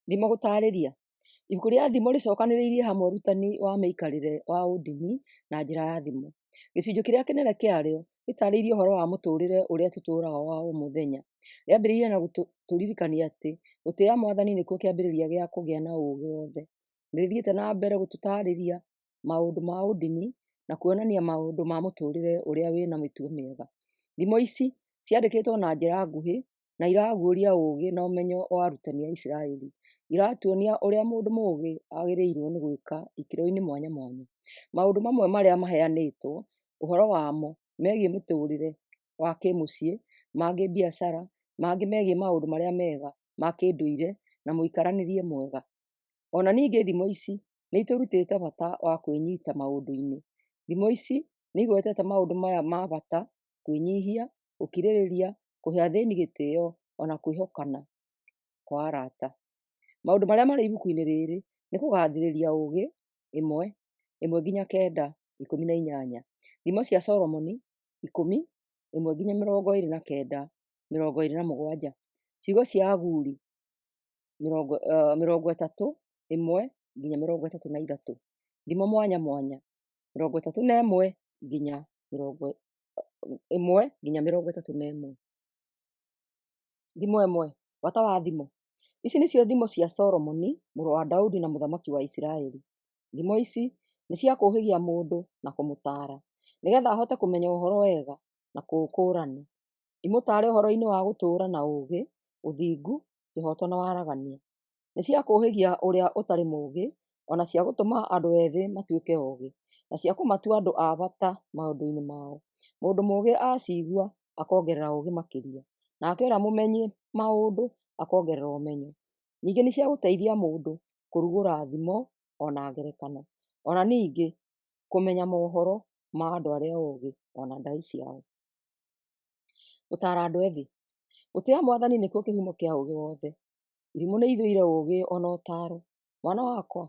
Thimo gũtarĩria. Ibuku rĩa Thimo rĩcokanĩrĩirie hamwe ũrutani wa mĩikarĩre wa ũndini na njĩra ya thimo. Gĩcunjĩ kĩrĩa kĩnene kĩarĩo gĩtarĩirie ũhoro wa mũtũũrĩre ũrĩa tũtũũraga wa o mũthenya. Rĩambĩrĩirie na gũtũririkania atĩ gũtĩĩa Mwathani nĩkuo kĩambĩrĩria gĩa kũgĩa na ũũgĩ wothe. Nĩrĩthiĩte na mbere gũtũtaarĩria maũndũ ma ũndini na kuonania maũndũ ma mũtũũrĩre ũrĩa wĩna mĩtugo mĩega. Thimo ici ciandĩkĩtwo na njĩra nguhĩ na iraguũria ũũgĩ na ũmenyo wa arutani a Isiraeli. Iratuonia ũrĩa mũndũ mũũgĩ agĩrĩirwo nĩ gwĩka ikĩro-inĩ mwanya mwanya. Maũndũ mamwe marĩa maheanĩtwo ũhoro wamo megiĩ mũtũũrĩre wa kĩmũciĩ, mangĩ biacara, mangĩ megiĩ maũndũ marĩa mega ma kĩndũire na mũikaranĩrie mwega. Ona ningĩ thimo ici nĩ itũrutĩte bata wa kwĩnyita maũndũ-inĩ. Thimo ici nĩ igwetete maũndũ maya ma bata: kwĩnyihia, gũkirĩrĩria, kũhe athĩni gĩtĩo, ona kwĩhokana kwa arata. Maũndũ marĩa marĩ ibuku-inĩ rĩrĩ nĩ kũgathĩrĩria ũũgĩ, 1:1-9, 18. Thimo cia Solomoni, 10:1-29, 27. Ciugo cia Aguri, 31:1-33. Thimo mwanya mwanya, 31:1-31. Thimo 1. Bata wa thimo. Ici nĩcio thimo cia Solomoni, mũrũ wa Daudi na mũthamaki wa Isiraeli. Thimo ici nĩ cia kũũhĩgia mũndũ na kũmũtaara, nĩgetha ahote kũmenya ũhoro wega na kũũkũũrana. Imũtaare ũhoro-inĩ wa gũtũũra na ũũgĩ, ũthingu, kĩhooto na waragania. Nĩ cia kũũhĩgia ũrĩa ũtarĩ mũũgĩ, ona cia gũtũma andũ ethĩ matuĩke oogĩ, na cia kũmatua andũ a bata maũndũ-inĩ mao. Mũndũ mũũgĩ acigua akongerera ũũgĩ makĩria, nake ũrĩa mũmenyi maũndũ akongerera ũmenyo. Ningĩ nĩ cia gũteithia mũndũ kũrugũra thimo ona ngerekano, ona ningĩ kũmenya mohoro ma andũ arĩa oogĩ ona ndaĩ ciao. Gũtaara andũ ethĩ. Gũtĩĩa Mwathani nĩkuo kĩhumo kĩa ũũgĩ wothe. Irimũ nĩ ithũire ũũgĩ ona ũtaaro. Mwana wakwa,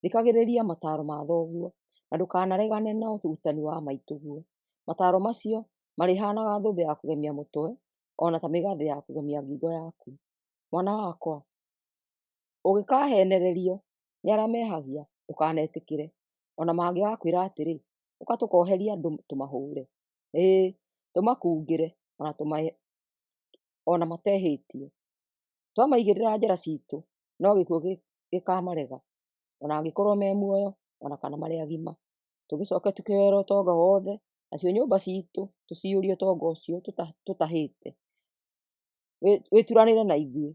thikagĩrĩria mataaro ma thoguo na ndũkanaregane na ũrutani wa maitũguo. Mataaro macio marĩhanaga thũmbĩ ya kũgemia mũtwe, ona ta mĩgathĩ ya kũgemia ngingo yaku. Mwana wakwa, ũngĩkaheenererio nĩ arĩa mehagia, ndũkanetĩkĩre. Ona mangĩgakwĩra atĩrĩ, ũka tũkoherie andũ tũmahũũre, tũmakungĩre ona matehĩtie. Twamaigĩrĩra njĩra citũ, no gĩkuũ gĩkamarega, ona angĩkorwo me muoyo ona kana marĩ agima. Tũgĩcoke tũkĩoerwo ũtonga wothe, nacio nyũmba citũ tũciyũrie ũtonga ũcio tũtahĩte. Wĩturanĩre na ithuĩ,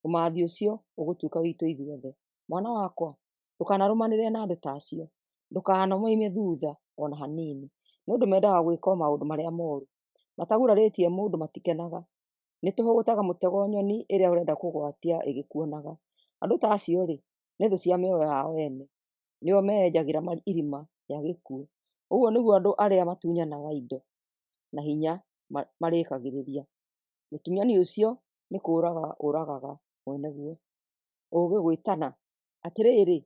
ũmathi ũcio ũgũtuĩka witũ ithuothe. Mwana wakwa, ndũkanarũmanĩrĩre na andũ ta acio, ndũkanamoime thutha ona hanini, nĩ ũndũ mendaga gwĩka o maũndũ marĩa mooru. Matagurarĩtie mũndũ matikenaga, nĩ tũhũgũtaga mũtego nyoni ĩrĩa ũrenda kũgwatia ĩgĩkuonaga. Andũ ta acio-rĩ, nĩ thũ cia mĩoyo yao ene, nĩo meyenjagĩra irima rĩa gĩkuũ. Ũguo nĩguo andũ arĩa matunyanaga indo na hinya marĩkagĩrĩria. Mũtunyani ũcio nĩ kũũraga ũragaga mwene guo. Ũũgĩ gwĩtana. Atĩrĩrĩ,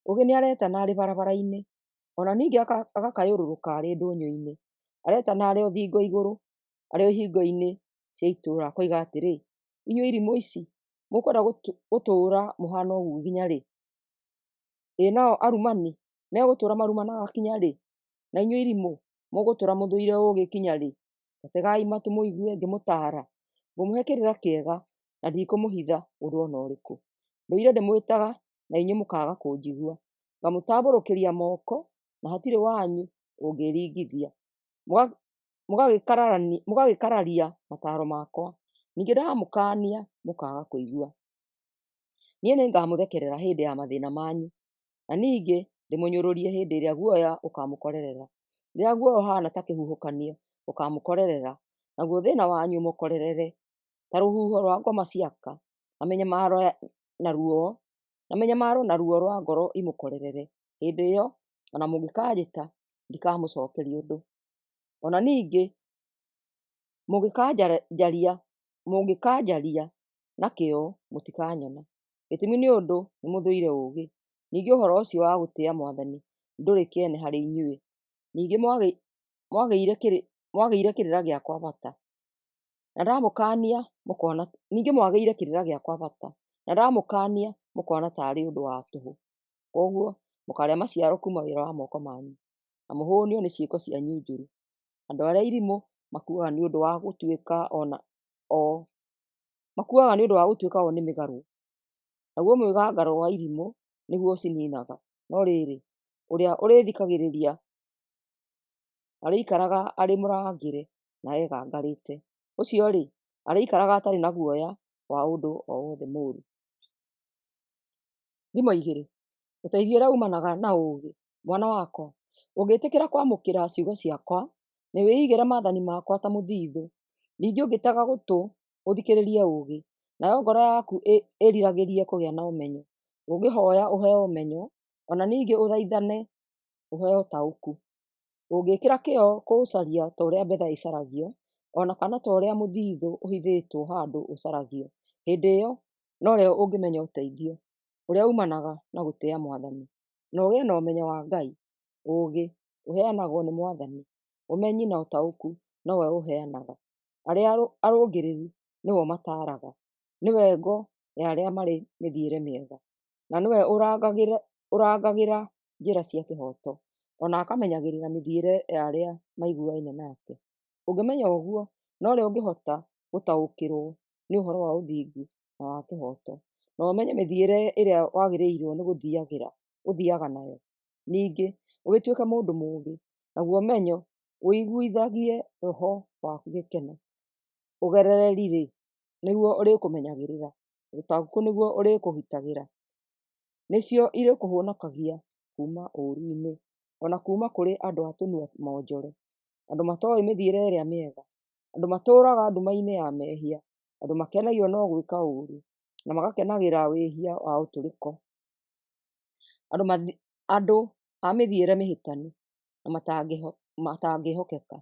ũũgĩ nĩ aretana arĩ barabara-inĩ, ona ningĩ agakayũrũrũka arĩ ndũnyũ-inĩ. Aretana arĩ o thingo igũrũ, arĩ o ihingo-inĩ cia itũũra, akoiga atĩrĩ, inyuĩ irimũ ici, mũkwenda gũtũũra mũhana ũguo nginya rĩ? Nao arumani, megũtũũra marumanaga kinya rĩ? Na inyuĩ irimũ, mũgũtũũra mũthũire ũũgĩ kinya rĩ? Tegai matu mũigue ngĩmũtaara, ngũmũhe kĩrĩra kĩega na ndikũmũhitha ũndũ ona ũrĩkũ. Ndũire ndĩmwĩtaga na inyuĩ mũkaga kũnjigua, ngamũtambũrũkĩria moko na hatirĩ wanyu ũngĩringithia. Mũgagĩkararia mataaro makwa, ningĩ ndamũkaania mũkaga kũigua. Niĩ nĩngamũthekerera hĩndĩ ya mathĩna manyu, na ningĩ ndĩmũnyũrũrie hĩndĩ ĩrĩa guoya ũkamũkorerera. Rĩrĩa guoya ũhana ta kĩhuhũkanio ũkamũkorerera, naguo thĩna wanyu ũmũkorerere ta rũhuho rwa ngoma ciaka, na mĩnyamaro na ruo rwa ngoro imũkorerere. Hĩndĩ ĩyo ona mũngĩkanjĩta ndikamũcokeria ũndũ, ona ningĩ mũngĩkanjaria na kĩo mũtikanyona. Gĩtũmi nĩ ũndũ nĩ mũthũire ũũgĩ, ningĩ ũhoro ũcio wa gũtĩĩa Mwathani ndũrĩ kĩene harĩ inyuĩ. Ningĩ mwagĩire kĩrĩra gĩakwa bata, na ndamũkania mũkona tarĩ ũndũ wa tũhũ. Koguo mũkarĩa maciaro kuma wĩra wa moko manyu, na mũhũnio nĩ ciĩko cianyu njũru. Andũ arĩa irimũ makuaga nĩ ũndũ wa gũtuĩka o nĩ mĩgarũ. Naguo mwĩgangaro wa irimũ nĩguo ũcininaga, no rĩrĩ, ũrĩa ũrĩthikagĩrĩria arĩikaraga arĩ mũrangĩre na egangarĩte. Ũcio-rĩ, arĩikaraga atarĩ na guoya wa ũndũ o wothe mũũru. Thimo 2. Ũteithio ũrĩa umanaga na ũũgĩ. Mwana wakwa, ũngĩtĩkĩra kwamũkĩra ciugo ciakwa, nĩ wĩigĩre maathani makwa ta mũthiithũ. Ningĩ ũngĩtega gũtũ ũthikĩrĩrie ũũgĩ, nayo ngoro yaku ĩriragĩrie kũgĩa na ũmenyo. Ũngĩhoya ũheo ũmenyo, ona ningĩ ũthaithane ũheo ũtaũku. Ũngĩkĩra kĩyo kũũcaria ta ũrĩa mbetha ĩcaragio, ona kana ta ũrĩa mũthiithũ ũhithĩtwo handũ ũcaragio, hĩndĩ ĩyo no rĩo ũngĩmenya ũteithio ũrĩa umanaga na gũtĩĩa Mwathani, na ũgĩe na ũmenyo wa Ngai. Ũũgĩ ũheanagwo nĩ Mwathani, ũmenyi na ũtaũku nowe ũheanaga. Arĩa arũngĩrĩru nĩo mataaraga, nĩwe ngo ya arĩa marĩ mĩthiĩre mĩega, na nĩwe ũrangagĩra njĩra cia kĩhooto, ona akamenyagĩrĩra mĩthiĩre ya arĩa maiguaine nake. Ũngĩmenya ũguo, no rĩo ũngĩhota gũtaũkĩrwo nĩ ũhoro wa ũthingu na wa kĩhooto, na ũmenye mĩthiĩre ĩrĩa wagĩrĩirwo nĩ gũthiaga nayo. Ningĩ ũgĩtuĩke mũndũ mũũgĩ, naguo ũmenyo ũiguithagie roho waku gĩkeno. Ũgereri-rĩ, nĩguo ũrĩkũmenyagĩrĩra, ũtaũku nĩguo ũrĩkũgitagĩra, nĩcio irĩkũhonokagia kuma ũũru-inĩ, ona kuma kũrĩ andũ a tũnua monjore, andũ matoĩ mĩthiĩre ĩrĩa mĩega, andũ matũũraga nduma-inĩ ya mehia, andũ makenagio no gwĩka ũũru, na magakenagĩra wĩhia wa ũtũrĩko, andũ a mĩthiĩre mĩhĩtanu na matangĩhokeka.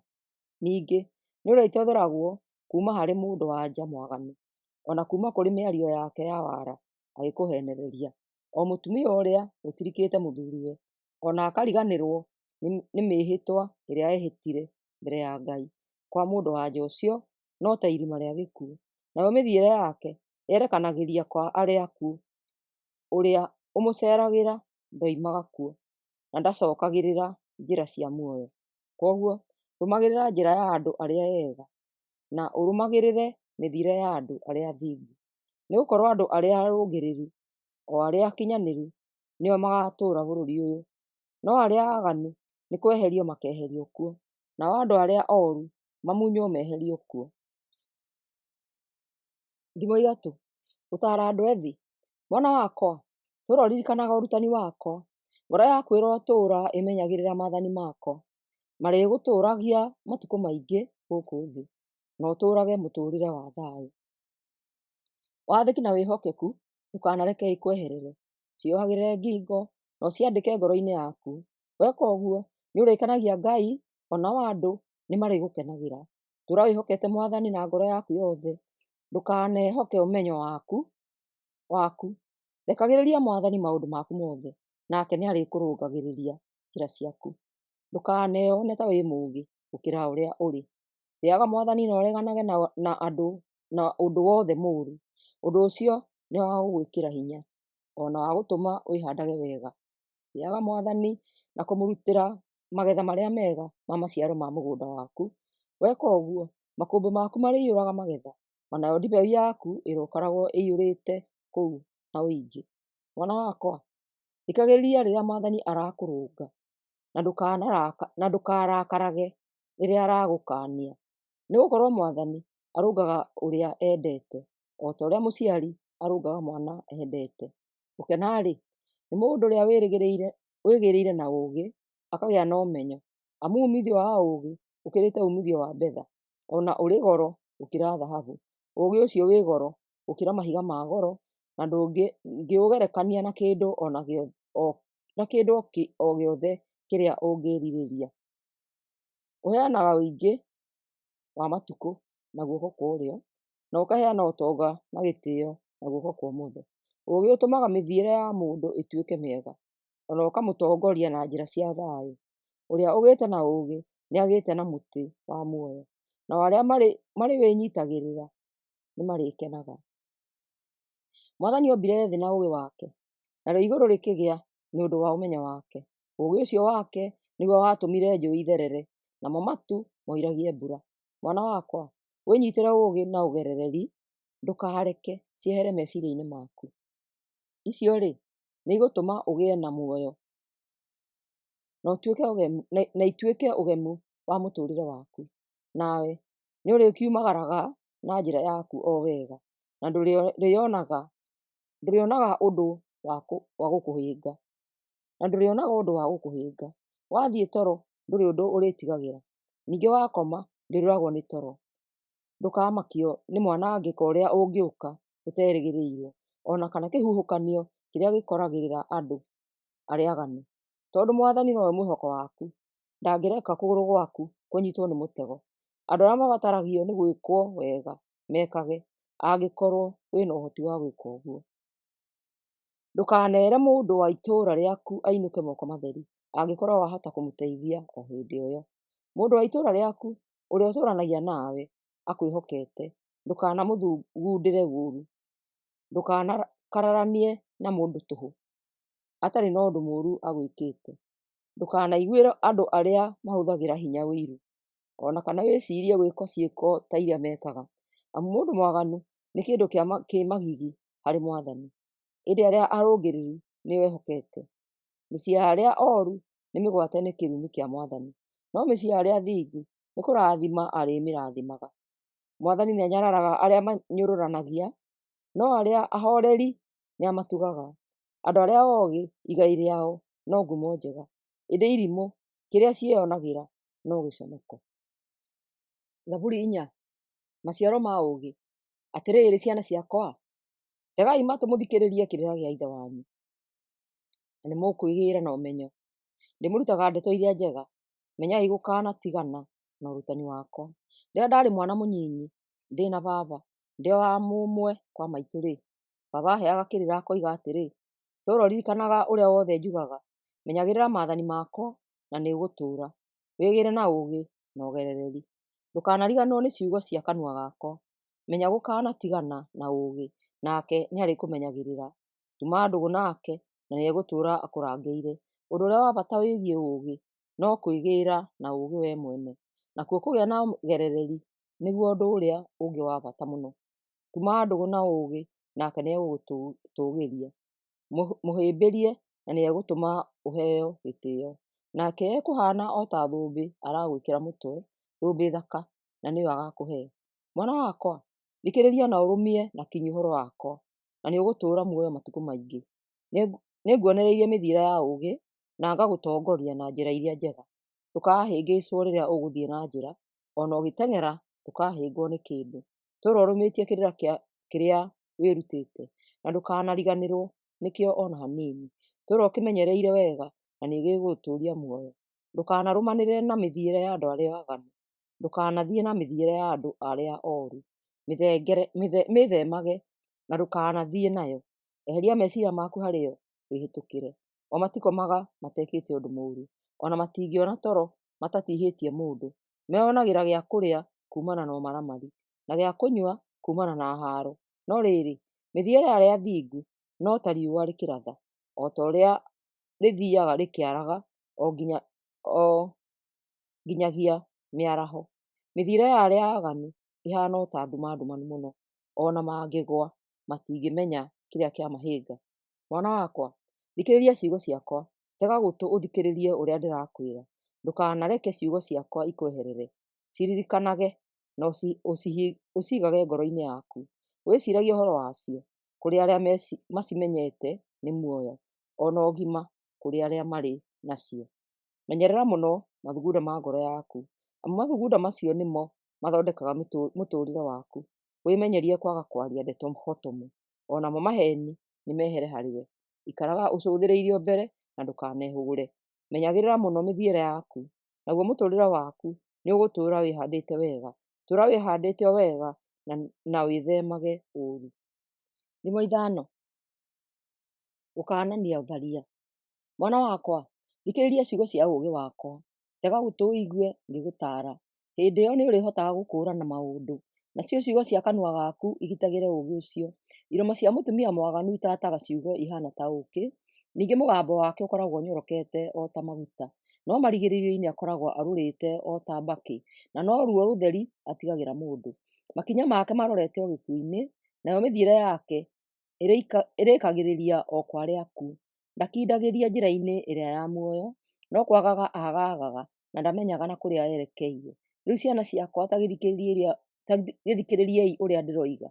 Ningĩ nĩ ũrĩtotheragwo kuma harĩ mũndũ-wa-nja mwaganu, ona kuma kũrĩ mĩario yake ya wara agĩkũhenereria, o mũtumia ũrĩa ũtirikĩte mũthuriwe, ona akariganĩrwo nĩ mĩĩhĩtwa ĩrĩa ehĩtire mbere ya Ngai. Kwa mũndũ-wa-nja ũcio no ta irima rĩa gĩkuũ, nayo mĩthiĩre yake yerekanagĩria kwa arĩa akuũ. Ũrĩa ũmũceragĩra ndoimaga kuo, na ndacokagĩrĩra njĩra cia muoyo. Koguo rũmagĩrĩra njĩra ya andũ arĩa ega, na ũrũmagĩrĩre mĩthiĩre ya andũ arĩa athingu, nĩgũkorwo andũ arĩa arũngĩrĩru o arĩa akinyanĩru nĩo magatũũra bũrũri ũyũ, no arĩa aaganu nĩ kweherio makeherio kuo, nao andũ arĩa ooru mamunywo meherio kuo. Thimo 3. Gũtaara andũ ethĩ. Mwana wakwa, tũũra ũririkanaga ũrutani wakwa, ngoro yaku ĩrotũũra ĩmenyagĩrĩra maathani makwa, marĩgũtũũragia matukũ maingĩ gũkũ thĩ, na ũtũũrage mũtũũrĩre wa thayũ. Wathĩki na wĩhokeku ndũkanareke ikweherere, ciohagĩrĩre ngingo na ũciandĩke ngoro-inĩ yaku. Weka ũguo nĩ ũrĩkenagia Ngai, onao andũ nĩ marĩgũkenagĩra. Tũũra wĩhokete Mwathani na ngoro yaku yothe, ndũkanehoke ũmenyo waku. Rekagĩrĩria Mwathani maũndũ maku mothe, nake nĩ arĩkũrũngagĩrĩria njĩra ciaku. Ndũkaneyone ta wĩ mũũgĩ gũkĩra ũrĩa ũrĩ. Tĩĩaga Mwathani na ũreganage na andũ na ũndũ wothe mũũru. Ũndũ ũcio nĩ wa gũgwĩkĩra hinya, ona wa gũtũma wĩhandage wega. Tĩĩaga Mwathani na kũmũrutĩra magetha marĩa mega ma maciaro ma mũgũnda waku. Weka ũguo, makũmbĩ maku marĩiyũraga magetha, onayo ndibei yaku ĩrĩkoragwo ĩiyũrĩte kũu na ũingĩ. Mwana wakwa, thikagĩrĩria rĩrĩa Mwathani arakũrũnga, na ndũkarakarage rĩrĩa aragũkaania, nĩgũkorwo Mwathani arũngaga ũrĩa endete, o ta ũrĩa mũciari arũngaga mwana endete. Gũkena-rĩ, nĩ mũndũ ũrĩa wĩgĩĩrĩire na ũũgĩ, akagĩa na ũmenyo, amu umithio wa ũũgĩ ũkĩrĩte umithio wa betha, ona ũrĩ goro gũkĩra thahabu. Ũũgĩ ũcio wĩ goro gũkĩra mahiga ma goro, na ndũngĩũgerekania na kĩndũ o gĩothe kĩrĩa ũngĩrirĩria. Ũheanaga ũingĩ wa matukũ na guoko kwa ũrĩo, na ũkaheana ũtonga na gĩtĩĩo na guoko kwa ũmotho. Ũũgĩ ũtũmaga mĩthiĩre ya mũndũ ĩtuĩke mĩega, ona ũkamũtongoria na njĩra cia thayũ. Ũrĩa ũgĩte na ũũgĩ nĩ agĩte na mũtĩ wa muoyo, nao arĩa marĩ wĩnyitagĩrĩra nĩ marĩkenaga. Mwathani ombire thĩ na ũũgĩ wake, narĩo igũrũ rĩkĩgĩa nĩ ũndũ wa ũmenyo wake. Ũũgĩ ũcio wake nĩguo watũmire njũũĩ itherere, namo matu moiragie mbura. Mwana wakwa, wĩnyiitĩre ũũgĩ na ũgerereri, ndũkareke ciehere meciria-inĩ maku. Icio-rĩ, nĩ igũtũma ũgĩe na muoyo na ituĩke ũgemu wa mũtũũrĩre waku. Nawe nĩ ũrĩkiumagaraga na njĩra yaku o wega, na ndũrĩonaga ũndũ wa gũkũhĩnga. Wathiĩ toro ndũrĩ ũndũ ũrĩtigagĩra, ningĩ wakoma ndũrĩũragwo nĩ toro. Ndũkamakio nĩ mwanangĩko ũrĩa ũngĩũka ũterĩgĩrĩirwo, ona kana kĩhuhũkanio kĩrĩa gĩkoragĩrĩra andũ arĩa aganu, tondũ Mwathani nowe mwĩhoko waku, ndangĩreka kũgũrũ gwaku kũnyiitwo nĩ mũtego. Andũ arĩa mabataragio nĩ gwĩkwo wega mekage, angĩkorwo wĩna ũhoti wa gwĩka ũguo. Ndũkanere mũndũ wa itũũra rĩaku ainũke moko matheri, angĩkorwo wahota kũmũteithia o hĩndĩ o ĩyo. Mũndũ wa itũũra rĩaku ũrĩa ũtũũranagia nawe akwĩhokete, ndũkanamũthugundĩre ũũru. Ndũkanakararanie na mũndũ tũhũ atarĩ na ũndũ mũũru agwĩkĩte. Ndũkanaiguĩre andũ arĩa mahũthagĩra hinya ũiru, ona kana wĩcirie gwĩka ciĩko ta iria mekaga, amu mũndũ mwaganu nĩ kĩndũ kĩ magigi harĩ Mwathani, ĩndĩ arĩa arũngĩrĩru nĩo ehokete. Mĩciĩ ya arĩa ooru nĩ mĩgwate nĩ kĩrumi kĩa Mwathani, no mĩciĩ ya arĩa athingu nĩ kũrathima arĩmĩrathimaga. Mwathani nĩanyararaga arĩa manyũrũranagia, no arĩa ahoreri nĩamatugaga. Andũ arĩa oogĩ igai rĩao no ngumo njega, ĩndĩ irimũ kĩrĩa ciĩyonagĩra no gĩconoko. Zaburi 4. Maciaro ma ũũgĩ. Atĩrĩrĩ ciana ciakwa, tegai matũ mũthikĩrĩrie kĩrĩra gĩa ithe wanyu, na nĩmũkwĩgĩĩra na ũmenyo. Ndĩmũrutaga ndeto iria njega, menyai gũkanatigana na ũrutani wakwa. Rĩrĩa ndarĩ mwana mũnyinyi ndĩ na baba, ndĩ wa mũmwe kwa maitũ-rĩ, baba aheaga kĩrĩra akoiga atĩrĩ, tũũra ririkanaga ũrĩa wothe njugaga, menyagĩrĩra maathani makwa na nĩũgũtũũra, wĩgĩĩre na ũũgĩ na ũgerereri. Ndũkanariganĩrwo nĩ ciugo cia kanua gakwa, menya gũkanatigana na ũũgĩ, nake nĩarĩkũmenyagĩrĩra. Tuma ndũgũ nake na nĩegũtũũra akũrangĩire. Ũndũ ũrĩa wa bata wĩgiĩ ũũgĩ no kwĩgĩĩra na ũũgĩ we mwene, nakuo kũgĩa na ũgerereri nĩguo ũndũ ũrĩa ũngĩ wa bata mũno. Tuma ndũgũ na ũũgĩ, nake nĩegũgũtũũgĩria. Mũhĩmbĩrie na nĩegũtũma ũheo gĩtĩĩo. Nake ekũhana o ta thũmbĩ aragwĩkĩra mũtwe, thũmbĩ thaka, na nĩyo agakũhe. Mwana wakwa, thikĩrĩria na ũrũmie na kinyi ũhoro wakwa, na nĩũgũtũũra muoyo matukũ maingĩ. Nĩnguonereirie mĩthiĩre ya ũũgĩ, na ngagũtongoria na njĩra iria njega. Ndũkahĩngĩcwo rĩrĩa ũgũthiĩ na njĩra, ona ũgĩteng'era ndũkahĩngwo nĩ kĩndũ. Tũũra ũrũmĩtie kĩrĩra kĩrĩa wĩrutĩte, na ndũkanariganĩrwo nĩkĩo ona hanini. Tũũra ũkĩmenyereire wega na nĩgĩgũgũtũũria muoyo. Ndũkanarũmanĩrĩre na mĩthiĩre ya andũ arĩa aganu, ndũkanathiĩ na mĩthiĩre ya andũ arĩa ooru. Mĩthemage na ndũkanathiĩ nayo. Eheria meciria maku harĩyo wĩhĩtũkĩre. O matikomaga matekĩte ũndũ mũũru, ona matingĩona toro matatihĩtie mũndũ. Meyonagĩra gĩa kũrĩa kumana na ũmaramari, na gĩa kũnyua kumana na haro. No rĩrĩ, mĩthiĩre ya arĩa athingu no ta riũa rĩkĩratha, o ta ũrĩa rĩthiaga rĩkĩaraga o nginyagia mĩaraho. Mĩthiĩre ya arĩa aganu ĩhana o ta nduma ndumanu mũno, ona mangĩgwa matingĩmenya kĩrĩa kĩamahĩnga. Mwana wakwa, thikĩrĩria ciugo ciakwa, tega gũtũ ũthikĩrĩrie ũrĩa ndĩrakwĩra. Ndũkanareke ciugo ciakwa ikweherere. Ciririkanage na ũcigage ngoro-inĩ yaku. Wĩciragie ũhoro wacio. Kũrĩ arĩa macimenyete nĩ muoyo, ona ũgima kũrĩ arĩa marĩ nacio. Menyerera mũno mathugunda ma ngoro yaku, amu mathugunda macio nĩmo mathondekaga mũtũũrĩre waku. Wĩmenyerie kwaga kwaria ndeto hotomu, onamo maheni nĩmehere harĩwe. Ikaraga ũcũthĩrĩirio mbere na ndũkanehũgũre. Menyagĩrĩra mũno mĩthiĩre yaku, naguo mũtũũrĩre waku nĩũgũtũũra wĩhandĩte wega. Tũũra wĩhandĩte o wega na wĩthemage ũũru. Thimo 5. Gũkanania ũtharia. Mwana wakwa, thikĩrĩria ciugo cia ũũgĩ wakwa, tega gũtũ ũigue ngĩgũtaara. Hĩndĩ ĩyo nĩũrĩhotaga gũkũũrana maũndũ Nacio ciugo cia kanua gaku igitagĩre ũũgĩ ũcio. Iromo cia mũtumia mwaganu itataga ciugo ihana ta ũũkĩ, ningĩ mũgambo wake ũkoragwo ũnyorokete o ta maguta, no marigĩrĩrio-inĩ akoragwo arũrĩte o ta mbakĩ, na no ruo rũtheri atigagĩra mũndũ. Makinya make marorete o gĩkuũ-inĩ, nayo mĩthiĩre yake ĩrĩkagĩrĩria o kwa arĩa akuũ. Ndakindagĩria njĩra-inĩ ĩrĩa ya muoyo, no kwagaga agagaga na ndamenyaga na kũrĩa erekeire. Rĩu ciana ciakwa ta gĩthikĩrĩriei ũrĩa ndĩroiga,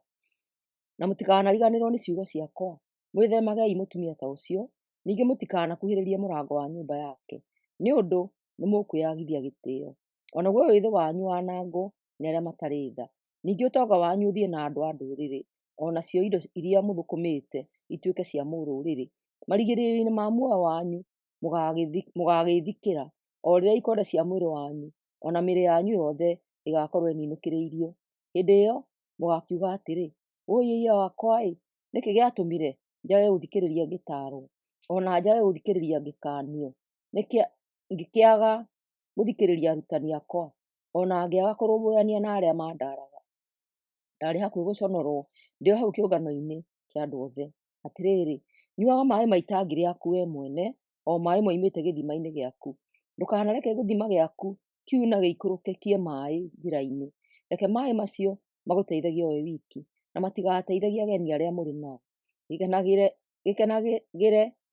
na mũtikanariganĩrwo nĩ ciugo ciakwa. Mwĩthemagei mũtumia ta ũcio, ningĩ mũtikanakuhĩrĩrie mũrango wa nyũmba yake, nĩ ũndũ nĩ mũkwĩyagithia gĩtĩĩo. O naguo wĩthĩ wanyu wanangwo nĩ arĩa matarĩ tha. Ningĩ ũtonga wanyu ũthiĩ na andũ a ndũrĩrĩ, o nacio indo iria mũthũkũmĩte ituĩke cia mũrũrĩrĩ. Marigĩrĩrio-inĩ ma muoyo wanyu mũgagĩĩthikĩra, o rĩrĩa ikonde cia mwĩrĩ wanyu, o na mĩĩrĩ yanyu yothe ĩgakorwo ĩninũkĩrĩirio. Hĩndĩ ĩyo mũgakiuga atĩrĩ, "Wũi yĩyĩa wakwa-ĩ, nĩkĩ gĩatũmire njage gũthikĩrĩria ngĩtaarwo, o na njage gũthikĩrĩria ngĩkaanio, ngĩkĩaga gũthikĩrĩria arutani akwa, o na ngĩaga kũrũmbũyania na arĩa mandaaraga. Ndarĩ hakuhĩ gũconorwo ndĩ o hau kĩũngano-inĩ kĩa andũ othe. Atĩrĩrĩ, nyuaga maaĩ ma itangi rĩaku we mwene, o maaĩ moimĩte gĩthima-inĩ gĩaku. Ndũkanareke gĩthima gĩaku kiuna gĩikũrũkĩkie maaĩ njĩra-inĩ. Reke maaĩ macio magũteithagie we wiki, na matigateithagie ageni arĩa mũrĩ nao. Gĩkenagĩre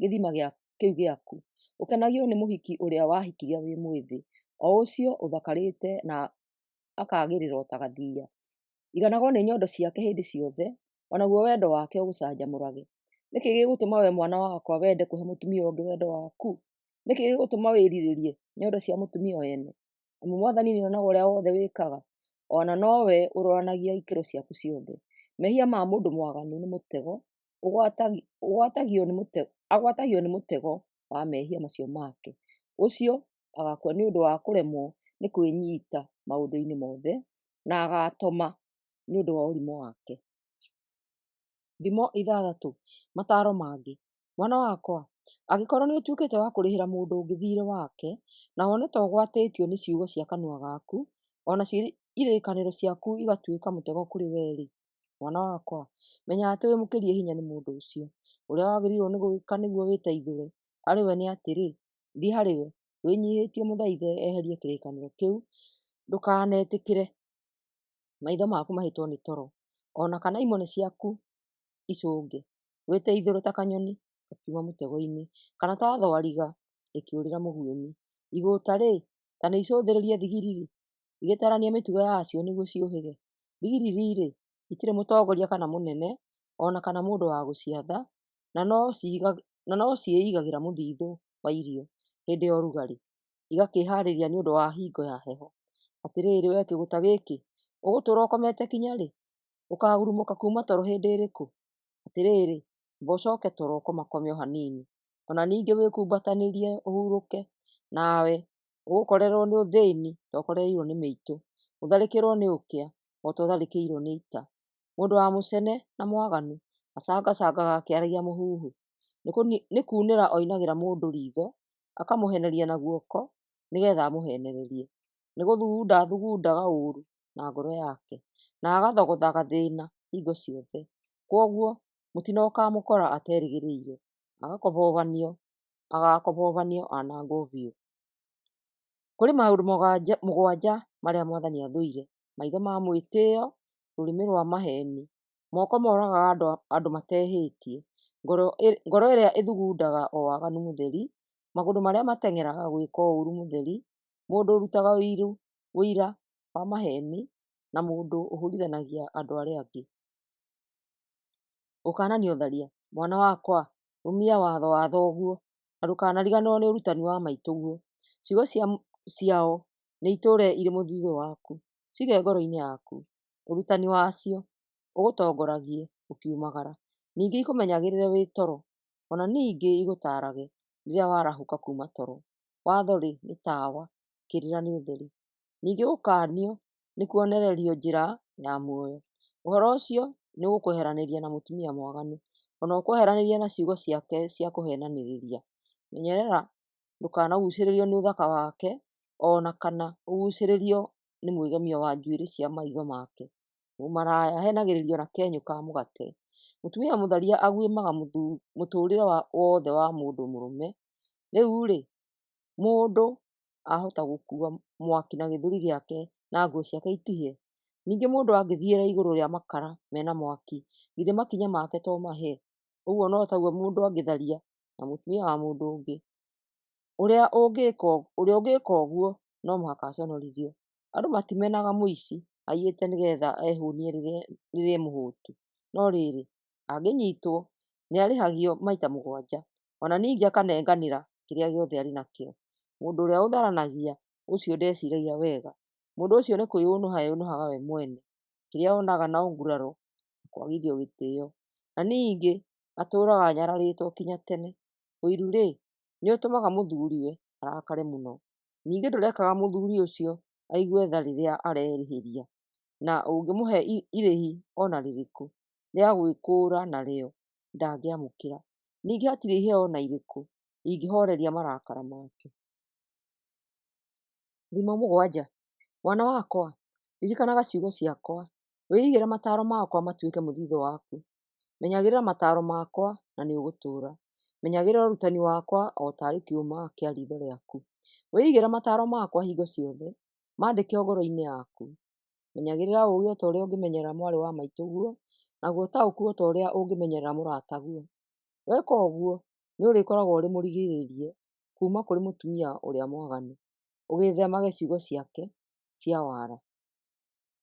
gĩthima kĩu gĩaku. Ũkenagio nĩ mũhiki ũrĩa wahikirie wĩ mwĩthĩ, o ũcio ũthakarĩte na akaagĩrĩra o ta gathiiya. Iganagwo nĩ nyondo ciake hĩndĩ ciothe, o naguo wendo wake ũgũcanjamũrage. Nĩkĩ gĩgũtũma we mwana wakwa wende kũhe mũtumia ũngĩ wendo waku? Nĩkĩ gĩgũtũma wĩrirĩrie nyondo cia mũtumia o ene? Amu Mwathani nĩonaga ũrĩa wothe wĩkaga, o na nowe ũroranagia ikĩro ciaku ciothe. Mehia ma mũndũ mwaganu nĩ mũtego, agwatagio nĩ mũtego wa mehia macio make. Ũcio agakua nĩ ũndũ wa kũremwo nĩ kwĩnyiita maũndũ-inĩ mothe, na agatoma nĩ ũndũ wa ũrimũ wake. Thimo 6. Mataaro mangĩ. Mwana wakwa, angĩkorwo nĩ ũtuĩkĩte wa kũrĩhĩra mũndũ ũngĩ thiirĩ wake, na wone ta ũgwatĩtio nĩ ciugo cia kanua gaku, o nacio irĩkanĩro ciaku igatuĩka mũtego kũrĩ we-rĩ, mwana wakwa, menya atĩ wĩmũkĩrie hinya nĩ mũndũ ũcio. Ũrĩa wagĩrĩirwo nĩ gwĩka nĩguo wĩteithũre harĩ we nĩ atĩrĩ, thiĩ harĩ we, wĩnyiihĩtie mũthaithe eherie kĩrĩkanĩro kĩu, ndũkanetĩkĩre maitho maku mahĩtwo nĩ toro, o na kana imone ciaku icũnge. Wĩteithũre ta kanyoni gakiuma mũtego-inĩ, kana ta thwariga ĩkĩũrĩra mũguĩmi. Igũũta-rĩ, ta nĩicũthĩrĩrie thigiriri, igĩtarania mĩtugo yacio nĩguo ciũhĩge. Thigiriri-rĩ, itirĩ mũtongoria kana mũnene, o na kana mũndũ wa gũciatha, na no ciĩigagĩra mũthithũ wa irio hĩndĩ ya ũrugarĩ, igakĩĩharĩria nĩ ũndũ wa hingo ya heho. Atĩrĩrĩ we kĩgũta gĩkĩ, ũgũtũũra ũkomete kinya-rĩ? Ũkaagurumũka kuuma toro hĩndĩ ĩrĩkũ? Atĩrĩrĩ, amba ũcooke toro ũkomakome o hanini, o na ningĩ wĩkumbatanĩrie ũhurũke, nawe ũgũkorerwo nĩ ũthĩĩni ta ũkorereirwo nĩ mĩitũ, ũtharĩkĩrwo nĩ ũkĩa o ta ũtharĩkĩirwo nĩ ita. Mũndũ wa mũcene na mwaganu acangacangaga akĩaragia mũhuhu. Nĩ kuunĩra oinagĩra mũndũ riitho, akamũheneria na guoko nĩgeetha amũheenererie. Nĩ gũthugunda athugundaga ũũru na ngoro yake, na agathogothaga thĩĩna hingo ciothe. Kwoguo mũtino ũkaamũkora aterĩgĩrĩire, agakobothanio anangwo biũ. Kũrĩ maũndũ 7 marĩa Mwathani athũire: maitho ma mwĩtĩĩo, rũrĩmĩ rwa maheeni, moko moragaga andũ matehĩtie, ngoro ĩrĩa ĩthugundaga o waganu mũtheri, magũrũ marĩa mateng'eraga gwĩka ũũru mũtheri, mũndũ ũrutaga ũira wa maheeni, na mũndũ ũhũũrithanagia andũ arĩa angĩ. Gũkaanania ũtharia. Mwana wakwa, rũmia watho wa thoguo, na ndũkanariganĩrwo nĩ ũrutani wa maitũguo. Ciugo ciao nĩ itũũre irĩ mũthithũ waku, cige ngoro-inĩ yaku. Ũrutani wacio ũgũtongoragie ũkiumagara, ningĩ ikũmenyagĩrĩre wĩ toro, o na ningĩ igũtaarage rĩrĩa warahũka kuuma toro. Watho-rĩ nĩ tawa, kĩrĩra nĩ ũtheri. Ningĩ gũkaanio nĩ kuonererio njĩra ya muoyo. Ũhoro ũcio nĩ ũgũkweheranĩria na mũtumia mwaganu, o na ũkweheranĩrie na ciugo ciake cia kũheenanĩrĩria. Menyerera ndũkanaguucĩrĩrio nĩ ũthaka wake, o na kana ũguucĩrĩrio nĩ mwĩgemio wa njuĩrĩ cia maitho make. Mũmaraya ahenagĩrĩrio na kenyũ ka mũgate. Mũtumia mũtharia aguĩmaga mũtũrĩre wothe wa mũndũ mũrũme. Rĩu-rĩ, mũndũ ahota gũkua mwaki na gĩthũri gĩake na nguo ciake itihĩe? Ningĩ mũndũ angĩthiĩra igũrũ rĩa makara mena mwaki, githĩ makinya make to mahĩe? Ũguo no taguo mũndũ angĩtharia na mũtumia wa mũndũ ũngĩ. Ũrĩa ũngĩka ũguo no mũhaka aconorithio. Andũ matimenaga mũici aiyĩte nĩgetha ehũnie rĩrĩa mũhũtu. No rĩrĩ, angĩnyitwo nĩarĩhagio maita 7, ona ningĩ akanenganĩra kĩrĩa gĩothe arĩ nakĩo. Mũndũ ũrĩa ũtharanagia, ũcio ndeciragia wega. Mũndũ ũcio nĩ kwĩyũnũha eyũnũhaga we mwene. Kĩrĩa onaga no nguraro na kwagithio gĩtĩo. Na ningĩ atũraga anyararĩtwo kinya tene. Ũiru-rĩ, nĩũtũmaga mũthuriwe arakare mũno. Ningĩ ndũrekaga mũthuri ũcio aigue tha rĩrĩa arerĩhĩria. Na ũngĩmũhe irĩhi ona rĩrĩkũ rĩa gwĩkũũra narĩo, ndangĩamũkĩra. Ningĩ hatirĩ iheo ona irĩkũ ingĩhoreria marakara make. Thimo 7. Mwana wakwa, ririkanaga ciugo ciakwa, wĩigĩre mataaro makwa matuĩke mũthithũ waku. Menyagĩrĩra mataaro makwa na nĩũgũtũũra. Menyagĩrĩra ũrutani wakwa o tarĩ kĩũma kĩa riitho rĩaku. Wĩigĩre mataaro makwa hingo ciothe, maandĩke o ngoro-inĩ yaku. Menyagĩrĩra ũũgĩ o ta ũrĩa ũngĩmenyerera mwarĩ wa maitũguo, naguo ũtaũku o ta ũrĩa ũngĩmenyerera mũrataguo. Weka ũguo, nĩũrĩkoragwo ũrĩ mũrigĩrĩrie kuuma kũrĩ mũtumia ũrĩa mwaganu, ũgĩthemage ciugo ciake cia wara.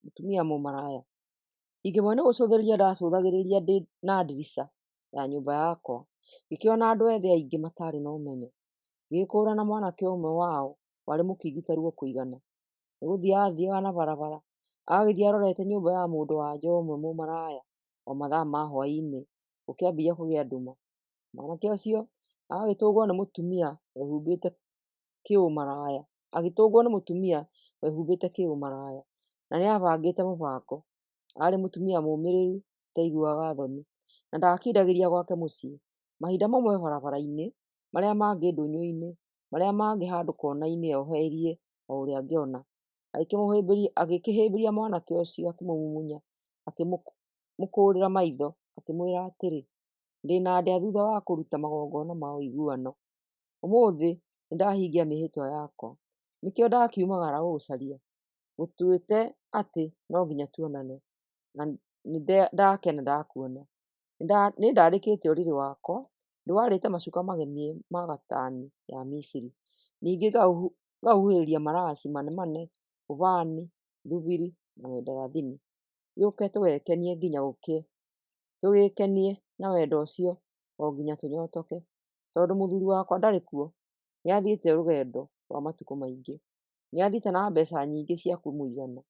Mũtumia mũmaraya. Ingĩmwe nĩ gũcũthĩrĩria ndacũthagĩrĩria ndĩ na ndirica ya nyũmba yakwa, ngĩkĩona andũ ethĩ aingĩ matarĩ na ũmenyo, ngĩgĩkũũrana mwanake ũmwe wao warĩ mũkĩgitĩru o kũigana. Nĩgũthiĩ athiaga na barabara, agagĩthiĩ arorete nyũmba ya mũndũ wanja ũmwe mũmaraya o mathaa ma hwaĩ-inĩ gũkĩambia kũgĩa nduma. Mwanake ũcio agagĩtũngwo nĩ mũtumia wehumbĩte kĩũmaraya, na nĩabangĩte mũbango. Arĩ mũtumia mũmĩrĩru ũtaiguaga thoni, na ndakindagĩria gwake mũciĩ. Mahinda mamwe barabara-inĩ, marĩa mangĩ ndũnyũ-inĩ, marĩa mangĩ handũ kona-inĩ eyoheirie o ũrĩa angĩona, agĩkĩhĩmbĩria mwanake ũcio akĩmũmumunya, akĩmũkũũrĩra maitho, akĩmwĩra atĩrĩ, ndĩna ndĩa thutha wa kũruta magongona ma ũiguano. Ũmũthĩ nĩndahingia mĩĩhĩtwa yakwa, nĩkĩo ndakiumagara gũgũcaria. Gũtuĩte atĩ no nginya tuonane, na nĩndakena ndakuona. Nĩndarĩkĩte ũrĩrĩ wakwa, ndĩwarĩte macuka magemie ma gatani ya Misiri. Ningĩ ngahuhĩrĩria maraci manemane, ũbani, thubiri na wendarathini. Gĩũke tũgekenie nginya gũkĩe, tũgĩkenie na wendo ũcio o nginya tũnyotoke, tondũ mũthuri wakwa ndarĩ kuo, nĩathiĩte rũgendo rwa matukũ maingĩ. Nĩathiĩte na mbeca nyingĩ cia kũmũigana,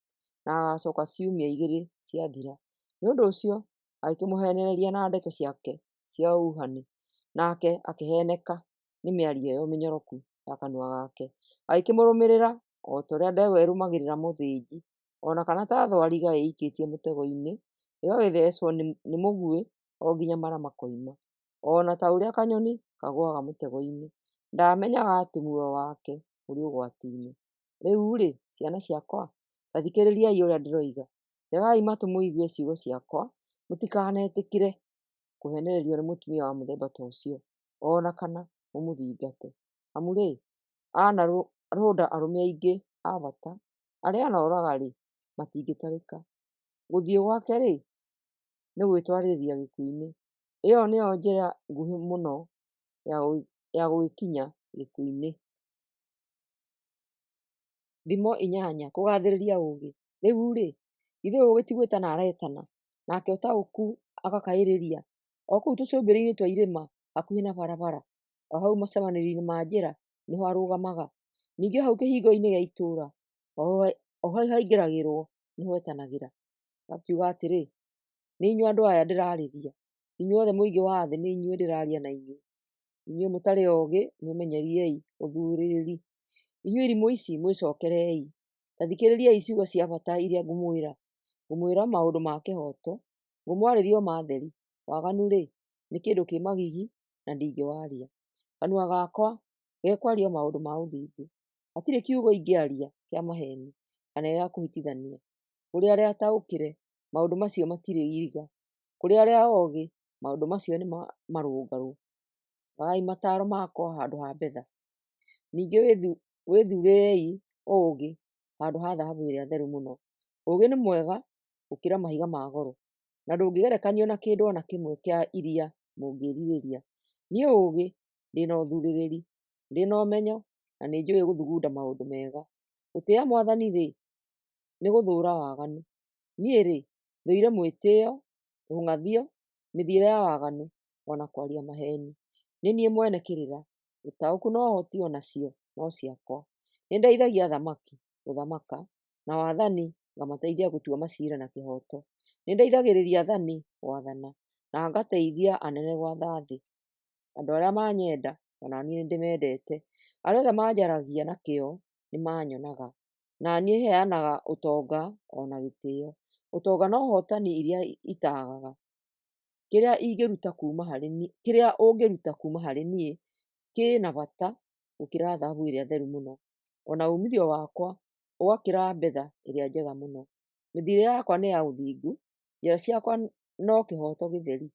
na agacoka ciumia 2 ciathira. Nĩũndũ ũcio agĩkĩmũhenereria na ndeto ciake cia ũhuhani, nake akĩheneka nĩ mĩario ĩyo mĩnyoroku ya kanua gake. Agĩkĩmũrũmĩrĩra o ta ũrĩa ndegwa ĩrũmagĩrĩra mũthĩnji, ona kana ta thwariga ĩikĩtie mũtego-inĩ, ĩgagĩthecwo nĩ mũguĩ o nginya mara makoima, ona ta ũrĩa kanyoni kagũaga mũtego-inĩ. Ndamenyaga atĩ muoyo wake ũrĩ ũgwati-inĩ. Rĩu-rĩ, ciana ciakwa, ta thikĩrĩriai ũrĩa ndĩroiga. Tegai matũ mũigue ciugo ciakwa, mũtikanetĩkĩre kũhenererio nĩ mũtumia wa mũthemba ta ũcio, ona kana mũmũthingate. Amu-rĩ, anarũnda arũme aingĩ a bata, arĩa anoraga-rĩ, matingĩtarĩka. Gũthiĩ gwake-rĩ, nĩ gwĩtwarĩrĩria gĩkuũ-inĩ. Ĩyo nĩyo njĩra nguhĩ mũno ya gũgĩkinya gĩkuũ-inĩ. Thimo 8. Kũgathĩrĩria ũũgĩ. Rĩu-rĩ, githĩ ũyũ gĩtigwĩtana aretana, nake ũtaũku agakaĩrĩria, o kũu tũcũmbĩrĩ-inĩ twa irĩma hakuhĩ na barabara, o hau macemanĩrio-inĩ ma njĩra nĩho arũgamaga. Ningĩ hau kĩhingo-inĩ gĩa itũũra, o hau haingĩragĩrwo nĩho etanagĩra. Gakiuga atĩrĩ, nĩ inyuĩ andũ aya ndĩrarĩria, inyuothe mũingĩ wa thĩ, nĩ inyuĩ ndĩraria na inyuĩ. Inyuĩ mũtarĩ oogĩ, mwĩmenyeriei ũthũrĩrĩ. Inyuĩ irimũ ici mwĩcokerei. Ta thikĩrĩriai ciugo cia bata iria ngũmwĩra. Ngũmwĩra maũndũ ma kĩhooto, ngũmwarĩria o ma theri. Waganu-rĩ, nĩ kĩndũ kĩ magigi na ndingĩwaria. Kanua gakwa gekwaria o maũndũ ma ũthingu. Hatirĩ kiugo ingĩaria kĩa maheeni kana gĩa kũhĩtithania. Kũrĩ arĩa ataũkĩre maũndũ macio matirĩ iriga. Kũrĩ arĩa oogĩ, maũndũ macio nĩ marũngarũ. Rorai mataaro makwa handũ ha betha. Ningĩ wĩthurei ũũgĩ handũ ha thahabu ĩrĩa theru mũno. Ũũgĩ nĩ mwega gũkĩra mahiga ma goro, na ndũngĩgerekanio na kĩndũ o na kĩmwe kĩa iria mũngĩrirĩria. Niĩ ũũgĩ, ndĩ na ũthurĩrĩri, ndĩ na ũmenyo, na nĩ njũĩ gũthugunda maũndũ mega. Gũtĩĩa Mwathani-rĩ, nĩ gũthũũra waganu. Niĩ-rĩ, thũire mwĩtĩĩo, rũng'athio, mĩthiĩre ya waganu, o na kwaria maheeni. Nĩ niĩ mwene kĩrĩra, ũtaũku na ũhoti o nacio no ciakwa. Nĩ ndeithagia athamaki gũthamaka, na wathani ngamateithia gũtua maciira na kĩhooto. Nĩ ndeithagĩrĩria athani gwathana, na ngateithia anene gwatha thĩ. Andũ arĩa manyenda, o na niĩ nĩndĩmendete. Arĩa othe manjaragia na kĩyo nĩmanyonaga. Na niĩ heanaga ũtonga o na gĩtĩĩo. Ũtonga na ũhootani iria itaagaga. Kĩrĩa ũngĩruta kuuma harĩ niĩ kĩna bata gũkĩra thahabu ĩrĩa theru mũno. O na uumithio wakwa ũgakĩra betha ĩrĩa njega mũno. Mĩthiĩre yakwa nĩ ya ũthingu, njĩra ciakwa no kĩhooto gĩtheri,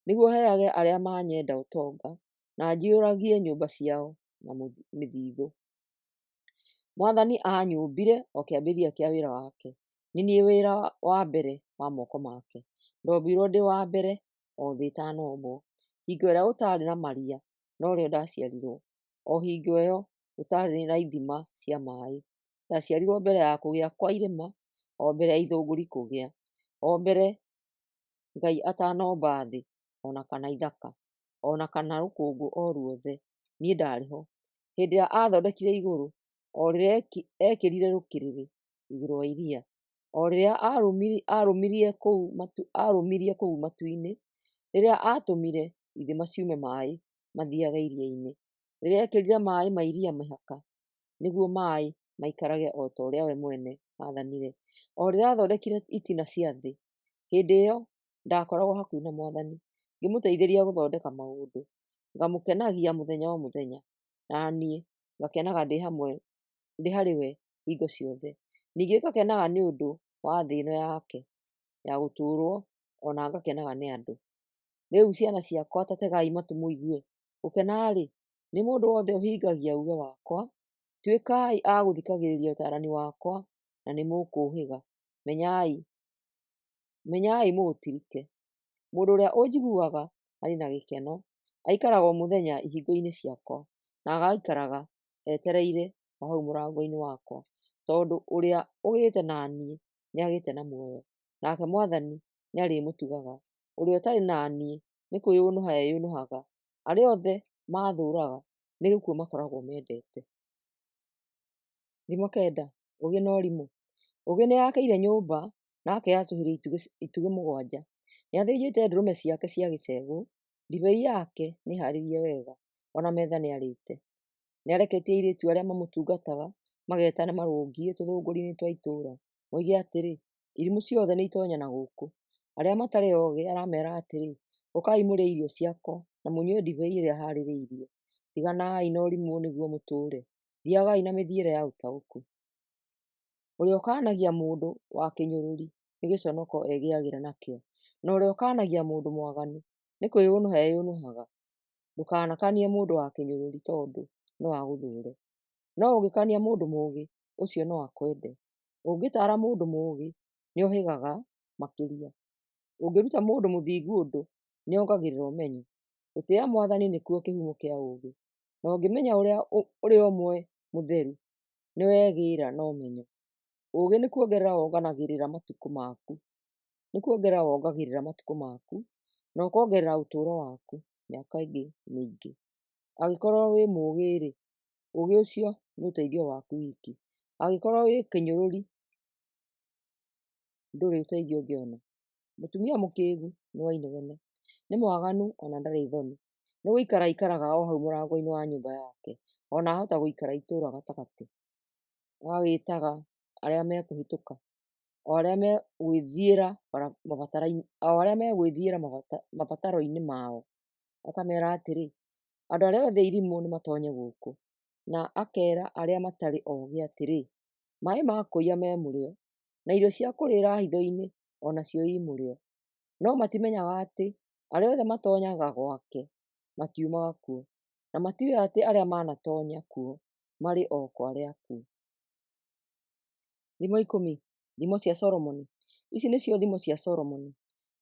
nĩguo heage arĩa manyenda ũtonga, na njiyũragie nyũmba ciao na mĩthithũ. Mwathani aanyũmbire o kĩambĩrĩria kĩa wĩra wake. Nĩ niĩ wĩra wa mbere wa moko make. Ndombirwo ndĩ wa mbere o thĩ ĩtanombwo. Hingo ĩrĩa gũtaarĩ na maria, no rĩo ndaciarirwo. O hingo ĩyo gũtaarĩ na ithima cia maaĩ. Ndaciarirwo mbere ya kũgĩa kwa irĩma, o mbere ya ithũngũri kũgĩa, o mbere Ngai atanomba thĩ, o na kana ithaka, o na kana rũkũngũ o ruothe. Niĩ ndaarĩ ho. Hĩndĩ ĩrĩa aathondekire igũrũ, o rĩrĩa ekĩrire rũkĩrĩrĩ igũrũ wa iria, o rĩrĩa arũmirie kũu matu-inĩ, rĩrĩa aatũmire ithima ciume maaĩ mathiiaga iria-inĩ, rĩrĩa ekĩrire maaĩ ma iria mĩhaka, nĩguo maaĩ maikarage o ta ũrĩa we mwene aathanire, o rĩrĩa aathondekire itina cia thĩ. Hĩndĩ ĩyo ndakoragwo hakuhĩ na Mwathani, ngĩmũteithĩria gũthondeka maũndũ, ngamũkenagia mũthenya o mũthenya, na niĩ ngakenaga ndĩ harĩ we hingo ciothe. Ningĩ ngakenaga nĩ ũndũ wa thĩ ĩno yake ya gũtũũrwo, o na ngakenaga nĩ andũ. Rĩu ciana ciakwa ta tegai matũ mũigue. Gũkena-rĩ, nĩ mũndũ wothe ũhingagia uuge wakwa. Tuĩkai a gũthikagĩrĩria ũtaarani wakwa, na nĩ mũkũũhĩga. Menyai mũũtirike. Mũndũ ũrĩa ũnjiguaga arĩ na gĩkeno, aikaraga o mũthenya ihingo-inĩ ciakwa, na agaikaraga etereire o hau mũrango-inĩ wakwa, tondũ ũrĩa ũgĩĩte na niĩ nĩagĩĩte na muoyo, nake Mwathani nĩarĩmũtugaga. Ũrĩa ũtarĩ na niĩ nĩ kwĩyũnũha eyũnũhaga. Arĩa othe maathũũraga nĩ gĩkuũ makoragwo mendete. Thimo 9. Ũũgĩ na ũrimũ. Ũũgĩ nĩakĩire nyũmba na akeyacũhĩria itugĩ 7. Nĩathĩnjĩte ndũrũme ciake cia gĩcegũ, ndibei yake nĩharĩrie wega, o na metha nĩarĩte. Nĩareketie airĩtu arĩa mamũtungataga magetane marũngiĩ tũthũngũri-inĩ twa itũũra, moige atĩrĩ, irimũ ciothe nĩitonya na gũkũ. Arĩa matarĩ oogĩ aramera atĩrĩ, ũkai mũrĩe irio ciakwa na mũnyue ndibei ĩrĩa haarĩrĩirie. Tiganai na ũrimũ nĩguo mũtũũre. Thiagai na mĩthiĩre ya ũtaũku. Ũrĩa ũkaanagia mũndũ wa kĩnyũrũri nĩ gĩconoko egĩagĩra nakĩo, na ũrĩa ũkaanagia mũndũ mwaganu nĩ kwĩyũnũha eyũnũhaga. Ndũkanakanie mũndũ wa kĩnyũrũri tondũ no agũthũũre. No ũngĩkania mũndũ mũũgĩ, ũcio no akwende. Ũngĩtaara mũndũ mũũgĩ, nĩohĩgaga makĩria. Ũngĩruta mũndũ mũthingu ũndũ, nĩongagĩrĩra ũmenyo. Gũtĩĩa Mwathani nĩkuo kĩhumo kĩa ũũgĩ. Na ũngĩmenya ũrĩa ũrĩ ũmwe mũtheru, nĩwegĩĩra na ũmenyo. Ũũgĩ nĩ kuongerera wonganagĩrĩra matukũ maku, na ũkongerera ũtũũro waku mĩaka ĩngĩ mĩingĩ. Angĩkorwo wĩ mũũgĩ-rĩ, ũũgĩ ũcio nĩ ũteithio waku wiki. Angĩkorwo wĩ kĩnyũrũri, ndũrĩ ũteithio ũngĩona. Mũtumia mũkĩĩgu nĩ wa inegene, nĩ mwaganu ona ndarĩ thoni. Nĩ gũikara aikaraga o hau mũrango-inĩ wa nyũmba yake, ona ahota gũikara itũũra gatagatĩ. Agagĩtaga arĩa mekũhĩtũka, o arĩa megwĩthiĩra mabataro-inĩ mao. Akamera atĩrĩ, andũ arĩa othe irimũ nĩmatonye gũkũ. Na akeera arĩa matarĩ oogĩ atĩrĩ, maaĩ ma kũiya me mũrĩo, na irio cia kũrĩĩra hitho-inĩ onacio imũrĩo. No matimenyaga atĩ arĩa othe matonyaga gwake matiumaga kuo, na matiũĩ atĩ arĩa manatonya kuo marĩ o kwa arĩa akuũ. Thimo 10. Thimo cia Solomoni. Ici nĩcio thimo cia Solomoni.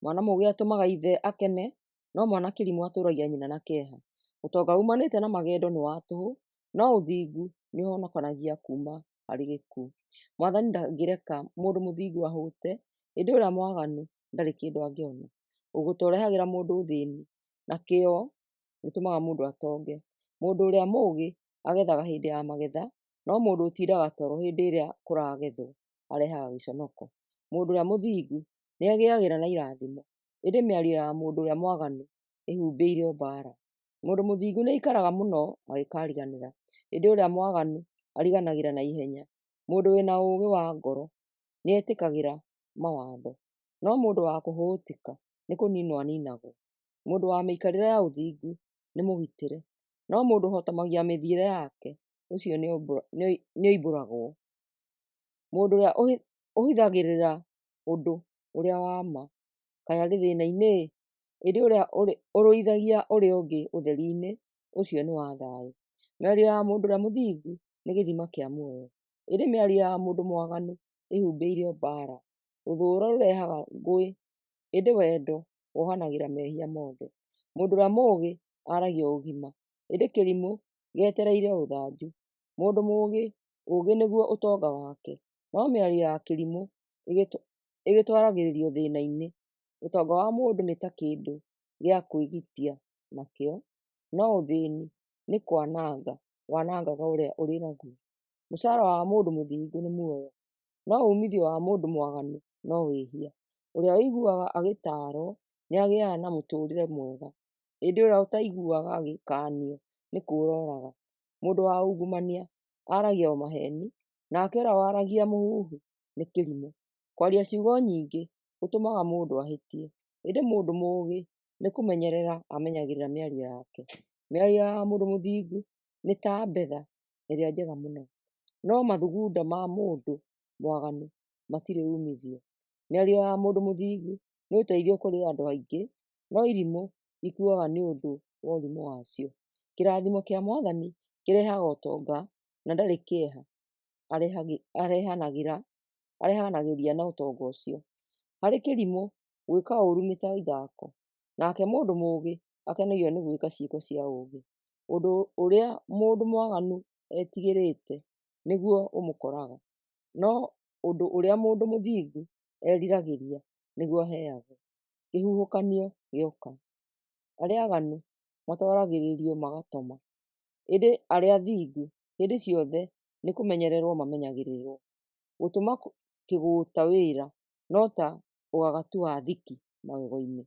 Mwana mũũgĩ atũmaga ithe akene, no mwana kĩrimũ atũragia nyina na kĩeha. Ũtonga umanĩte na magendo nĩ wa tũhũ, no ũthingu nĩ ũhonokanagia kuuma harĩ gĩkuũ. Mwathani ndangĩreka mũndũ mũthingu ahũte, hĩndĩ ũrĩa mwaganu ndarĩ kĩndũ angĩona. Ũgũta ũrehagĩra mũndũ thĩĩni, na kĩo gĩtũmaga mũndũ atonge. Mũndũ ũrĩa mũũgĩ agethaga hĩndĩ ya magetha, no mũndũ ũtindaga toro hĩndĩ ĩrĩa kũragethwo arehaga gĩconoko. Mũndũ ũrĩa mũthingu nĩ agĩagĩra na irathimo, ĩndĩ mĩario ya mũndũ ũrĩa mwaganu ĩhumbĩire mbaara. Mũndũ mũthingu nĩ aikaraga mũno agĩkariganĩra, ĩndĩ ũrĩa mwaganu ariganagĩra na ihenya. Mũndũ wĩna ũũgĩ wa ngoro nĩ etĩkagĩra mawatho, no mũndũ wa kũhũtĩka nĩ kũninwo aninagwo. Mũndũ wa mĩikarĩre ya ũthingu nĩ mũgitĩre, no mũndũ ũhotamagia mĩthiĩre yake ũcio nĩ oimbũragwo. Mũndũ ũrĩa ũhithagĩrĩra ũndũ ũrĩa wa ma kaĩ arĩ thĩĩna-inĩ, ĩndĩ ũrĩa ũrũithagia ũrĩa ũngĩ ũtheri-inĩ ũcio nĩ wa thayũ. Mĩario ya mũndũ ũrĩa mũthingu nĩ gĩthima kĩa muoyo, ĩndĩ mĩario ya mũndũ mwaganu ĩhumbĩire mbaara. Rũthũũro rũrehaga ngũĩ, ĩndĩ wendo wohanagĩra mehia mothe. Mũndũ ũrĩa mũũgĩ aragia ũgima, ĩndĩ kĩrimũ gĩetereire rũthanju. Mũndũ mũũgĩ ũũgĩ nĩguo ũtonga wake, no mĩario ya kĩrimũ ĩgĩtwaragĩrĩrio thĩĩna-inĩ. Ũtonga wa mũndũ nĩ ta kĩndũ gĩa kwĩgitia nakĩo, no ũthĩĩni nĩ kwananga wanangaga ũrĩa ũrĩ naguo. Mũcara wa mũndũ mũthingu nĩ muoyo, no umithio wa mũndũ mwaganu no wĩhia. Ũrĩa ũiguaga agĩtaarwo nĩ agĩaga na mũtũũrĩre mwega, ĩndĩ ũrĩa ũtaiguaga agĩkaanio nĩ kũũra oraga. Mũndũ wa ungumania aragia o maheeni, nake ũrĩa waragia mũhuhu nĩ kĩrimũ. Kwaria ciugo nyingĩ gũtũmaga mũndũ ahĩtie, ĩndĩ mũndũ mũũgĩ nĩ kũmenyerera amenyagĩrĩra mĩario yake. Mĩario ya mũndũ mũthingu nĩ ta mbetha ĩrĩa njega mũno, no mathugunda ma mũndũ mwaganu matirĩ umithio. Mĩario ya mũndũ mũthingu nĩ ũteithio kũrĩ andũ aingĩ, no irimũ ikuaga nĩ ũndũ wa ũrimũ wacio. Kĩrathimo kĩa Mwathani kĩrehaga ũtonga, na ndarĩ kĩeha arehanagĩria na ũtonga ũcio. Harĩ kĩrimũ, gwĩka ũũru nĩ ta ithako, nake mũndũ mũũgĩ akenagio nĩ gwĩka ciĩko cia ũũgĩ. Ũndũ ũrĩa mũndũ mwaganu etigĩrĩte nĩguo ũmũkoraga, no ũndũ ũrĩa mũndũ mũthingu eriragĩria nĩguo aheagwo. Kĩhuhũkanio gĩoka, arĩa aaganu matwaragĩrĩrio magatoma, ĩndĩ arĩa athingu hĩndĩ ciothe nĩ kũmenyererwo mamenyagĩrĩrwo. Gũtũma kĩgũũta wĩra no ta ũgagatu wa thiki magego-inĩ,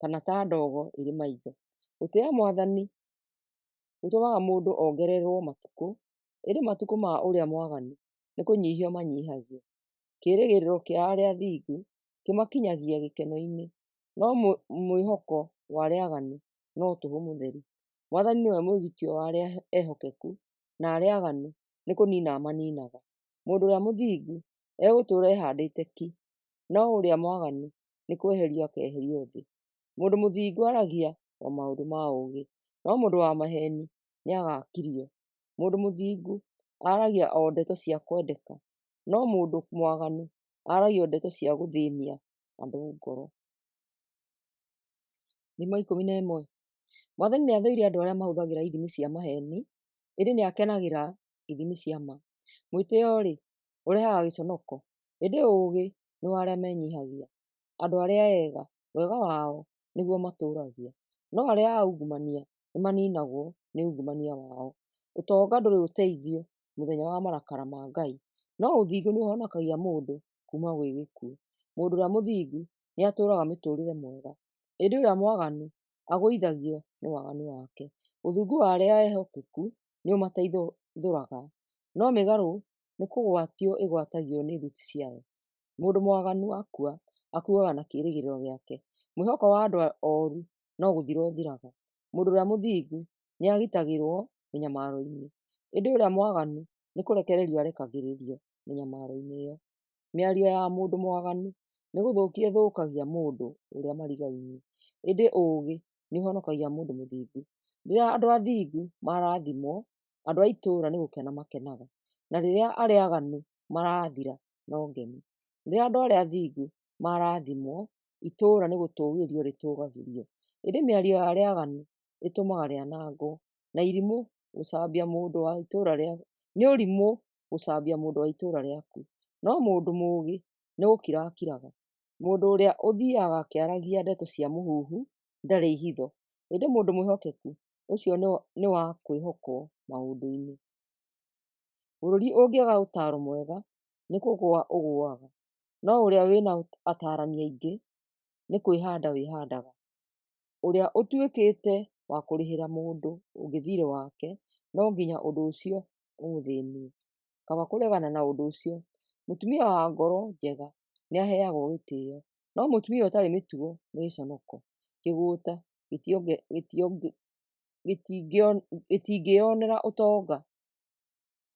kana ta ndogo ĩrĩ maitho. Gũtĩĩa Mwathani gũtũmaga mũndũ ongererwo matukũ, ĩndĩ matukũ ma ũrĩa mwaganu nĩ kũnyihio manyihagio. Kĩĩrĩgĩrĩro kĩa arĩa athingu kĩmakinyagia gĩkeno-inĩ, no mwĩhoko wa arĩa aaganu no tũhũ mũtheri. Mwathani nĩwe mwĩgitio wa arĩa ehokeku, na arĩa aaganu nĩ kũnina amaninaga. Mũndũ ũrĩa mũthingu egũtũũra ehaandĩte ki, no ũrĩa mwaganu nĩ kweherio akeherio thĩ. Mũndũ mũthingu aragia o maũndũ ma ũũgĩ, no mũndũ wa maheeni nĩ agakirio. Mũndũ mũthingu aragia o ndeto cia kwendeka, no mũndũ mwaganu aragia o ndeto cia gũthĩĩnia andũ ngoro. Thimo 11. Mwathani nĩ athũire andũ arĩa mahũthagĩra ithimi cia maheeni, ĩndĩ nĩ akenagĩra ithimi cia ma. Mwĩtĩo-rĩ ũrehaga gĩconoko, ĩndĩ ũũgĩ nĩ wa arĩa menyihagia. Andũ arĩa ega wega wao nĩguo matũũragia, no arĩa a ungumania nĩ maninagwo nĩ ungumania wao. Ũtonga ndũrĩ ũteithio mũthenya wa marakara ma Ngai, no ũthingu nĩ ũhonokagia mũndũ kuuma gwĩ gĩkuũ. Mũndũ ũrĩa mũthingu nĩ atũũraga mĩtũũrĩre mwega, ĩndĩ ũrĩa mwaganu agũithagio nĩ waganu wake. Ũthingu wa arĩa ehokeku nĩ ũmateithũraga, no mĩgarũ nĩ kũgwatio ĩgwatagio nĩ thuti ciayo. Mũndũ mwaganu akua akuaga na kĩĩrĩgĩrĩro gĩake, mwĩhoko wa andũ ooru no gũthira ũthiraga. Mũndũ ũrĩa mũthingu nĩ agitagĩrwo mĩnyamaro-inĩ, ĩndĩ ũrĩa mwaganu nĩ kũrekererio arekagĩrĩrio mĩnyamaro-inĩ ĩyo. Mĩario ya mũndũ mwaganu nĩ gũthũkia ĩthũkagia mũndũ ũrĩa marigainie, ĩndĩ ũũgĩ nĩ ũhonokagia mũndũ mũthingu. Rĩrĩa andũ athingu marathimwo, andũ a itũũra nĩ gũkena makenaga, na rĩrĩa arĩa aaganu marathira no ngemi. Rĩrĩa andũ arĩa athingu marathimwo, itũũra nĩ gũtũũgĩrio rĩtũũgagĩrio, ĩndĩ mĩario ya arĩa aaganu ĩtũmaga rĩanangwo, na irimũ gũcambia mũndũ wa itũũra rĩaku, nĩ ũrimũ gũcambia mũndũ wa itũũra rĩaku, no mũndũ mũũgĩ nĩ gũkira akiraga. Mũndũ ũrĩa ũthiaga akĩaragia ndeto cia mũhuhu ndarĩ ihitho, ĩndĩ mũndũ mwĩhokeku ũcio nĩ wa kwĩhokwo maũndũ-inĩ. Bũrũri ũngĩaga ũtaaro mwega nĩ kũgũa ũgũaga, no ũrĩa wĩna atarani aingĩ nĩ kwĩhanda wĩhandaga. Ũrĩa ũtuĩkĩte wa kũrĩhĩra mũndũ ũngĩ thirĩ wake, no nginya ũndũ ũcio ũmũthĩnie. Kaba kũregana na ũndũ ũcio, mũtumia wa ngoro njega nĩ aheagwo gĩtĩo, no mũtumia ũtarĩ mĩtugo nĩ gĩconoko. Kĩgũũta gĩtingĩĩonera ũtonga,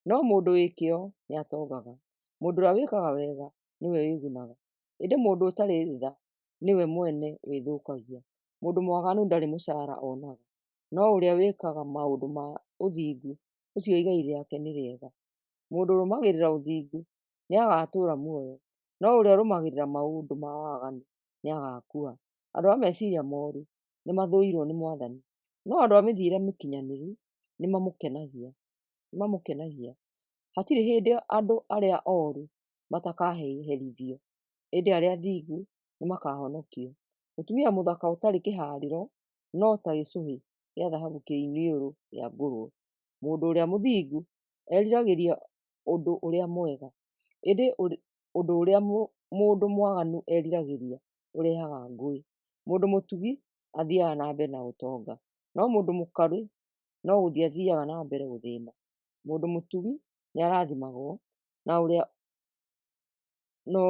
no mũndũ wĩ kĩo nĩ atongaga. Mũndũ ũrĩa wĩkaga wega nĩwe wĩgunaga, ĩndĩ mũndũ ũtarĩ tha nĩwe mwene wĩthũkagia. Mũndũ mwaganu ndarĩ mũcara onaga, no ũrĩa wĩkaga maũndũ ma ũthingu ũcio igai rĩake nĩ rĩega. Mũndũ ũrũmagĩrĩra ũthingu nĩ agatũũra muoyo, no ũrĩa ũrũmagĩrĩra maũndũ ma waganu nĩ agakua. Andũ a meciria mooru nĩ mathũirwo nĩ Mwathani, no andũ a mĩthiĩre mĩkinyanĩru nĩ mamũkenagia. Hatirĩ hĩndĩ andũ arĩa ooru matakaherithio, ĩndĩ arĩa athingu nĩ makahonokio. Mũtumia mũthaka ũtarĩ kĩhaarĩro no ta gĩcũhĩ gĩa thahabu kĩ iniũrũ rĩa ngũrwe. Mũndũ ũrĩa mũthingu eriragĩria ũndũ ũrĩa mwega, ĩndĩ ũndũ ũrĩa mũndũ mwaganu eriragĩria ũrehaga ngũĩ. Mũndũ mũtugi athiaga na mbere na ũtonga, no mũndũ mũkarĩ no gũthiĩ athiaga na mbere gũthĩĩna. Mũndũ mũtugi nĩ arathimagwo, na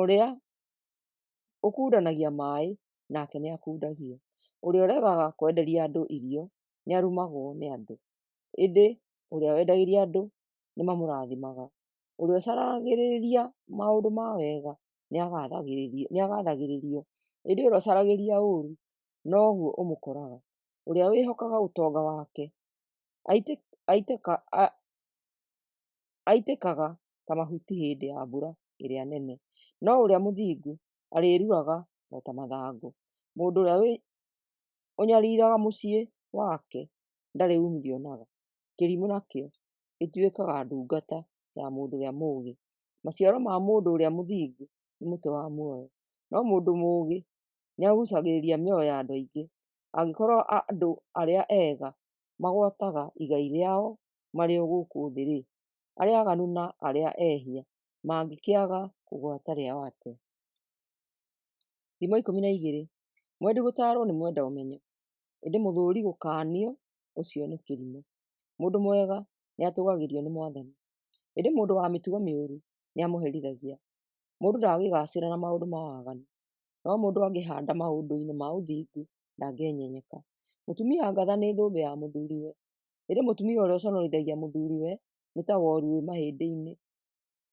ũrĩa ũkundanagia maaĩ nake nĩ akundagio. Ũrĩa ũregaga kwenderia andũ irio nĩ arumagwo nĩ andũ, ĩndĩ ũrĩa wendagĩria andũ nĩ mamũrathimaga. Ũrĩa ũcaragĩrĩria maũndũ ma wega nĩ agathagĩrĩrio, ĩndĩ ũrĩa ũcaragĩria ũũru noguo ũmũkoraga. Ũrĩa wĩhokaga ũtonga wake aitĩkaga ta mahuti hĩndĩ ya mbura ĩrĩa nene, no ũrĩa mũthingu arĩruraga o ta mathangũ. Mũndũ ũrĩa ũnyariraga mũciĩ wake ndarĩ umithio onaga. Kĩrimũ nakĩo gĩtuĩkaga ndungata ya mũndũ ũrĩa mũũgĩ. Maciaro ma mũndũ ũrĩa mũthingu nĩ mũtĩ wa muoyo, no mũndũ mũũgĩ nĩ agucagĩrĩria mĩoyo ya andũ aingĩ. Angĩkorwo andũ arĩa ega magwataga igai rĩao marĩ o gũkũ thĩ-rĩ, arĩa aaganu na arĩa ehia mangĩkĩaga kũgwata rĩao atĩa? Thimo 12. Mwendi gũtaarwo nĩ mwenda ũmenyo, ĩndĩ mũthũũri gũkaanio ũcio nĩ kĩrimũ. Mũndũ mwega nĩ atũgagĩrio nĩ Mwathani, ĩndĩ mũndũ wa mĩtugo mĩũru nĩ amũherithagia. Mũndũ ndangĩgaacĩra na maũndũ ma waganu, no mũndũ angĩhaanda maũndũ-inĩ ma ũthingu ndangĩenyenyeka. Mũtumia ngatha nĩ thũmbĩ ya mũthuuriwe, ĩndĩ mũtumia ũrĩa ũconorithagia mũthuuriwe nĩ ta woru wĩ mahĩndĩ-inĩ.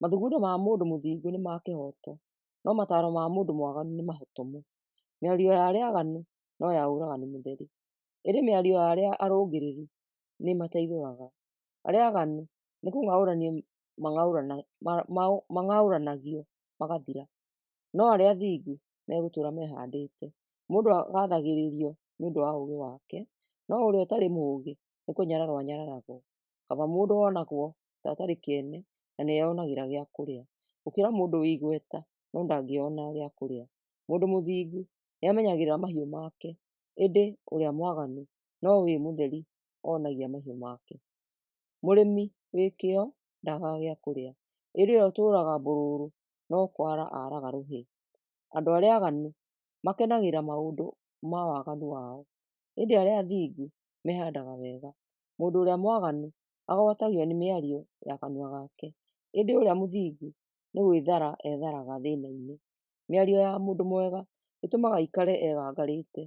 Mathugundo ma mũndũ mũthingu nĩ ma kĩhooto, no mataaro ma mũndũ mwaganu nĩ mahotomu. Mĩario ya arĩa aaganu no ya ũragani mũtheri, ĩndĩ mĩario ya arĩa arũngĩrĩru nĩ ĩmateithũraga. Arĩa aaganu nĩ kũng'aũranio mang'aũranagio magathira, no arĩa athingu megũtũũra mehandĩte. Mũndũ agathagĩrĩrio nĩ ũndũ wa ũũgĩ wake, no ũrĩa ũtarĩ mũũgĩ nĩ kũnyararwo anyararagwo. Kaba mũndũ wonagwo ta atarĩ kĩene na nĩ eyonagĩra gĩa kũrĩa, gũkĩra mũndũ wĩ igweta no ndangĩona gĩa kũrĩa. Mũndũ mũthingu nĩ amenyagĩrĩra mahiũ make, ĩndĩ ũrĩa mwaganu no wĩ mũtheri onagia mahiũ make. Mũrĩmi wĩ kĩo ndagaga gĩa kũrĩa, ĩndĩ ũrĩa ũtũũraga mbũrũrũ no kwara aaraga rũhĩ. Andũ arĩa aaganu makenagĩra maũndũ ma waganu wao, ĩndĩ arĩa athingu mehandaga wega. Mũndũ ũrĩa mwaganu agwatagio nĩ mĩario ya kanua gake, ĩndĩ ũrĩa mũthingu nĩ gwĩthara etharaga thĩĩna-inĩ. Mĩario ya mũndũ mwega ĩtũmaga aikare egangarĩte,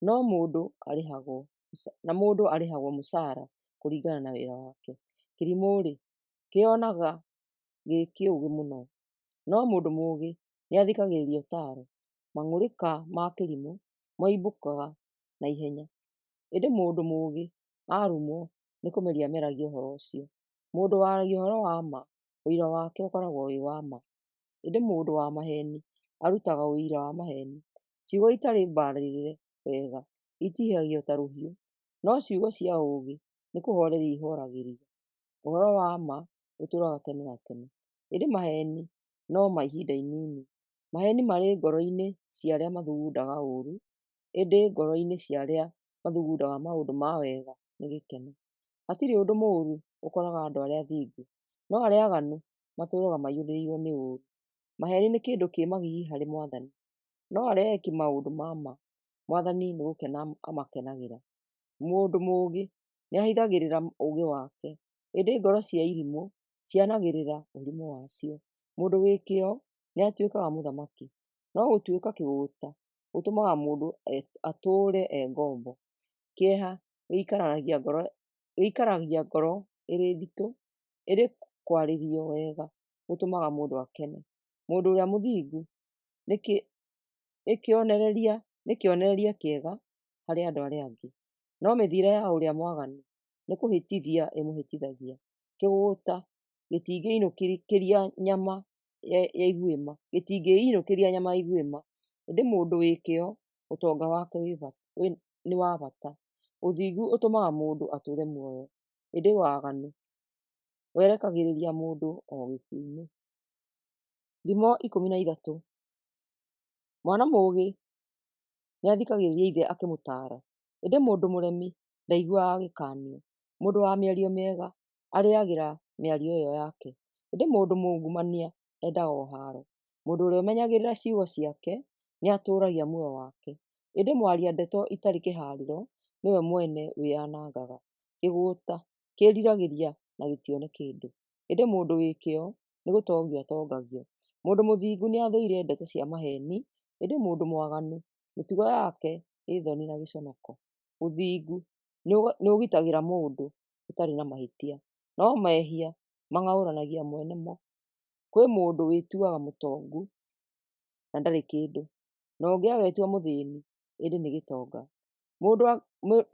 no mũndũ arĩhagwo mũcara kũringana na wĩra wake. Kĩrimũ-rĩ, kĩĩonaga gĩ kĩũgĩ mũno, no mũndũ mũũgĩ nĩ athikagĩrĩria ũtaaro. mang'ũrĩka ma kĩrimũ moimbũkaga na ihenya. Ĩndĩ mũndũ mũũgĩ arumwo nĩ kũmeria meragia ũhoro ũcio. Mũndũ waragia ũhoro wa ma, ũira wake ũkoragwo wĩ wa ma. Ĩndĩ mũndũ wa maheeni arutaga ũira wa maheeni. Ciugo itarĩ mbarĩre wega itihagio ta rũhiũ, no ciugo cia ũũgĩ nĩ kũhooreria ihoragĩrio. Ũhoro wa ma ũtũũraga tene na tene. Ĩndĩ maheeni no ma ihinda inini. Maheeni marĩ ngoro-inĩ cia arĩa mathugundaga ũũru, ĩndĩ ngoro-inĩ cia arĩa mathugundaga maũndũ ma wega nĩ gĩkeno. Hatirĩ ũndũ mũũru ũkoraga andũ arĩa athingu, no arĩa aaganu matũũraga maiyũrĩrĩirwo nĩ ũũru. Maheeni nĩ kĩndũ kĩ magigi harĩ Mwathani, no arĩa eki maũndũ ma ma, Mwathani nĩ gũkena amakenagĩra. Mũndũ mũũgĩ nĩ ahithagĩrĩra ũũgĩ wake, ĩndĩ ngoro cia irimũ cianagĩrĩra ũrimũ wacio. Mũndũ wĩ kĩyo nĩ atuĩkaga mũthamaki, no gũtuĩka kĩgũũta gũtũmaga mũndũ atũũre ngombo. Kĩeha gĩikaragia ngoro ĩrĩ nditũ, ĩrĩ kwarĩrio wega gũtũmaga mũndũ akene. Mũndũ ũrĩa mũthingu nĩ kĩonereria kĩega harĩ andũ arĩa angĩ, no mĩthiĩre ya ũrĩa mwaganu nĩ kũhĩtithia ĩmũhĩtithagia. Kĩgũũta gĩtingĩinũkĩria nyama ya iguĩma, ĩndĩ mũndũ wĩ kĩyo ũtonga wake nĩ wa bata. Ũthingu ũtũmaga mũndũ atũũre muoyo, ĩndĩ waganu werekagĩrĩria mũndũ o gĩkuũ-inĩ. Thimo 13. Mwana mũũgĩ nĩ athikagĩrĩria ithe akĩmũtaara, ĩndĩ mũndũ mũremi ndaiguaga gĩkanio. Mũndũ wa mĩario mĩega arĩagĩra mĩario ĩyo yake, ĩndĩ mũndũ mũngumania endaga ũhaaro. Mũndũ ũrĩa ũmenyagĩrĩra ciugo ciake nĩ atũũragia muoyo wake, ĩndĩ mwaria ndeto itarĩ kĩhaarĩro nĩwe mwene wĩanangaga. Kĩgũũta kĩĩriragĩria na gĩtione kĩndũ, ĩndĩ mũndũ wĩ kĩyo nĩ gũtongio atongagio. Mũndũ mũthingu nĩ athũire ndeto cia maheeni, ĩndĩ mũndũ mwaganu mĩtugo yake ĩ thoni na gĩconoko. Ũthingu nĩ ũgitagĩra mũndũ ũtarĩ na mahĩtia, no mehia mang'aũranagia mwene mo. Kwĩ mũndũ wĩtuaga mũtongu na ndarĩ kĩndũ, na ũngĩ agetua mũthĩni ĩndĩ nĩ gĩtonga.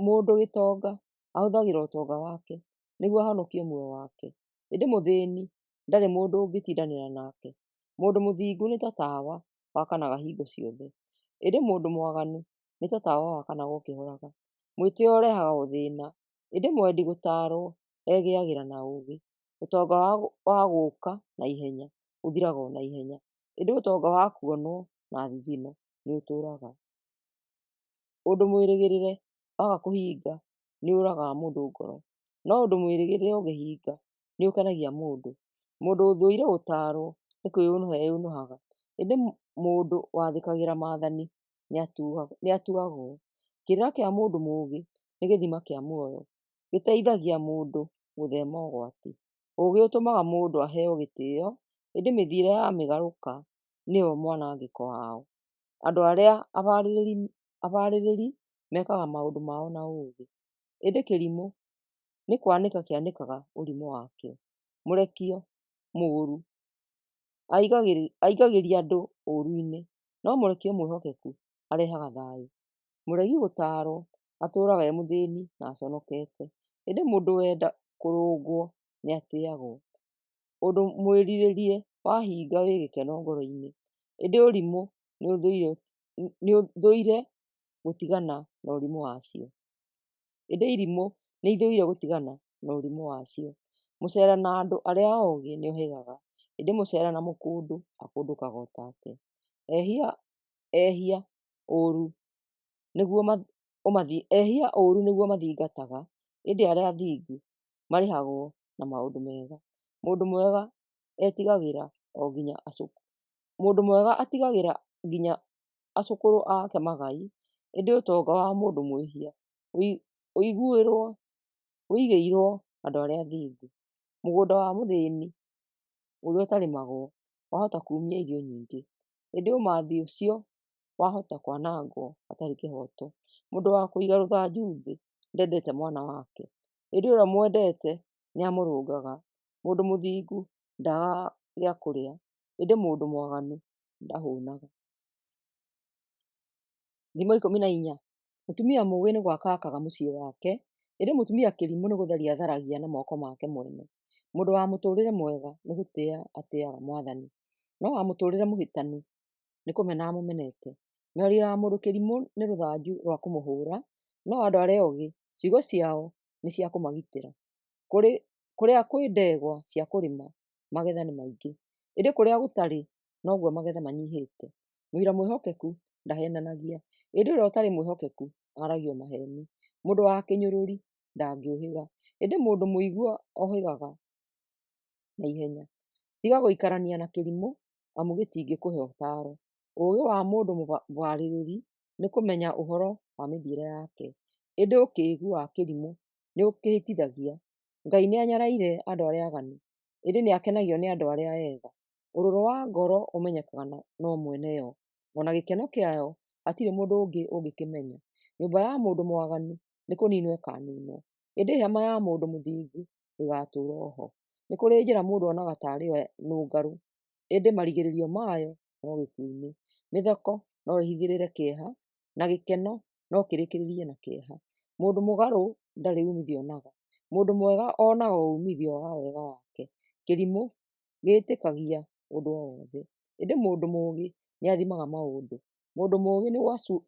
Mũndũ gĩtonga ahũthagĩra ũtonga wake nĩguo ahonokie muoyo wake, ĩndĩ mũthĩni ndarĩ mũndũ ũngĩtindanĩra nake. Mũndũ mũthingu nĩ ta tawa wakanaga hingo ciothe, ĩndĩ mũndũ mwaganu nĩ ta tawa wakanaga ũkĩhoraga. Mwĩtĩo ũrehaga thĩĩna, ĩndĩ mwendi gũtaarwo egĩagĩra na ũũgĩ. Ũtonga wa gũũka na ihenya ũthiraga o na ihenya, ĩndĩ ũtonga wa kuonwo na thithino nĩ ũtũũraga. Ũndũ mwĩrĩgĩrĩre waga kũhinga nĩ ũragaga mũndũ ngoro, no ũndũ mwĩrĩgĩrĩre ũngĩhinga nĩ ũkenagia mũndũ. Mũndũ ũthũire gũtaarwo nĩ kwĩyũnũha eyũnũhaga, ĩndĩ mũndũ wathĩkagĩra maathani nĩ atugagwo. Kĩrĩra kĩa mũndũ mũũgĩ nĩ gĩthima kĩa muoyo, gĩteithagia mũndũ gũthema ũgwati. Ũũgĩ ũtũmaga mũndũ aheo gĩtĩĩo, ĩndĩ mĩthiĩre ya mĩgarũka nĩyo mwanangĩko wao. Andũ arĩa abaarĩrĩri mekaga maũndũ mao na ũũgĩ, ĩndĩ kĩrimũ nĩ kwanĩka kĩanĩkaga ũrimũ wakĩo. Mũrekio mũũru aigagĩria andũ ũũru-inĩ, no mũrekio mwĩhokeku arehaga thayũ. Mũregi gũtaarwo atũũraga e mũthĩni na aconokete, ĩndĩ mũndũ wenda kũrũngwo nĩ atĩĩagwo. Ũndũ mwĩrirĩrie wahinga wĩ gĩkeno ngoro-inĩ, ĩndĩ ũrimũ nĩ ũthũire gũtigana na ũrimũ wacio. Ĩndĩ irimũ nĩ ithũire gũtigana na ũrimũ wacio. Mũcera na andũ arĩa oogĩ nĩ ũhĩgaga, ĩndĩ mũcera na mũkũndũ akũndũkaga o take. Ehia ũũru nĩguo mathingataga, ĩndĩ arĩa athingu marĩhagwo na maũndũ mega. Mũndũ mwega atigagĩra nginya acũkũrũ ake magai, ĩndĩ ũtonga wa mũndũ mwĩhia ũigĩirwo andũ arĩa athingu. Mũgũnda wa mũthĩni ũrĩa ũtarĩmagwo wahota kuumia irio nyingĩ, ĩndĩ ũmathi ũcio wahota kwanangwo hatarĩ kĩhoto. Mũndũ wa kũiga rũthanju thĩ ndendete mwana wake, ĩndĩ ũrĩa mwendete nĩ amũrũngaga. Mũndũ mũthingu ndaagaga gĩa kũrĩa, ĩndĩ mũndũ mwaganu ndahũũnaga. Thimo 14. Mũtumia mũũgĩ nĩ gwaka akaga mũciĩ wake, ĩndĩ mũtumia kĩrimũ nĩ gũtharia atharagia na moko make mwene. Mũndũ wa mũtũũrĩre mwega nĩ gũtĩĩa atĩĩaga Mwathani, no wa mũtũũrĩre mũhĩtanu nĩ kũmena amũmenete. Mĩario ya mũndũ kĩrimũ nĩ rũthanju rwa kũmũhũũra, no andũ arĩa oogĩ ciugo ciao nĩ cia kũmagitĩra. Kũrĩa kwĩ ndegwa cia kũrĩma, magetha nĩ maingĩ, ĩndĩ kũrĩa gũtarĩ noguo magetha manyihĩte. Mũira mwĩhokeku ndaheenanagia, ĩndĩ ũrĩa ũtarĩ mwĩhokeku aragia o maheeni. Mũndũ wa kĩnyũrũri ndangĩũhĩga, ĩndĩ mũndũ mũigua ohĩgaga na ihenya. Tiga gũikarania na kĩrimũ, amu gĩtingĩkũhe ũtaaro. Ũũgĩ wa mũndũ mũbarĩrĩri nĩ kũmenya ũhoro wa mĩthiĩre yake, ĩndĩ ũkĩĩgu wa kĩrimũ nĩ ũkĩhĩtithagia. Ngai nĩ anyaraire andũ arĩa aaganu, ĩndĩ nĩ akenagio nĩ andũ arĩa ega. Ũrũrũ wa ngoro ũmenyekaga no mwene yo, o na gĩkeno kĩayo hatirĩ mũndũ ũngĩ ũngĩkĩmenya. Nyũmba ya mũndũ mwaganu nĩ kũniinwo ĩkaaniinwo, ĩndĩ hema ya mũndũ mũthingu ĩgaatũũra o ho. Nĩ kũrĩ njĩra mũndũ onaga taarĩ yo nũngarũ, ĩndĩ marigĩrĩrio mayo no gĩkuũ-inĩ. Mĩtheko no ĩhithĩrĩre kĩeha, na gĩkeno no kĩrĩkĩrĩrie na kĩeha. Mũndũ mũgarũ ndarĩ uumithio onaga, mũndũ mwega onaga o uumithio wa wega wake. Kĩrimũ gĩĩtĩkagia ũndũ o wothe, ĩndĩ mũndũ mũũgĩ nĩ athimaga maũndũ. Mũndũ mũũgĩ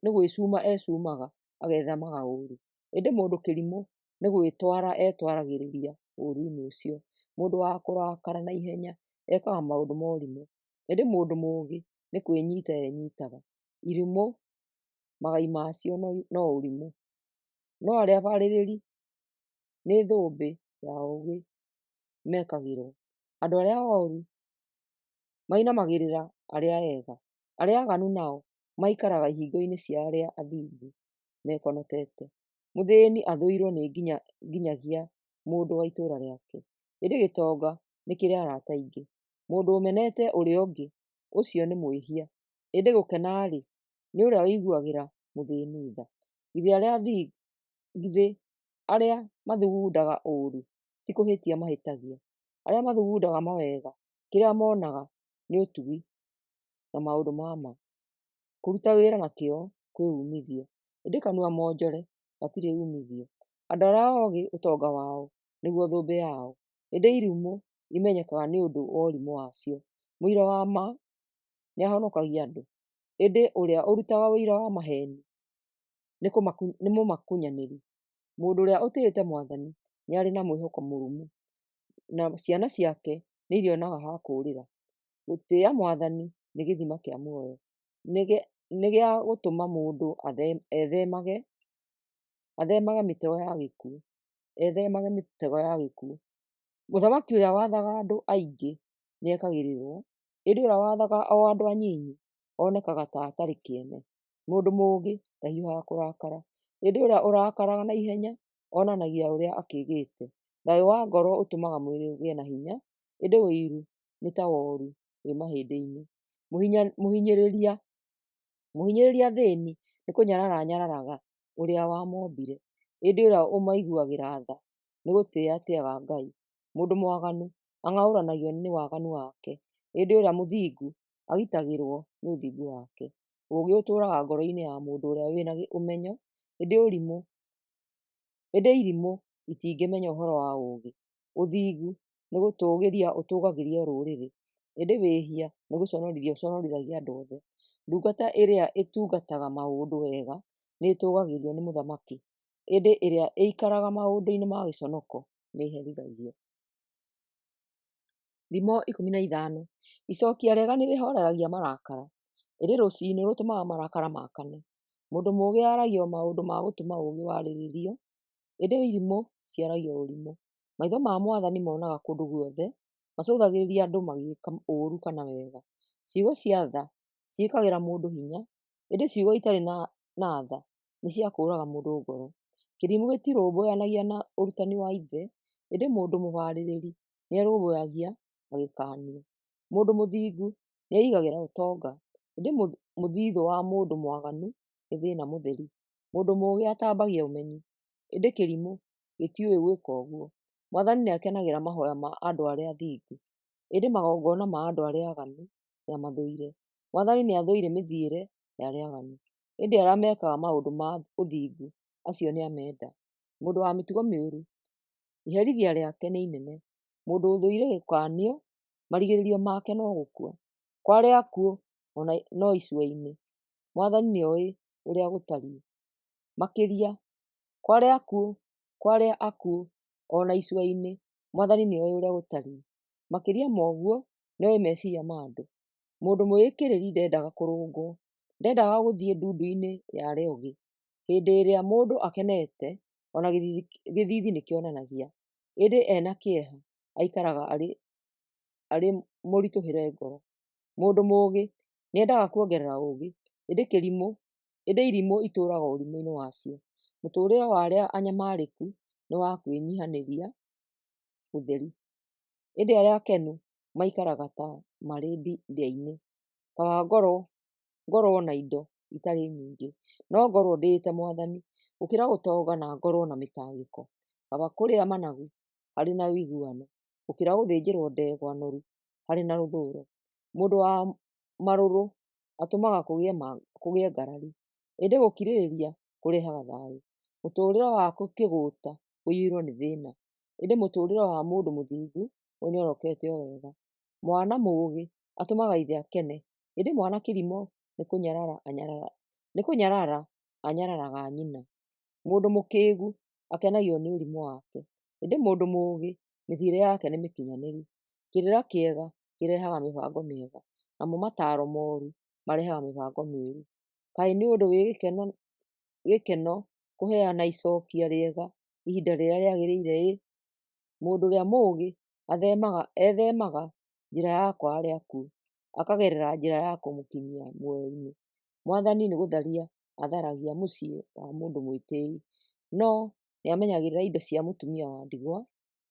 nĩ gwĩcuma ecumaga agethemaga ũũru, ĩndĩ mũndũ kĩrimũ nĩ gwĩtwara etwaragĩrĩria ũũru-inĩ ũcio. Mũndũ wa kũrakara na ihenya ekaga maũndũ ma ũrimũ, ĩndĩ mũndũ mũũgĩ nĩ kwĩnyiita enyiitaga. Irimũ magai macio no ũrimũ, no arĩa abarĩrĩri nĩ thũmbĩ ya ũũgĩ mekagĩrwo. Andũ arĩa ooru mainamagĩrĩra arĩa ega, arĩa aaganu nao maikaraga ihingo-inĩ cia arĩa athingu mekonotete. Mũthĩĩni athũirwo nĩ nginyagia mũndũ wa itũũra rĩake, ĩndĩ gĩtonga nĩ kĩrĩ arata aingĩ. Mũndũ ũmenete ũrĩa ũngĩ, ũcio nĩ mwĩhia, ĩndĩ gũkena-rĩ, nĩ ũrĩa ũiguagĩra mũthĩĩni tha. Githĩ arĩa mathugundaga ũũru ti kũhĩtia mahĩtagia? Arĩa mathugundaga mawega, kĩrĩa monaga nĩ ũtugi na maũndũ ma ma. Kũruta wĩra na kĩyo kwĩ uumithio, ĩndĩ kanua monjore gatirĩ uumithio. Andũ arĩa oogĩ ũtonga wao nĩguo thũmbĩ yao, ĩndĩ irimũ imenyekaga nĩ ũndũ wa ũrimũ wacio. Mũira wa ma nĩ ahonokagia andũ, ĩndĩ ũrĩa ũrutaga ũira wa maheeni nĩ mũmakunyanĩri. Mũndũ ũrĩa ũtĩĩte Mwathani nĩ arĩ na mwĩhoko mũrũmu, na ciana ciake nĩ irĩonaga ha kũũrĩra. Gũtĩĩa Mwathani nĩ gĩthima kĩa muoyo, nĩ gĩa gũtũma mũndũ athemage mĩtego ya gĩkuũ, ethemage mĩtego ya gĩkuũ. Mũthamaki ũrĩa wathaga andũ aingĩ nĩ ekagĩrĩrwo, ĩndĩ ũrĩa wathaga o andũ anyinyi onekaga ta atarĩ kĩene. Mũndũ mũũgĩ ndahiũhaga kũrakara, ĩndĩ ũrĩa ũrakaraga na ihenya onanagia ũrĩa akĩĩgĩte. Thayũ wa ngoro ũtũmaga mwĩrĩ ũgĩe na hinya, ĩndĩ ũiru nĩ ta woru wĩ mahĩndĩ-inĩ. Mũhinyĩrĩria athĩĩni nĩ kũnyarara anyararaga ũrĩa wamombire, ĩndĩ ũrĩa ũmaiguagĩra tha nĩ gũtĩĩa atĩĩaga Ngai. Mũndũ mwaganu ang'aũranagio nĩ waganu wake, ĩndĩ ũrĩa mũthingu agitagĩrwo nĩ ũthingu wake. Ũũgĩ ũtũũraga ngoro-inĩ ya mũndũ ũrĩa wĩna ũmenyo, ĩndĩ irimũ itingĩmenya ũhoro wa ũũgĩ. Ũthingu nĩ gũtũũgĩria ũtũũgagĩria rũrĩrĩ, ĩndĩ wĩhia nĩ gũconorithia ũconorithagia andũ othe. Ndungata ĩrĩa ĩtungataga maũndũ wega nĩ ĩtũũgagĩrio nĩ mũthamaki, ĩndĩ ĩrĩa ĩikaraga maũndũ-inĩ ma gĩconoko nĩ ĩherithagio. Thimo 15. Icookia rĩega nĩ rĩhooreragia marakara, ĩndĩ rũciinĩ rũtũmaga marakara maakane. Mũndũ mũũgĩ aragia o maũndũ ma gũtũma ũũgĩ warĩrĩrio, ĩndĩ irimũ ciaragia ũrimũ. Maitho ma Mwathani monaga kũndũ guothe, macũthagĩrĩria andũ magĩĩka ũũru kana wega. Ciugo cia tha ciĩkagĩra mũndũ hinya, ĩndĩ ciugo itarĩ na tha nĩ cia kũũraga mũndũ ngoro. Kĩrimũ gĩtirũmbũyanagia na ũrutani wa ithe, ĩndĩ mũndũ mũbarĩrĩri nĩ erũmbũyagia agĩkaanio. Mũndũ mũthingu nĩ eigagĩra ũtonga, ĩndĩ mũthithũ wa mũndũ mwaganu nĩ thĩĩna mũtheri. Mũndũ mũũgĩ atambagia ũmenyi, ĩndĩ kĩrimũ gĩtiũĩ gwĩka ũguo. Mwathani nĩ akenagĩra mahoya ma andũ arĩa athingu, ĩndĩ magongona ma andũ arĩa aaganu nĩ amathũire. Mwathani nĩ athũire mĩthiĩre ya arĩa aaganu. ĩndĩ arĩa mekaga maũndũ ma ũthingu acio nĩ amenda. Mũndũ wa mĩtugo mĩũru, iherithia rĩake nĩ inene. Mũndũ ũthũire gĩkanio, marigĩrĩrio make no gũkua. Kwarĩ akuũ no icua-inĩ, Mwathani nĩoĩ ũrĩa gũtariĩ. Makĩria, kwarĩ akuũ ona icua-inĩ, Mwathani nĩoĩ ũrĩa gũtariĩ. Makĩria ma ũguo, nĩoĩ meciria ma andũ. Mũndũ mwĩĩkĩrĩri ndendaga kũrũngwo, ndendaga gũthiĩ ndundu-inĩ ya arĩa ũngĩ. Hĩndĩ ĩrĩa mũndũ akenete, ona gĩthiithi nĩkĩonanagia, ĩndĩ ena kĩeha aikaraga arĩ mũritũhĩre ngoro. Mũndũ mũũgĩ nĩendaga kuongerera ũũgĩ, ĩndĩ irimũ itũũraga ũrimũ-inĩ wacio. Mũtũũrĩre wa arĩa anyamarĩku nĩ wa kwĩnyihanĩria ũtheri, ĩndĩ arĩa akenu maikaraga ta marĩ ndĩa-inĩ, ta wa ngorwo na indo itarĩ nyingĩ, no ngorwo ndĩĩte Mwathani, gũkĩra gũtonga na ngorwo na mĩtangĩko. Kaba kũrĩa managu harĩ na ũiguano, gũkĩra gũthĩnjĩrwo ndegwa noru harĩ na rũthũũro. Mũndũ wa marũrũ atũmaga kũgĩe ngarari, ĩndĩ gũkirĩrĩria kũrehaga thayũ. Mũtũũrĩre wa kĩgũũta ũiyũirwo nĩ thĩĩna, ĩndĩ mũtũũrĩre wa mũndũ mũthingu ũnyorokete o wega. Mwana mũũgĩ atũmaga ithe akene, ĩndĩ mwana kĩrimũ nĩ kũnyarara anyararaga nyina. Mũndũ mũkĩĩgu akenagio nĩ ũrimũ wake, ĩndĩ mũndũ mũũgĩ mĩthiĩre yake nĩ mĩkinyanĩru. Kĩrĩra kĩega kĩrehaga mĩbango mĩega, namo mataaro mooru marehaga mĩbango mĩũru. Kaĩ nĩ ũndũ wĩ gĩkeno kũheana icokio rĩega ihinda rĩrĩa rĩagĩrĩire-ĩ! Mũndũ ũrĩa mũũgĩ ethemaga njĩra ya kwa arĩa akuũ, akagerera njĩra ya kũmũkinyia muoyo-inĩ. Mwathani nĩ gũtharia atharagia mũciĩ wa mũndũ mwĩtĩĩi, no nĩamenyagĩrĩra indo cia mũtumia wa ndigwa.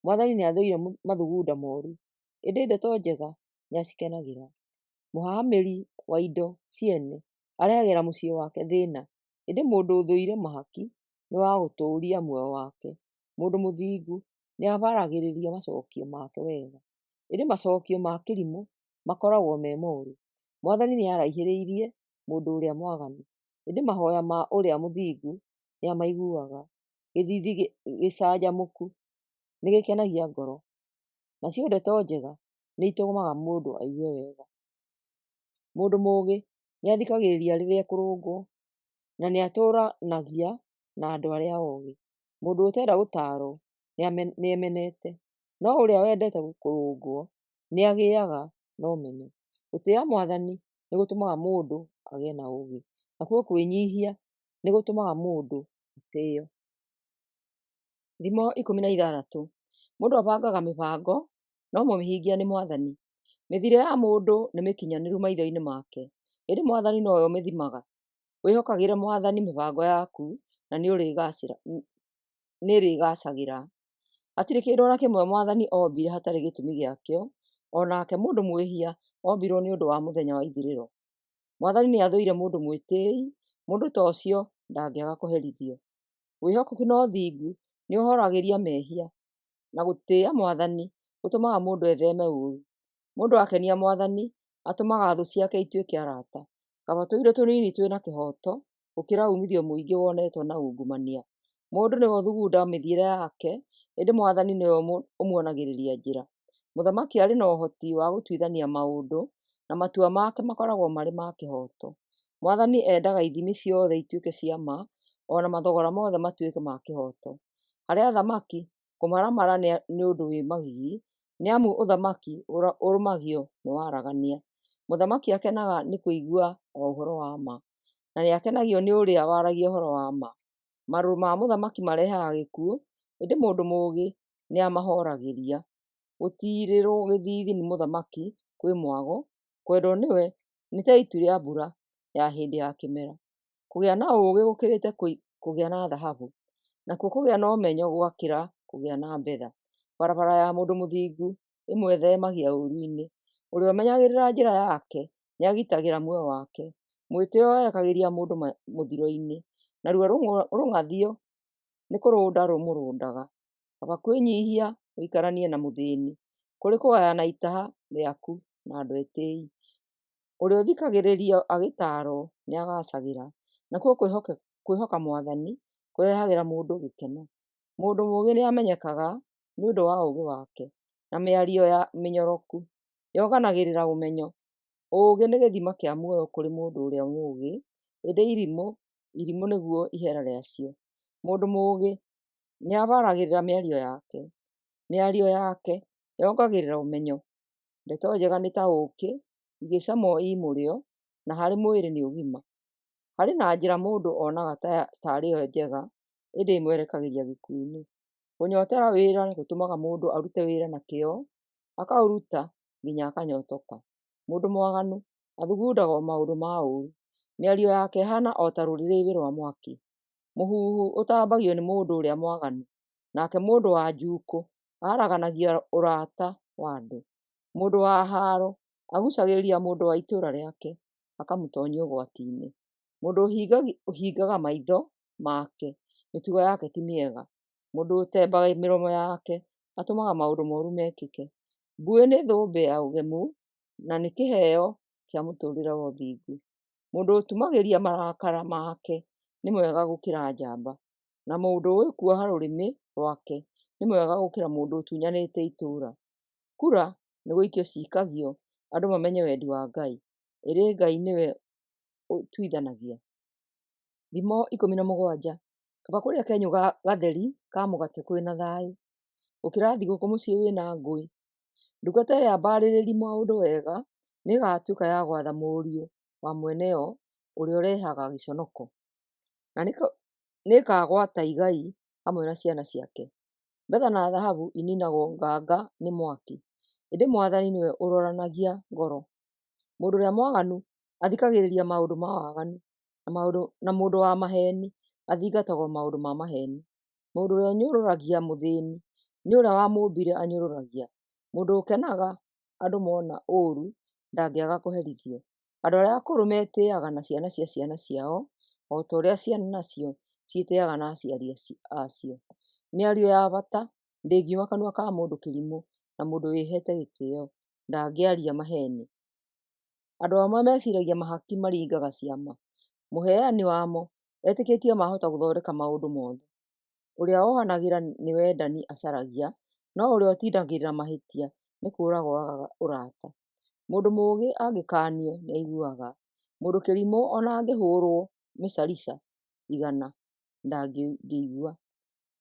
Mwathani nĩathũire mathugunda mooru, ĩndĩ ndeto njega nĩacikenagĩra. Mũhahamĩri wa indo ciene arehagĩra mũciĩ wake thĩĩna, ĩndĩ mũndũ ũthũire mahaki nĩ wa gũtũũria muoyo wake. Mũndũ mũthingu nĩabaragĩrĩria macokio make wega, ĩndĩ macokio ma kĩrimũ makoragwo me mooru. Mwathani nĩaraihĩrĩirie mũndũ ũrĩa mwaganu, ĩndĩ mahoya ma ũrĩa mũthingu nĩamaiguaga. Gĩthiithi gĩcanjamũku nĩgĩkenagia ngoro, nacio ndeto njega nĩitũmaga mũndũ aigue wega. Mũndũ mũũgĩ nĩathikagĩrĩria rĩrĩa ekũrũngwo, na nĩatũũranagia na andũ arĩa oogĩ. Mũndũ ũtenda gũtaarwo nĩemenete, no ũrĩa wendete kũrũngwo nĩagĩaga na ũmenyo. Gũtĩĩa Mwathani nĩgũtũmaga mũndũ agĩe na ũũgĩ, nakuo kwĩnyihia nĩgũtũmaga mũndũ atĩĩo. Thimo 16. Mũndũ abangaga mĩbango, no mũmĩhingia nĩ Mwathani. Mĩthiĩre ya mũndũ nĩ mĩkinyanĩru maitho-inĩ make, ĩndĩ Mwathani nowe ũmĩthimaga. Wĩhokagĩre Mwathani mĩbango yaku na nĩĩrĩgacagĩra. Hatirĩ kĩndũ ona kĩmwe Mwathani ombire hatarĩ gĩtũmi gĩakĩo, onake mũndũ mwĩhia ombirwo nĩ ũndũ wa mũthenya wa ithirĩro. Mwathani nĩathũire mũndũ mwĩtĩĩi, mũndũ ta ũcio ndangĩaga kũherithio. Wĩhokeku na ũthingu nĩũhoragĩria mehia, na gũtĩĩa Mwathani gũtũmaga mũndũ etheme ũũru. Mũndũ akenia Mwathani atũmaga thũ ciake ituĩke arata. Kaba tũindo tũnini twĩna kĩhooto gũkĩra umithio mũingĩ wonetwo na ungumania. Mũndũ nĩwe ũthugundaga mĩthiĩre yake, ĩndĩ Mwathani nĩwe ũmuonagĩrĩria njĩra. Mũthamaki arĩ na ũhoti wa gũtuithania maũndũ, na matua make makoragwo marĩ ma kĩhooto. Mwathani endaga ithimi ciothe ituĩke cia ma, ona mathogora mothe matuĩke ma kĩhooto. Harĩ athamaki, kũmaramara nĩ ũndũ wĩ magigi, nĩamu ũthamaki ũrũmagio nĩ waragania. Mũthamaki akenaga nĩ kũigua o ũhoro wa ma, na nĩakenagio nĩ ũrĩa waragia ũhoro wa ma. Marũrũ ma mũthamaki marehaga gĩkuũ, ĩndĩ mũndũ mũũgĩ nĩamahoragĩria. Gũtiirĩrwo gĩthiithi nĩ mũthamaki kwĩ mwago, kwendwo nĩwe nĩ ta itu rĩa mbura ya hĩndĩ ya kĩmera. Kũgĩa na ũũgĩ gũkĩrĩte kũgĩa na thahabu, nakuo kũgĩa na ũmenyo gũgakĩra kũgĩa na betha. Barabara ya mũndũ mũthingu ĩmwĩthemagia ũũru-inĩ. Ũrĩa ũmenyagĩrĩra njĩra yake nĩagitagĩra muoyo wake. Mwĩtĩo werekagĩria mũndũ mũthiro-inĩ, naruo rũng'athio nĩ kũrũnda rũmũrũndaga. Kaba kwĩnyihia ũikaranie na mũthĩĩni, kũrĩ kũgayana itaha rĩaku na andũ etĩĩi. Ũrĩa ũthikagĩrĩria agĩtaarwo nĩagacagĩra, Nakuo kwĩhoka Mwathani kũrehagĩra mũndũ gĩkeno. Mũndũ mũũgĩ nĩamenyekaga nĩ ũndũ wa ũũgĩ wake, na mĩario ya mĩnyoroku yonganagĩrĩra ũmenyo. Ũũgĩ nĩ gĩthima kĩa muoyo kũrĩ mũndũ ũrĩa mũũgĩ, ĩndĩ irimũ nĩguo ihera rĩacio. Mũndũ mũũgĩ nĩabaragĩrĩra mĩario yake. Mĩario yake yongagĩrĩra ũmenyo. Ndeto njega nĩ ta ũũkĩ, igĩcamwo i mũrĩo, na harĩ mwĩrĩ nĩ ũgima. Harĩ na njĩra mũndũ onaga tarĩ yo njega, ĩndĩ ĩmwerekagĩria gĩkuũ-inĩ. Kũnyotera wĩra gũtũmaga mũndũ arute wĩra na kĩyo, akaũruta nginya akanyotoka. Mũndũ mwaganu athugundaga o maũndũ ma ũũru. Mĩario yake ĩhana o ta rũrĩrĩmbĩ rwa mwaki. Mũhuhu ũtambagio nĩ mũndũ ũrĩa mwaganu, nake mũndũ wa njukũ araganagia ũrata wa andũ. Mũndũ wa haro agucagĩrĩria mũndũ wa itũũra rĩake, akamũtonyia ũgwati-inĩ. Mũndũ ũhingaga maitho make, mĩtugo yake ti mĩega. Mũndũ ũtembaga mĩromo yake atũmaga maũndũ moru mekĩke. Mbuĩ nĩ thũmbĩ ya ũgemu, na nĩ kĩheo kĩa mũtũũrĩre wa ũthingu. Mũndũ ũtumagĩria marakara make nĩ mwega gũkĩra njamba, na mũndũ ũĩ kuoha rũrĩmĩ rwake nĩ mwega gũkĩra mũndũ ũtunyanĩte itũũra. Kura nĩ gũikio cikagio andũ mamenye wendi wa Ngai, ĩrĩ Ngai nĩwe ũtuithanagia. Thimo 17. Kaba kũrĩa kenyũ gatheri ka mũgate kwĩna thayũ, gũkĩra thigũkũ mũciĩ wĩna ngũĩ. Ndungata ĩrĩa mbarĩrĩri maũndũ wega nĩĩgatuĩka ya gwatha mũriũ wa mwene yo ũrĩa ũrehaga gĩconoko, na nĩĩkagwata igai hamwe na ciana ciake. Betha na thahabu ininagwo nganga nĩ mwaki, ĩndĩ Mwathani nĩwe ũroranagia ngoro. Mũndũ ũrĩa mwaganu athikagĩrĩria maũndũ ma waganu, na mũndũ wa maheni athingatagwo maũndũ ma maheni. Mũndũ ũrĩa ũnyũrũragia mũthĩni nĩ ũrĩa wamũmbire anyũrũragia. Mũndũ ũkenaga andũ mona ũũru ndangĩaga kũherithio. Andũ arĩa akũrũ metĩĩaga na ciana cia ciana ciao, o ta ũrĩa ciana nacio ciĩtĩĩaga na aciari acio. Mĩario ya bata ndĩngiuma kanua ka mũndũ kĩrimũ, na mũndũ wĩhete gĩtĩĩo ndangĩaria maheni. Andũ amwe meciragia mahaki maringaga ciama. Mũheani wamo etĩkĩtie mahota gũthondeka maũndũ mothe. Ũrĩa wohanagĩra nĩ wendani acaragia, no ũrĩa ũtindagĩrĩra mahĩtia nĩ kũũraga oragaga ũrata. Mũndũ mũũgĩ angĩkanio nĩ aiguaga. Mũndũ kĩrimũ ona angĩhũrwo mĩcarica 100 ndangĩigua.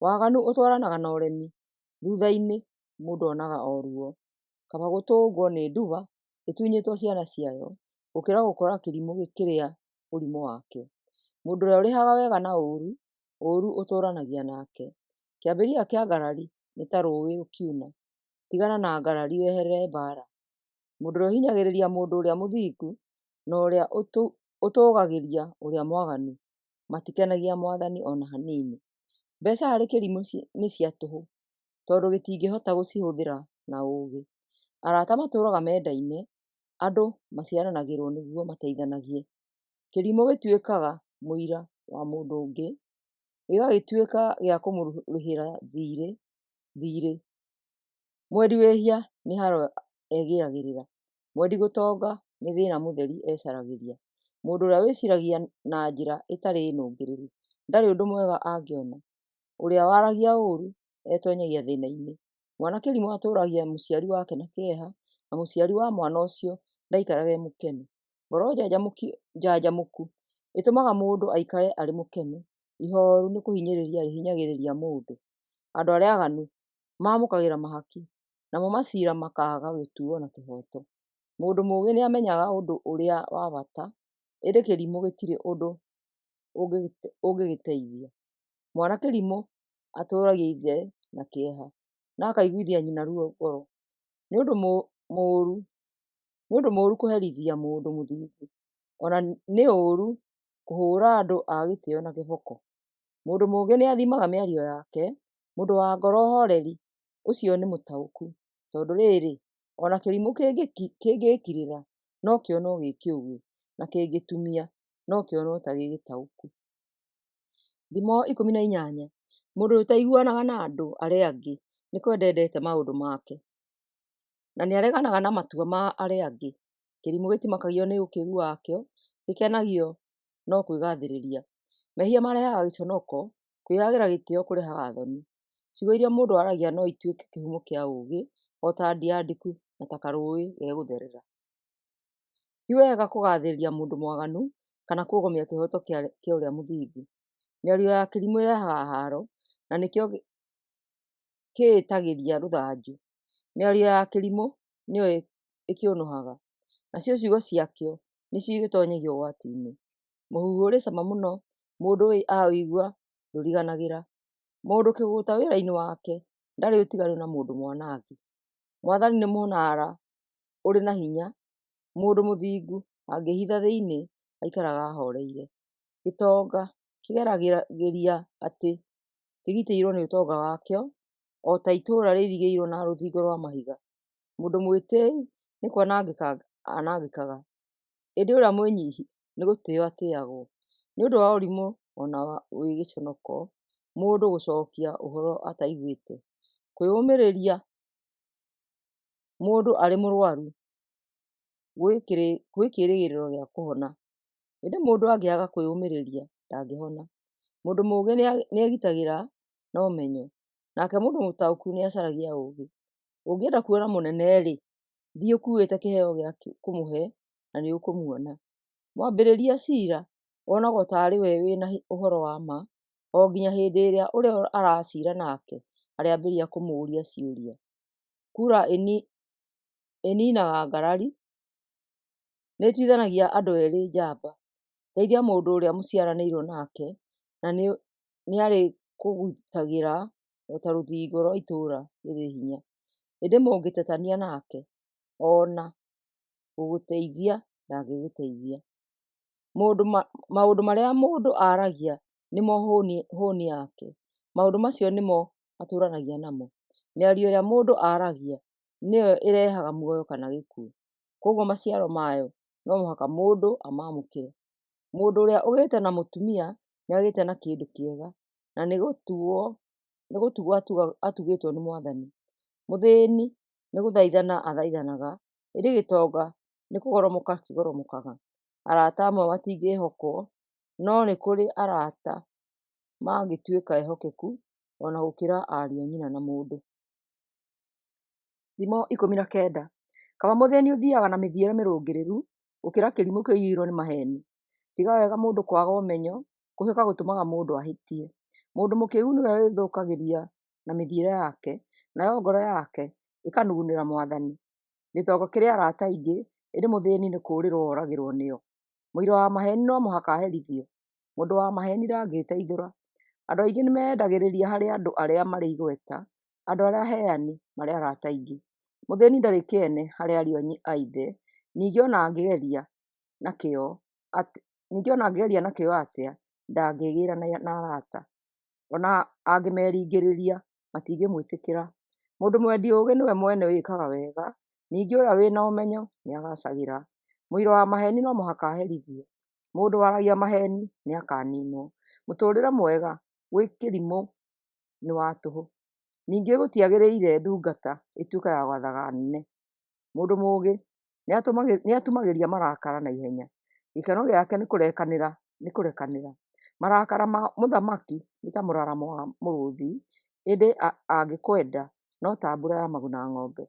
Waganu ũtwaranaga na ũremi. Thutha-inĩ mũndũ onaga o ruo. Kaba gũtũngwo nĩ nduba ĩtunyĩtwo ciana ciayo, gũkĩra gũkora kĩrimũ gĩkĩrĩa ũrimũ wakĩo. Mũndũ ũrĩa ũrĩhaga wega na ũũru, ũũru ũtũũranagia nake. Kĩambĩrĩria kĩa ngarari nĩ ta rũũĩ rũkiuna. Tigana na ngarari weherere mbaara. Mũndũ ũrĩa ũhinyagĩrĩria mũndũ ũrĩa mũthingu, na ũrĩa ũtũgagĩria ũrĩa mwaganu matikenagia Mwathani ona hanini. Mbeca harĩ kĩrimũ nĩ cia tũhũ, tondũ gĩtingĩhota gũcihũthĩra na ũũgĩ. Arata matũũraga mendaine, andũ maciaranagĩrwo nĩguo mateithanagie. Kĩrimũ gĩtuĩkaga mũira wa mũndũ ũngĩ, gĩgagĩtuĩka gĩa kũmũrĩhĩra thiirĩ. Mwendi wĩhia nĩ haro egĩagĩrĩra. Mwendi gũtonga nĩ thĩĩna mũtheri ecaragĩria. Mũndũ ũrĩa wĩciragia na njĩra ĩtarĩ nũngĩrĩru ndarĩ ũndũ mwega angĩona. Ũrĩa waragia ũũru etonyagia thĩĩna-inĩ. Mwana kĩrimũ atũũragia mũciari wake na kĩeha, na mũciari wa mwana ũcio ndaikarage e mũkenu. Ngoro njanjamũku ĩtũmaga mũndũ aikare arĩ mũkenu. Ihooru nĩ kũhinyĩrĩria rĩhinyagĩrĩria mũndũ. Andũ arĩa aganu maamũkagĩra mahaki, namo maciira makaaga gũtuo na kĩhooto. Mũndũ mũũgĩ nĩamenyaga ũndũ ũrĩa wa bata, ĩndĩ kĩrimũ gĩtirĩ ũndũ ũngĩgĩteithia. Mwana kĩrimũ atũũragia ithe na kĩeha, na akaiguithia nyina ruo ngoro. Nĩ ũndũ mũũru kũherithia mũndũ mũthingu, ona nĩ ũũru kũhũũra andũ a gĩtĩĩo na kĩboko. Mũndũ mũũgĩ nĩathimaga mĩario yake. Mũndũ wa ngoro horeri ũcio nĩ mũtaũku, tondũ rĩrĩ, ona kĩrimũ kĩngĩkirĩra no kĩonwo gĩ kĩũgĩ, na kĩngĩtumia no kĩonwo ta gĩ gĩtaũku. Thimo 18. Mũndũ ũtaiguanaga na andũ arĩa angĩ nĩ kwenda endete maũndũ make, na nĩareganaga na matua ma arĩa angĩ. Kĩrimũ gĩtimakagio nĩ ũkĩĩgu wakĩo, gĩkenagio no kwĩgathĩrĩria. Mehia marehaga gĩconoko, kwĩyagĩra gĩtĩo kũrehaga thoni. Ciugo iria mũndũ aragia no ituĩke kĩhumo kĩa ũũgĩ, o ta ndiandiku na ta karũũĩ gegũtherera. Ti wega kũgathĩrĩria mũndũ mwaganu kana kũgomia kĩhoto kĩa ũrĩa mũthingu. Mĩario ya kĩrimũ ĩrehaga haro, na nĩkĩo kĩĩtagĩria rũthanju. Mĩario ya kĩrimũ nĩyo ĩkĩũnũhaga, nacio ciugo ciakĩo nĩcio igĩtonyagia ũgwati-inĩ. Mũhuhu ũrĩ cama mũno, mũndũ aũigua ndũriganagĩra. Mũndũ kĩgũta wĩra-inĩ wake ndarĩ ũtiganu na mũndũ mwanangi. Mwathani nĩ mũnara ũrĩ na hinya, mũndũ mũthingu angĩhitha thĩinĩ aikaraga ahoreire. Gĩtonga kĩgeragĩria atĩ kĩgitĩirwo nĩ ũtonga wakĩo, o ta itũũra rĩirigĩirwo na rũthingo rwa mahiga. Mũndũ mwĩtĩĩ nĩ kwanangĩka anangĩkaga, ĩndĩ ũrĩa mwĩnyihi nĩ gũtĩĩo atĩĩagwo. Nĩ ũndũ wa ũrimũ ona wĩ gĩconoko, mũndũ gũcokia ũhoro ataiguĩte. Kwĩyũmĩrĩria mũndũ arĩ mũrũaru gwĩ kĩĩrĩgĩrĩro gĩa kũhona, ĩndĩ mũndũ angĩaga kwĩyũmĩrĩria ndangĩhona. Mũndũ mũũgĩ nĩegitagĩra na ũmenyo, nake mũndũ mũtaũku nĩacaragia ũũgĩ. Ũngĩenda kuona mũnene-rĩ, thiĩ ũkuĩte kĩheo gĩa kũmũhe na nĩ ũkũmuona. Mwambĩrĩria ciira wonagwo tarĩ we wĩna ũhoro wa ma, o nginya hĩndĩ ĩrĩa ũrĩa araciira nake arĩambĩrĩria kũmũũria ciũria. Kura ĩniinaga ngarari, nĩ ĩtuithanagia andũ eerĩ njamba. Teithia mũndũ ũrĩa mũciaranĩirwo nake, na nĩarĩkũgitagĩra o ta rũthingo rwa itũũra rĩrĩ hinya. Ĩndĩ mũngĩtetania nake, ona gũgũteithia ndangĩgũteithia. Maũndũ marĩa mũndũ aragia nĩmo hũni yake. Maũndũ macio nĩmo atũũranagia namo. Mĩario ĩrĩa mũndũ aragia nĩyo ĩrehaga muoyo kana gĩkuũ. Koguo maciaro mayo no mũhaka mũndũ amamũkĩre. Mũndũ ũrĩa ũgĩte na mũtumia nĩagĩte na kĩndũ kĩega, na nĩ gũtugwo atugĩtwo nĩ Mwathani. Mũthĩĩni nĩ gũthaithana athaithanaga, ĩndĩ gĩtonga nĩ kũgoromoka kĩgoromokaga. Arata amwe matingĩhokwo, no nĩ kũrĩ arata mangĩtuĩka ehokeku ona gũkĩra ariũ a nyina na mũndũ. Thimo 19. Kaba mũthĩĩni ũthiaga na mĩthiĩre mĩrũngĩrĩru gũkĩra kĩrimũ kĩoiyĩirwo nĩ maheeni. Tiga wega mũndũ kwaga ũmenyo, kũhĩka gũtũmaga mũndũ ahĩtie. Mũndũ mũkĩĩgu nĩwe wĩthũkagĩria na mĩthiĩre yake, nayo ngoro yake ĩkanugunĩra Mwathani. Gĩtonga kĩrĩ arata aingĩ, ĩndĩ mũthĩĩni nĩ kũũrĩrwo oragĩrwo nĩo. Mũira wa maheeni no mũhaka aherithio. Mũndũ wa maheeni ndangĩĩteithũra. Andũ aingĩ nĩmeyendagĩrĩria harĩ andũ arĩa marĩ igweta, andũ arĩa aheani marĩ arata aingĩ. Mũthĩĩni ndarĩ kĩene harĩ ariũ a ithe, ningĩ ona angĩgeria na kĩo atĩa, ndangĩgĩĩra na arata. Ona angĩmeringĩrĩria matingĩmwĩtĩkĩra. Mũndũ mwendi ũũgĩ nĩwe mwene wĩkaga wega, ningĩ ũrĩa wĩna ũmenyo nĩagacagĩra. Mũira wa maheeni no mũhaka aherithio. Mũndũ waragia maheeni nĩakaniinwo. Mũtũũrĩre mwega gwĩ kĩrimũ nĩ wa tũhũ. Ningĩ gũtiagĩrĩire ndungata ĩtuĩke ya gwathaga anene. Mũndũ mũũgĩ nĩatumagĩria marakara na ihenya. Gĩkeno gĩake nĩ kũrekanĩra. Marakara ma mũthamaki nĩ ta mũraramo wa mũrũũthi, ĩndĩ angĩkwenda no ta mbura ya maguna ng'ombe.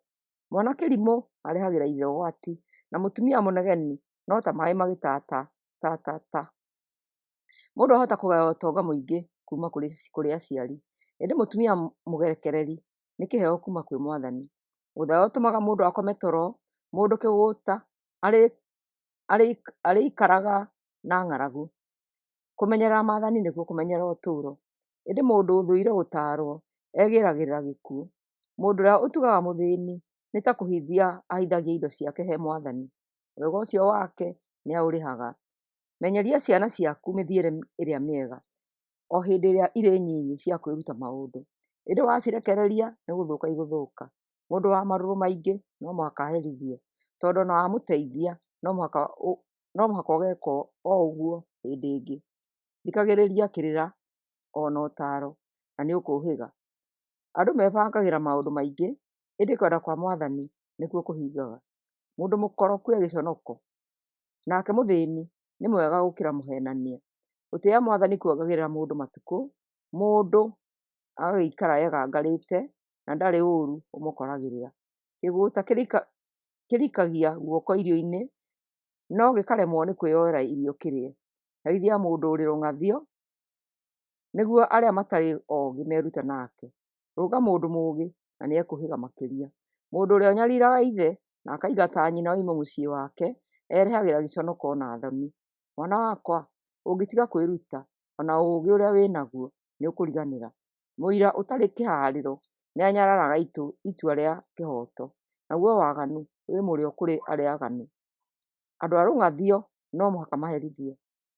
Mwana kĩrimũ arehagĩra ithe ũgwati, na mũtumia mũnegeni no ta maaĩ magĩtata. Mũndũ ahota kũgaya ũtonga mũingĩ kuma kũrĩ aciari, ĩndĩ mũtumia mũgerekereri nĩ kĩheo kuma kwĩ Mwathani. Ũthayo ũtũmaga mũndũ akome toro, mũndũ kĩgũũta arĩikaraga na ng'aragu. Kũmenyerera Maathani nĩkuo kũmenyera ũtũũro, ĩndĩ mũndũ ũthũire gũtaarwo egĩragĩrĩra gĩkuũ. Mũndũ ũrĩa ũtugaga mũthĩĩni nĩ ta kũhithia ahithagia indo ciake he Mwathani. Wega ũcio wake nĩaũrĩhaga. Menyeria ciana ciaku mĩthiĩre ĩrĩa mĩega, o hĩndĩ ĩrĩa irĩ nyinyi cia kwĩruta maũndũ, ĩndĩ wacirekereria nĩ gũthũka igũthũka. Mũndũ wa marũrũ maingĩ no mũhaka aherithio, tondũ ona wamũteithia no mũhaka ũgeka o ũguo hĩndĩ ĩngĩ. Thikagĩrĩria kĩrĩra ona ũtaaro na nĩũkũũhĩga. Andũ mebangagĩra maũndũ maingĩ, ĩndĩ kwenda kwa Mwathani nĩkuo kũhingaga. Mũndũ mũkoroku e gĩconoko, nake mũthĩĩni nĩ mwega gũkĩra mũhenania. Gũtĩĩa Mwathani kuongagĩrĩra mũndũ matukũ, mũndũ agagĩikara egangarĩte na ndarĩ ũũru ũmũkoragĩrĩra. Kĩgũũta kĩrikagia guoko irio-inĩ, no gĩkaremwo nĩ kwĩyoera irio kĩrĩe. Herithia mũndũ ũrĩ rũng'athio, nĩguo arĩa matarĩ oogĩ merute nake. Rũnga mũndũ mũũgĩ na nĩekũhĩga makĩria. Mũndũ ũrĩa ũnyariraga ithe na akaingata nyina oime mũciĩ wake, erĩhagĩra gĩconoko na thoni. Mwana wakwa, ũngĩtiga kwĩruta, ona ũũgĩ ũrĩa wĩnaguo nĩũkũriganĩra. Mũira ũtarĩ kĩharĩro nĩanyararaga itua rĩa kĩhooto, naguo waganu wĩ mũrĩo kũrĩ arĩa aganu. Andũ a rũng'athio no mũhaka maherithio,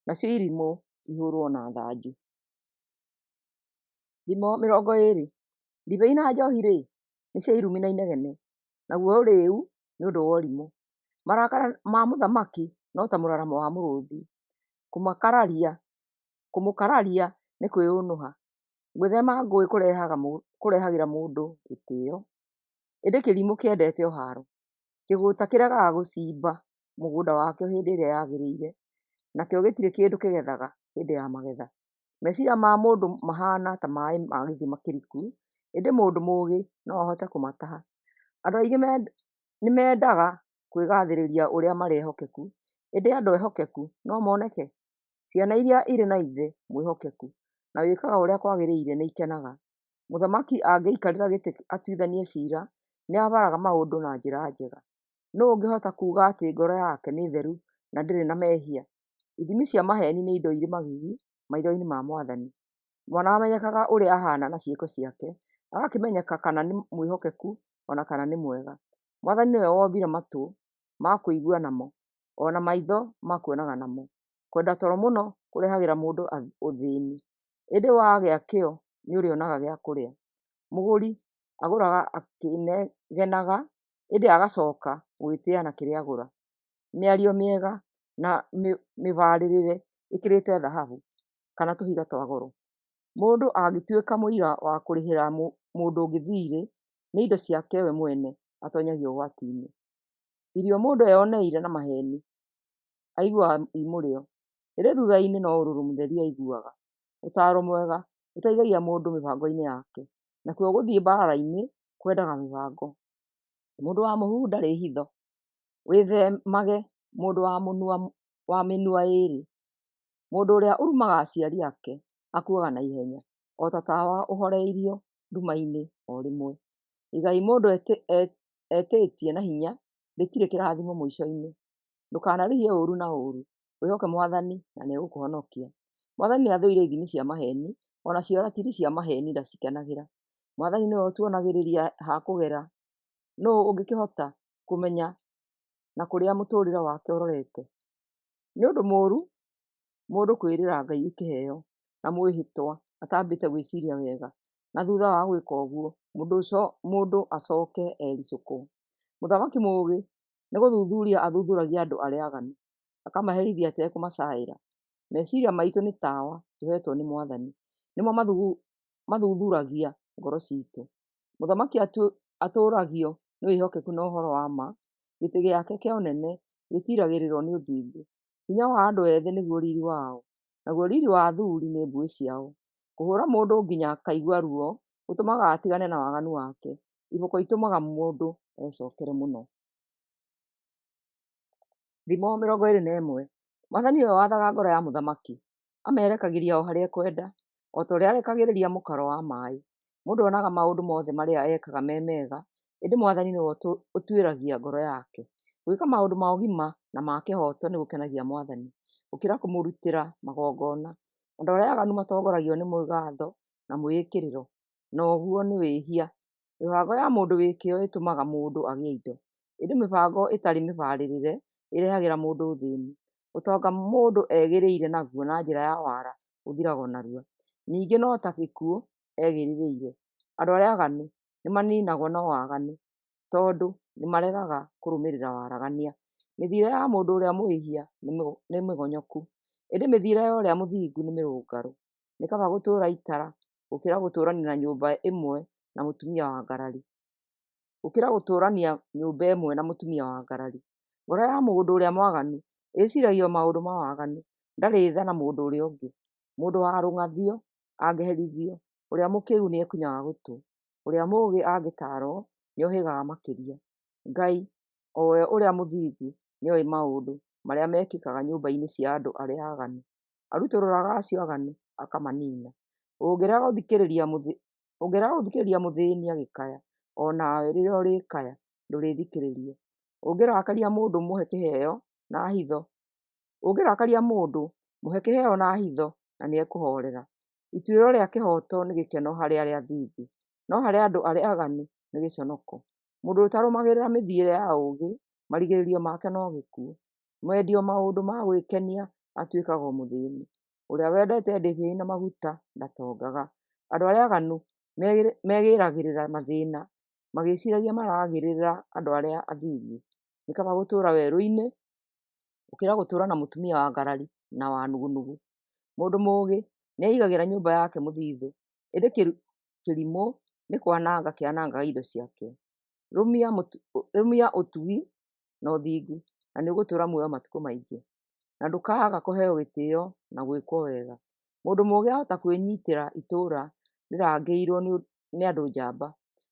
nacio irimũ ihũrwo na thanju. Thimo 20. Ndibei na njohi-rĩ, nĩ cia irumi na inegene, naguo ũrĩĩu nĩ ũndũ wa ũrimũ. Marakara ma mũthamaki no ta mũraramo wa mũrũũthi. Kũmũkararia nĩ kwĩũnũha. Gwĩthema ngũĩ kũrehagĩra mũndũ gĩtĩĩo, ĩndĩ kĩrimũ kĩendete ũharo. Kĩgũũta kĩregaga gũcimba mũgũnda wakĩo hĩndĩ ĩrĩa yagĩrĩire, nakĩo gĩtirĩ kĩndũ kĩgethaga hĩndĩ ya magetha. Meciria ma mũndũ mahana ta maaĩ ma gĩthima kĩriku, ĩndĩ mũndũ mũũgĩ no ahote kũmataha. Andũ aingĩ nĩmendaga kwĩgathĩrĩria ũrĩa marĩ ehokeku, ĩndĩ andũ ehokeku no moneke. Ciana iria irĩ na ithe mwĩhokeku na wĩkaga ũrĩa kwagĩrĩire nĩikenaga. Mũthamaki angĩikarĩra gĩtĩ atuithanie ciira, nĩabaraga maũndũ na njĩra njega. Nũũ ũngĩhota kuuga atĩ ngoro yake nĩ theru na ndĩrĩ na mehia? Ithimi cia maheeni nĩ indo irĩ magigi maitho-inĩ ma Mwathani. Mwana amenyekaga ũrĩa ahana na ciĩko ciake, agakĩmenyeka kana nĩ mwĩhokeku ona kana nĩ mwega. Mwathani nĩwe wombire matũ ma kũigua namo, ona maitho ma kuonaga namo. Kwenda toro mũno kũrehagĩra mũndũ ũthĩĩni, ĩndĩ wagĩa kĩo nĩũrĩonaga gĩa kũrĩa. Mũgũri agũraga akĩnegenaga, ĩndĩ agacoka gwĩtĩĩa na kĩrĩa agũra. Mĩario mĩega na mĩbarĩrĩre ĩkĩrĩte thahabu kana tũhiga twa goro. Mũndũ angĩtuĩka mũira wa kũrĩhĩra mũndũ ũngĩ thirĩ, nĩ indo ciake we mwene atonyagio ũgwati-inĩ. Irio mũndũ eyoneire na maheeni aiguaga imũrĩo, ĩndĩ thutha-inĩ no ũrũrũ mũtheri aiguaga. Ũtaaro mwega ũteithagia mũndũ mĩbango-inĩ yake, nakuo gũthiĩ mbara-inĩ kwendaga mĩbango. Mũndũ wa mũhuhu ndarĩ hitho. Wĩthemage mũndũ wa mĩnua ĩĩrĩ. Mũndũ ũrĩa ũrumaga aciari ake akuaga na ihenya, o ta tawa ũhoreirio nduma-inĩ o rĩmwe. Igai mũndũ etĩtie na hinya rĩtirĩ kĩrathimo mũico-inĩ. Ndũkanarĩhie ũũru na ũũru, wĩhoke Mwathani na nĩegũkũhonokia. Mwathani nĩathũire ithimi cia maheeni, onacio ratiri cia maheeni ndacikenagĩra. Mwathani nĩwe ũtuonagĩrĩria ha kũgera. Nũũ ũngĩkĩhota kũmenya na kũrĩa mũtũũrĩre wake ũrorete? Nĩ ũndũ mũũru mũndũ kwĩrĩra Ngai kĩheo na mwĩhĩtwa atambĩte gwĩciria wega, na thutha wa gwĩka ũguo mũndũ acoke ericũkwo. Mũthamaki mũũgĩ nĩ gũthuthuria athuthuragia andũ arĩa aganu, akamaherithia atekũmacaĩra. Meciria maitũ nĩ tawa tũhetwo nĩ Mwathani, nĩmo mathuthuragia ngoro citũ. Mũthamaki atũũragio nĩ wĩhokeku na ũhoro wa ma, gĩtĩ gĩake kĩa ũnene gĩtiragĩrĩrwo nĩ ũthingu. Hinya wa andũ ethĩ nĩguo riri wao, naguo riri wa athuuri nĩ mbuĩ ciao. Kũhũra mũndũ nginya akaigua ruo gũtũmaga atigane na waganu wake. Iboko itũmaga mũndũ ecokere mũno. Thimo 21. Mwathani nĩwe wathaga ngoro ya mũthamaki, amerekagĩria o harĩa ekwenda, o ta ũrĩa arekagĩrĩria mũkaro wa maaĩ. Mũndũ onaga maũndũ mothe marĩa ekaga me mega, ĩndĩ Mwathani nĩwe ũtuĩragia ngoro yake. Gwĩka maũndũ ma ũgima na ma kĩhooto nĩ gũkenagia Mwathani, gũkĩra kũmũrutĩra magongona. Andũ arĩa aganu matongoragio nĩ mwĩgaatho na mwĩĩkĩrĩro, na ũguo nĩ wĩhia. Mĩbango ya mũndũ wĩ kĩo ĩtũmaga mũndũ agĩe indo, ĩndĩ mĩbango ĩtarĩ mĩbarĩrĩre ĩrehagĩra mũndũ thĩĩni. Ũtonga mũndũ egĩrĩire naguo na njĩra ya wara ũthiraga narua. Ningĩ no ta gĩkuũ egĩrĩrĩire. Andũ arĩa aganu nĩmaninagwo na waganu, tondũ nĩmaregaga kũrũmĩrĩra waragania. Mĩthiĩre ya mũndũ ũrĩa mwĩhia nĩ mĩgonyoku, ĩndĩ mĩthiĩre ya ũrĩa mũthingu nĩ mĩrũngarũ. Nĩ kaba gũtũũra itara gũkĩra gũtũũrania na nyũmba ĩmwe na mũtumia wa ngarari. Ngoro ya mũndũ ũrĩa mwaganu ĩciragia maũndũ ma waganu, ndarĩ tha na mũndũ ũrĩa ũngĩ. Mũndũ wa rũng'athio angĩherithio, ũrĩa mũkĩĩgu nĩekunyaga gũtũ, ũrĩa mũũgĩ angĩtaarwo nĩohĩgaga makĩria. Ngai, o we ũrĩa mũthingu, nĩoĩ maũndũ marĩa mekĩkaga nyũmba-inĩ cia andũ arĩa aaganu. Arutũrũraga acio aaganu akamaniina. Ũngĩrega gũthikĩrĩria mũthĩĩni agĩkaya, o nawe rĩrĩa ũrĩkaya ndũrĩthikĩrĩrio. Ũngĩrakaria mũndũ mũhe kĩheo na hitho, na nĩekũhoorera. Ituĩro rĩa kĩhooto nĩ gĩkeno harĩ arĩa athingu, no harĩ andũ arĩa aaganu nĩ gĩconoko. Mũndũ ũtarũmagĩrĩra mĩthiĩre ya ũũgĩ, marigĩrĩrio make no gĩkuũ. Mwendia maũndũ ma gwĩkenia atuĩkaga o mũthĩĩni. Ũrĩa wendete ndibei na maguta ndatongaga. Andũ arĩa aaganu megĩragĩrĩra mathĩĩna, magĩĩciragia maragĩrĩra andũ arĩa athingu. Nĩ kaba gũtũũra werũ-inĩ gũkĩra gũtũũra na mũtumia wa ngarari na wa nugunugu. Mũndũ mũũgĩ nĩeigagĩra nyũmba yake mũthithũ, ĩndĩ kĩrimũ nĩ kwananga kĩanangaga indo ciake. Rũmia ũtugi na ũthingu, na nĩũgũtũũra muoyo matukũ maingĩ, na ndũkaaga kũheo gĩtĩĩo na gwĩkwo wega. Mũndũ mũũgĩ ahota kwĩnyiitĩra itũũra rĩrangĩirwo nĩ andũ njamba,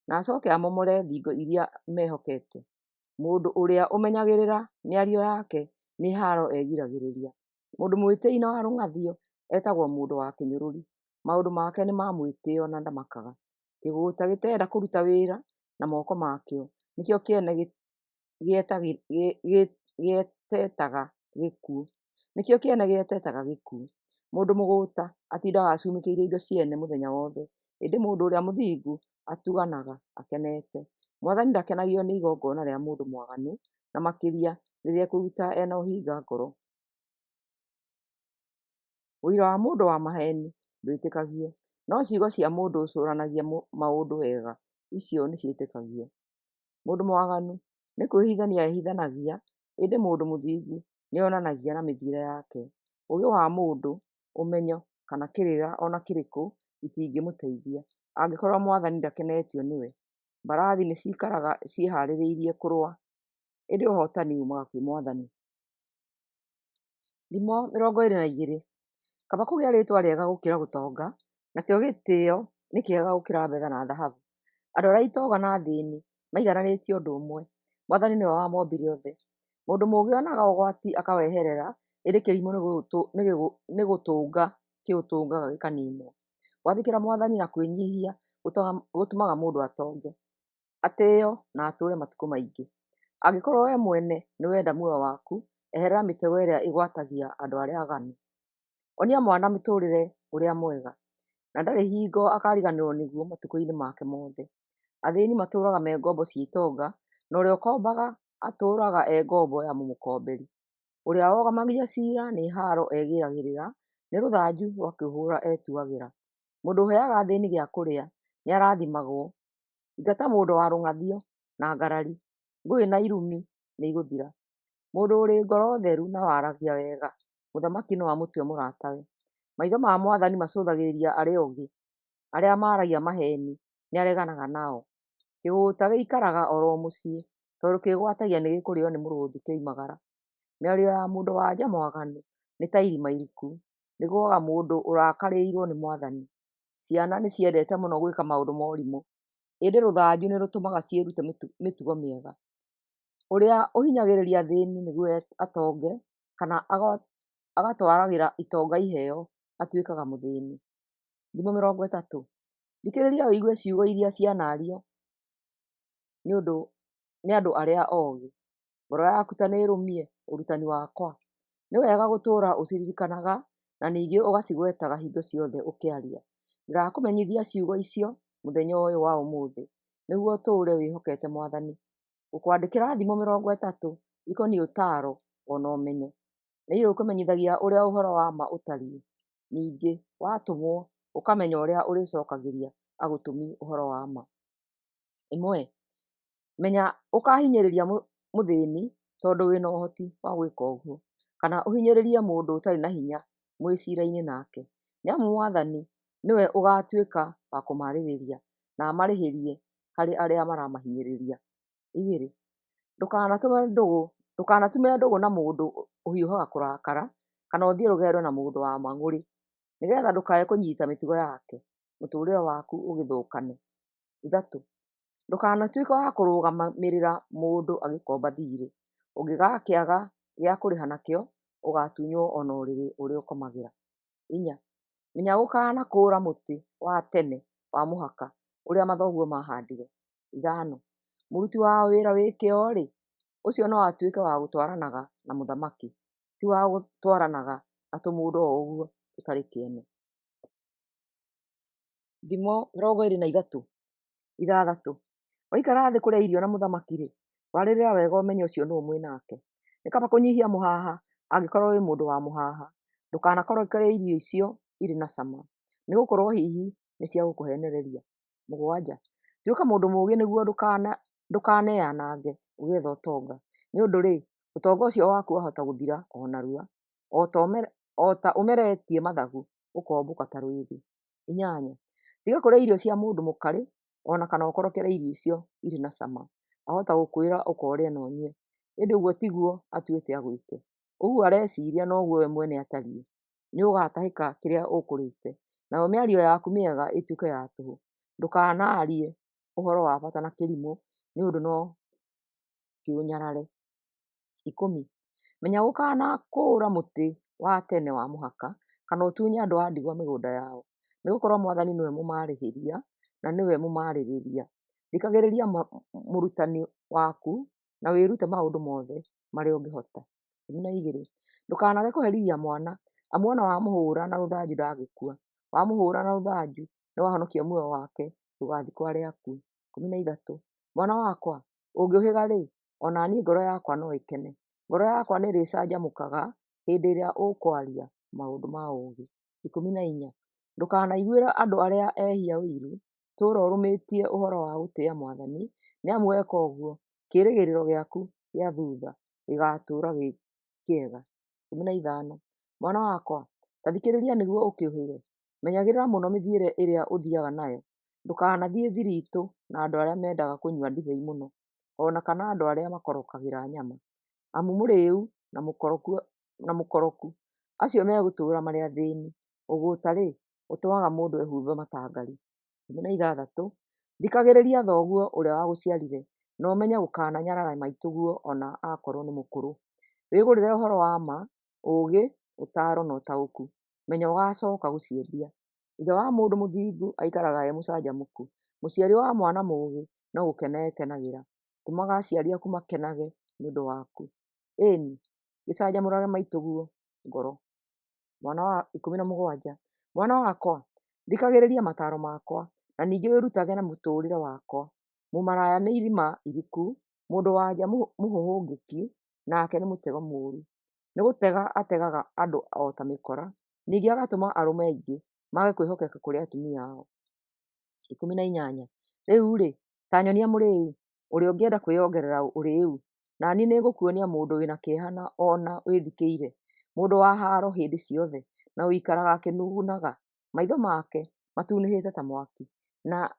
na acooke amomore thingo iria mehokete. Mũndũ ũrĩa ũmenyagĩrĩra mĩario yake nĩ haaro egiragĩrĩria. Mũndũ mwĩtĩi na wa rũng'athio etagwo mũndũ wa kĩnyũrũri. Maũndũ make nĩ ma mwĩtĩĩo na ndamakaga. Kĩgũũta gĩtenda kũruta wĩra na moko makĩo, nĩkĩo kĩene gĩetetaga gĩkuũ. Mũndũ mũgũta atindaga acumĩkĩire indo ciene mũthenya wothe, ĩndĩ mũndũ ũrĩa mũthingu atuganaga akenete. Mwathani ndakenagio nĩ igongona rĩa mũndũ mwaganu, na makĩria rĩrĩa ekũruta ena ũhinga ngoro. Ũira wa mũndũ wa maheeni ndwĩtĩkagio, no ciugo cia mũndũ ũcũũranagia maũndũ wega, icio nĩciĩtĩkagio. Mũndũ mwaganu nĩ kwĩhithania ehithanagia, ĩndĩ mũndũ mũthingu nĩonanagia na mĩthiĩre yake. Ũũgĩ wa mũndũ, ũmenyo kana kĩrĩra ona kĩrĩkũ itingĩmũteithia angĩkorwo Mwathani ndakenetio nĩwe. Mbarathi nĩciikaraga ciĩharĩrĩirie kũrũa, ĩndĩ ũhootani uumaga kwĩ Mwathani. Thimo 22. Kaba kũgĩa rĩĩtwa rĩega gũkĩra gũtonga, nakĩo gĩtĩĩo nĩ kĩega gũkĩra betha na thahabu. Andũ arĩa itonga na athĩĩni maigananĩtie ũndũ ũmwe. Mwathani nĩwe wamombire othe. Mũndũ mũũgĩ onaga ũgwati akaweherera, ĩndĩ kĩrimũ nĩ gũtũnga kĩũtũngaga gĩkaniinwo. Gwathĩkĩra Mwathani na kwĩnyiihia gũtũmaga mũndũ atonge, atĩĩo na atũũre matukũ maingĩ. Angĩkorwo we mwene nĩwenda muoyo waku, eherera mĩtego ĩrĩa ĩgwatagia andũ arĩa aaganu. Onia mwana mũtũũrĩre ũrĩa mwega, na ndarĩ hingo akariganĩrwo nĩguo matukũ-inĩ make mothe. Athĩĩni matũũraga me ngombo cia itonga, na ũrĩa ũkombaga atũũraga e ngombo ya mũmũkomberi. Ũrĩa wogamagia ciira nĩ haaro egĩragĩrĩra, nĩ rũthanju rwa kĩhũũra etuagĩra. Mũndũ ũheaga athĩĩni gĩa kũrĩa nĩarathimagwo. Ingata mũndũ wa rũng'athio na ngarari, ngũĩ na irumi nĩigũthira. Mũndũ ũrĩ ngoro theru na waragia wega, mũthamaki no amũtue mũratawe. Maitho ma Mwathani macũthagĩrĩria arĩa ũngĩ, arĩa maaragia maheeni nĩareganaga nao. Kĩgũũta gĩikaraga oro mũciĩ, tondũ kĩĩgwatagia nĩgĩkũrĩo nĩ mũrũũthi kĩoimagara. Mĩario ya mũndũ wa nja mwaganu nĩ ta irima iriku, rĩgũaga mũndũ ũrakarĩirwo nĩ Mwathani. Ciana nĩciendete mũno gwĩka maũndũ ma ũrimũ, ĩndĩ rũthanju nĩrũtũmaga ciĩrute mĩtugo mĩega. Ũrĩa ũhinyagĩrĩria athĩĩni nĩguo atonge, kana agatwaragĩra itonga iheo, atuĩkaga mũthĩĩni. Thimo 30. Thikĩrĩria ũigue ciugo iria cianario nĩ andũ arĩa oogĩ. Ngoro yaku ta nĩĩrũmie ũrutani wakwa. Nĩ wega gũtũũra ũciririkanaga, na ningĩ ũgacigwetaga hingo ciothe ũkĩaria. Ndĩrakũmenyithia ciugo icio mũthenya ũyũ wa ũmũthĩ, nĩguo ũtũũre wĩhokete Mwathani. Gũkwandĩkĩra thimo 30 ikoniĩ ũtaaro ona ũmenyo. Nĩirĩkũmenyithagia ũrĩa ũhoro wa ma ũtariĩ. Ningĩ watũmwo ũkamenya ũrĩa ũrĩcokagĩria agũtũmi ũhoro wa ma. 1. Menya ũkahinyĩrĩria mũthĩĩni tondũ wĩna ũhoti wa gwĩka ũguo, kana ũhinyĩrĩrie mũndũ ũtarĩ na hinya mwĩciira-inĩ nake, nĩamu Mwathani nĩwe ũgatuĩka wa kũmarĩrĩria na amarĩhĩrie harĩ arĩa maramahinyĩrĩria. 2. Ndũkanatũme ndũgũ Ndũkanatume ndũgũ na mũndũ ũhiũhaga kũrakara, kana ũthiĩ rũgendo na mũndũ wa mang'ũrĩ, nĩgetha ndũkae kũnyita mĩtugo yake, mũtũrĩre waku ũgĩthũkane. 3. Ndũkanatuĩke wa kũrũgamĩrĩra mũndũ agĩkomba thirĩ, ũngĩgakĩaga gĩa kũrĩha nakĩo, ũgatunywo ona ũrĩrĩ ũrĩa ũkomagĩra. 4. Menya gũkanakũra mũtĩ wa tene wa mũhaka ũrĩa mathoguo mahandire. 5. Mũruti wa wĩra wĩ kĩo-rĩ, ũcio no atuĩke wa gũtwaranaga na mũthamaki, ti wa gũtwaranaga na tũmũndũ o ũguo tũtarĩ kĩene. Thimo 23:6. Waikara thĩ kũrĩa irio na mũthamaki-rĩ, warĩrĩra wega ũmenye ũcio nũũ mwĩnake. Nĩ kaba kũnyihia mũhaha angĩkorwo wĩ mũndũ wa mũhaha. Ndũkanakorwo ũkĩrĩa irio icio irĩ na cama, nĩgũkorwo hihi nĩ cia gũkũhenereria. 7. Tuĩka mũndũ mũũgĩ nĩguo ndũkaneanange ũgĩetha ũtonga, nĩũndũ-rĩ, ũtonga ũcio waku wahota gũthira o narua, o ta ũmeretie mathagu ũkombũka ta rwĩgĩ. 8. Tiga kũrĩa irio cia mũndũ mũkarĩ, ona kana ũkorokere irio icio irĩ na cama. Ahota gũkwĩra ũkorĩe na ũnyue, ĩndĩ ũguo tiguo atuĩte agwĩke. Ũguo areciria noguo we mwene atariĩ. Nĩũgatahĩka kĩrĩa ũkũrĩte, nayo mĩario yaku mĩega ĩtuĩke ya tũhũ. Ndũkanaarie ũhoro wa bata na kĩrimũ, nĩũndũ no kĩũnyarare. 10. Menya gũkanakũra mũtĩ wa tene wa mũhaka, kana ũtunye andũ a ndigwa mĩgũnda yao, nĩgũkorwo Mwathani nĩwe mũmarĩhĩria na nĩwe mũmarĩrĩria. Thikagĩrĩria mũrutani waku na wĩrute maũndũ mothe marĩa ũngĩhota. 12. Ndũkanage kũherithia mwana, amu ona wamũhũra na rũthanju ndangĩkua. Wamũhũra na rũthanju nĩwahonokia muoyo wake ndũgathikwo arĩ akuũ. 13. Mwana wakwa, ũngĩũhĩga-rĩ, ona niĩ ngoro yakwa no ĩkene. Ngoro yakwa nĩrĩcanjamũkaga hĩndĩ ĩrĩa ũkwaria maũndũ ma ũũgĩ. 14. Ndũkanaiguĩra andũ arĩa ehia ũiru, tũũra ũrũmĩtie ũhoro wa gũtĩĩa Mwathani, nĩamu weka ũguo, kĩĩrĩgĩrĩro gĩaku gĩa thutha gĩgatũũra gĩ kĩega. 15. Mwana wakwa, ta thikĩrĩria nĩguo ũkĩũhĩge. Menyagĩrĩra mũno mĩthiĩre ĩrĩa ũthiaga nayo. Ndũkanathiĩ thiritũ na andũ arĩa mendaga kũnyua ndibei mũno, ona kana andũ arĩa makorokagĩra nyama, amu mũrĩĩu na mũkoroku acio megũtũũra marĩ athĩĩni. Ũgũta-rĩ, ũtũmaga mũndũ ehumbe matangari. 16. Thikagĩrĩria thoguo ũrĩa wagũciarire, na ũmenye gũkananyarara maitũguo ona akorwo nĩ mũkũrũ. Wĩgũrĩre ũhoro wa ma, ũũgĩ, ũtaaro na ũtaũku. Menya ũgacoka gũciendia. Ithe wa mũndũ mũthingu aikaraga e mũcanjamũku. Mũciari wa mwana mũũgĩ no gũkena ekenagĩra. Tũmaga aciari aku makenage nĩũndũ waku. Ĩĩni, gĩcanjamũrage maitũguo ngoro. 17. Mwana wakwa, thikagĩrĩria mataaro makwa, na ningĩ wĩrutage na mũtũũrĩre wakwa. Mũmaraya nĩ irima iriku, mũndũ wa-nja mũhũhũngĩki, nake nĩ mũtego mũũru. Nĩ gũtega ategaga andũ o ta mĩkora, ningĩ agatũma arũme aingĩ mage kwĩhokeka kũrĩ atumia ao. 18. Rĩu-rĩ, ta nyonia mũrĩĩu, ũrĩa ũngĩenda kwĩongerera ũrĩĩu, na niĩ nĩngũkuonia mũndũ wĩna kĩeha na ona wĩthikĩire, mũndũ wa haaro hĩndĩ ciothe, na ũikaraga akĩnugunaga, maitho make matunĩhĩte ta mwaki, na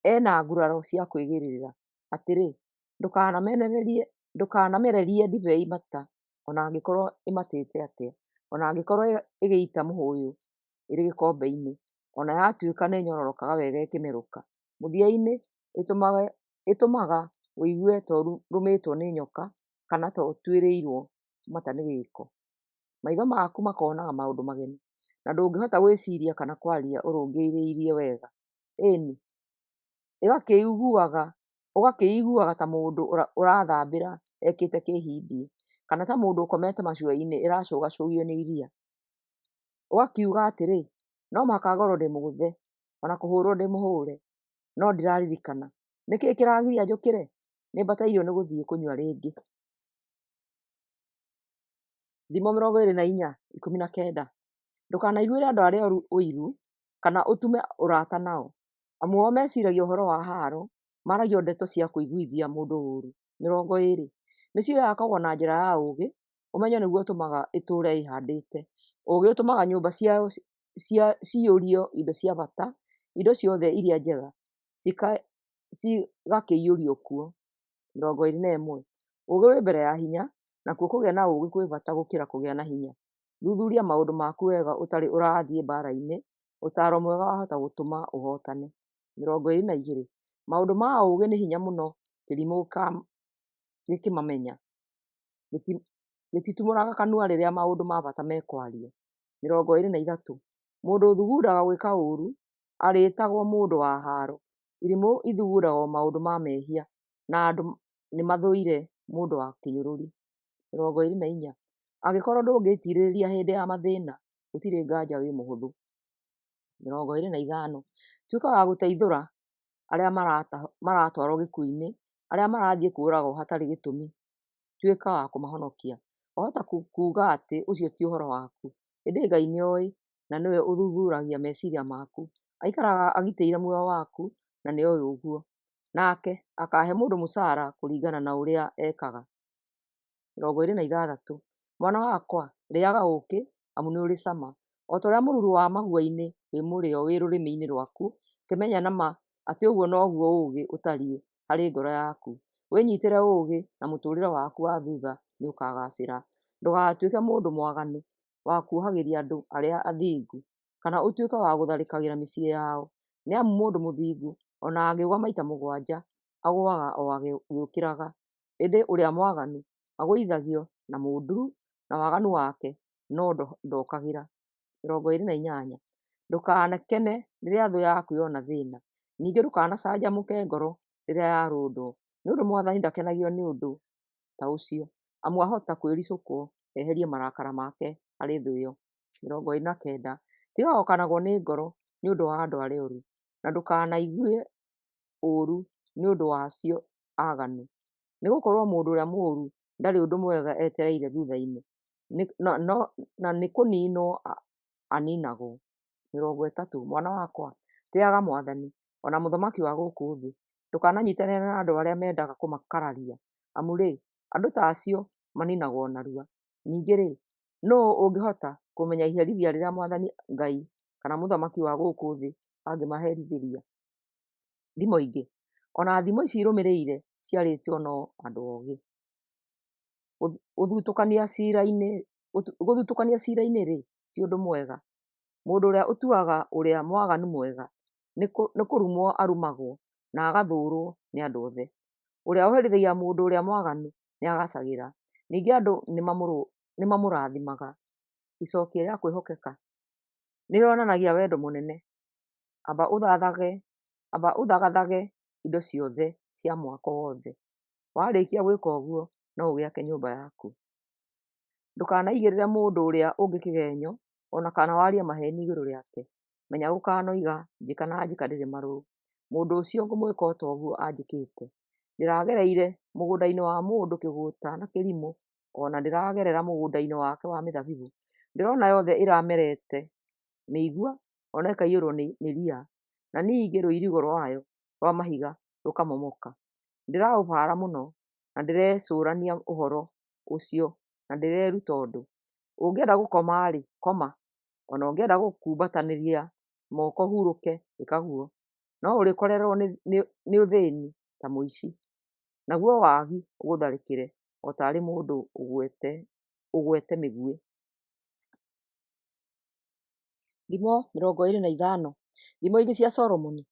ena nguraro cia kwĩgĩrĩrĩra. Atĩrĩ, ndũkanamererie ndibei mata, ona angĩkorwo ĩmatĩte atĩa, ona angĩkorwo ĩgĩita mũhũyũ ĩrĩ gĩkombe-inĩ, ona yatuĩka nĩĩnyororokaga wega ĩkĩmerũka. Mũthia-inĩ ĩtũmaga ũigue ta ũrũmĩtwo nĩ nyoka, kana ta ũtuĩrĩirwo mata nĩ gĩĩko. Maitho maku makonaga maũndũ mageni, na ndũngĩhota gwĩciria kana kwaria ũrũngĩrĩirie wega. Ĩĩni, ũgakĩiguaga ta mũndũ ũrathambĩra ekĩte kĩhindie, kana ta mũndũ ũkomete macua-inĩ ĩracũgacũgio nĩ iria. Ũgakiuga atĩrĩ, no mũhaka ngorwo ndĩmũgũthe, ona kũhũrwo ndĩmũhũre, no ndiraririkana. Nĩkĩĩ kĩragiria njũkĩre? Nĩmbatairio nĩ gũthiĩ kũnyua rĩngĩ. Thimo 24:19. Ndũkanaiguĩre andũ arĩa ooru ũiru, kana ũtume ũrata nao, amu o meciragia ũhoro wa haaro, maragia ndeto cia kũiguithia mũndũ ũũru. 20. Mĩciĩ yakagwo na njĩra ya ũũgĩ, ũmenyo nĩguo ũtũmaga ĩtũũre ĩhandĩte. Ũũgĩ ũtũmaga nyũmba ciao ciyũrio indo cia bata, indo ciothe iria njega cigakĩiyũrio kuo. 21. Ũũgĩ wĩ mbere ya hinya, Nakuo kũgĩa na ũũgĩ kwĩ bata gũkĩra kũgĩa na hinya. Thuthuria maũndũ maku wega ũtarĩ ũrathiĩ mbara-inĩ. Ũtaaro mwega wahota gũtũma ũhootane. 22. Maũndũ ma ũũgĩ nĩ hinya mũno kĩrimũ gĩkĩmamenya. Gĩtitumũraga kanua rĩrĩa maũndũ ma bata mekwario. 23. Mũndũ ũthugundaga gwĩka ũũru arĩĩtagwo mũndũ wa haaro. Irimũ ithugundaga maũndũ ma mehia, na andũ nĩ mathũire mũndũ wa kĩnyũrũri. 24. Angĩkorwo ndũngĩĩtirĩrĩria hĩndĩ ya mathĩna, gũtirĩ nganja wĩ mũhũthũ. 25. Tuĩka wa gũteithũra arĩa maratwarwo gĩkuũ-inĩ, arĩa marathiĩ kũũragwo hatarĩ gĩtũmi. Tuĩka wa kũmahonokia. Wahota kuuga atĩ ũcio ti ũhoro waku. Ĩndĩ Ngai nĩoĩ, na nĩwe ũthuthuragia meciria maku. Aikaraga agitĩire muoyo waku, na nĩoĩ ũguo. Nake akaahe mũndũ mũcaara kũringana na ũrĩa ekaga. 26. Mwana wakwa, rĩaga ũũkĩ, amu nĩ ũrĩ cama. O ta ũrĩa mũruru wa mahua-inĩ wĩ mũrĩo wĩ rũrĩmĩ-inĩ rwaku, kĩmenya na ma atĩ ũguo noguo ũũgĩ ũtariĩ harĩ ngoro yaku. Wĩnyiitĩre ũũgĩ, na mũtũũrĩre waku wa thutha nĩ ũkaagacĩra. Ndũgatuĩke mũndũ mwaganu wa kuohagĩria andũ arĩa athingu, kana ũtuĩke wa gũtharĩkagĩra mĩciĩ yao. Nĩ amu mũndũ mũthingu, ona angĩgũa maita 7, agũaga o agĩũkĩraga. Ĩndĩ ũrĩa mwaganu agũithagio na mũnduru, na waganu wake no ndokagĩra. 28. Ndũkanakene rĩrĩa thũ yaku yona thĩĩna, ningĩ ndũkanacanjamũke ngoro rĩrĩa yarũndwo, nĩ ũndũ Mwathani ndakenagio nĩ ũndũ ta ũcio, amu ahota kwĩricũkwo eherie marakara make harĩ thũ ĩyo. 29. Tiga gũkanagwo nĩ ngoro nĩ ũndũ wa andũ arĩa ũru, na ndũkanaigue ũũru nĩ ũndũ wa acio aaganu, nĩgũkorwo mũndũ ũrĩa mũũru ndarĩ ũndũ mwega etereire thutha-inĩ, na nĩ kũniinwo aniinagwo. 30. Mwana wakwa, tĩĩaga Mwathani, ona mũthamaki wa gũkũ thĩ. Ndũkananyiitanĩre na andũ arĩa mendaga kũmakararia, amu andũ ta acio maniinagwo narua. Ningĩ nũũ ũngĩhota kũmenya iherithia rĩrĩa Mwathani Ngai kana mũthamaki wa gũkũ thĩ angĩmaherithĩria? Thimo ingĩ. Ona thimo ici irũmĩrĩire ciarĩtwo no andũ oogĩ. Gũthutũkania ciira-inĩ ti ũndũ mwega. Mũndũ ũrĩa ũtuaga ũrĩa mwaganu mwega nĩ kũrumwo arumagwo, na agathũũrwo nĩ andũ othe. Ũrĩa ũherithagia mũndũ ũrĩa mwaganu nĩ agacagĩra, ningĩ andũ nĩ mamũrathimaga. Icokio rĩa kwĩhokeka nĩ rĩonanagia wendo mũnene. Amba ũthagathage indo ciothe cia mwako wothe. Warĩkia gwĩka ũguo, no ũgĩake nyũmba yaku. Ndũkanaigĩrĩre mũndũ ũrĩa ũngĩ kĩgenyo, ona kana warie maheeni igũrũ rĩake. Menya gũkanoiga, njĩka na njĩka ndĩrĩ marũrũ. Mũndũ ũcio ngũmwĩka o ta ũguo anjĩkĩte. Ndĩragereire mũgũnda-inĩ wa mũndũ kĩgũũta na kĩrimũ, ona ndĩragerera mũgũnda-inĩ wake wa mĩthabibũ. Ndĩrona yothe ĩramerete mĩigua, ona ĩkaiyũrwo nĩ ria, na ningĩ rũirigo rwayo rwa mahiga rũkamomoka. Ndĩraũbara mũno, na ndĩrecũrania ũhoro ũcio, na ndĩreruta ũndũ. Ũngĩenda gũkoma-rĩ, koma, ona ũngĩenda gũkumbatanĩria moko hurũke, ĩka guo. No ũrĩkorerwo nĩ ũthĩĩni ta mũici, naguo wagi ũgũtharĩkĩre o tarĩ mũndũ ũgwete mĩguĩ. Thimo 25. Thimo ingĩ cia Solomoni.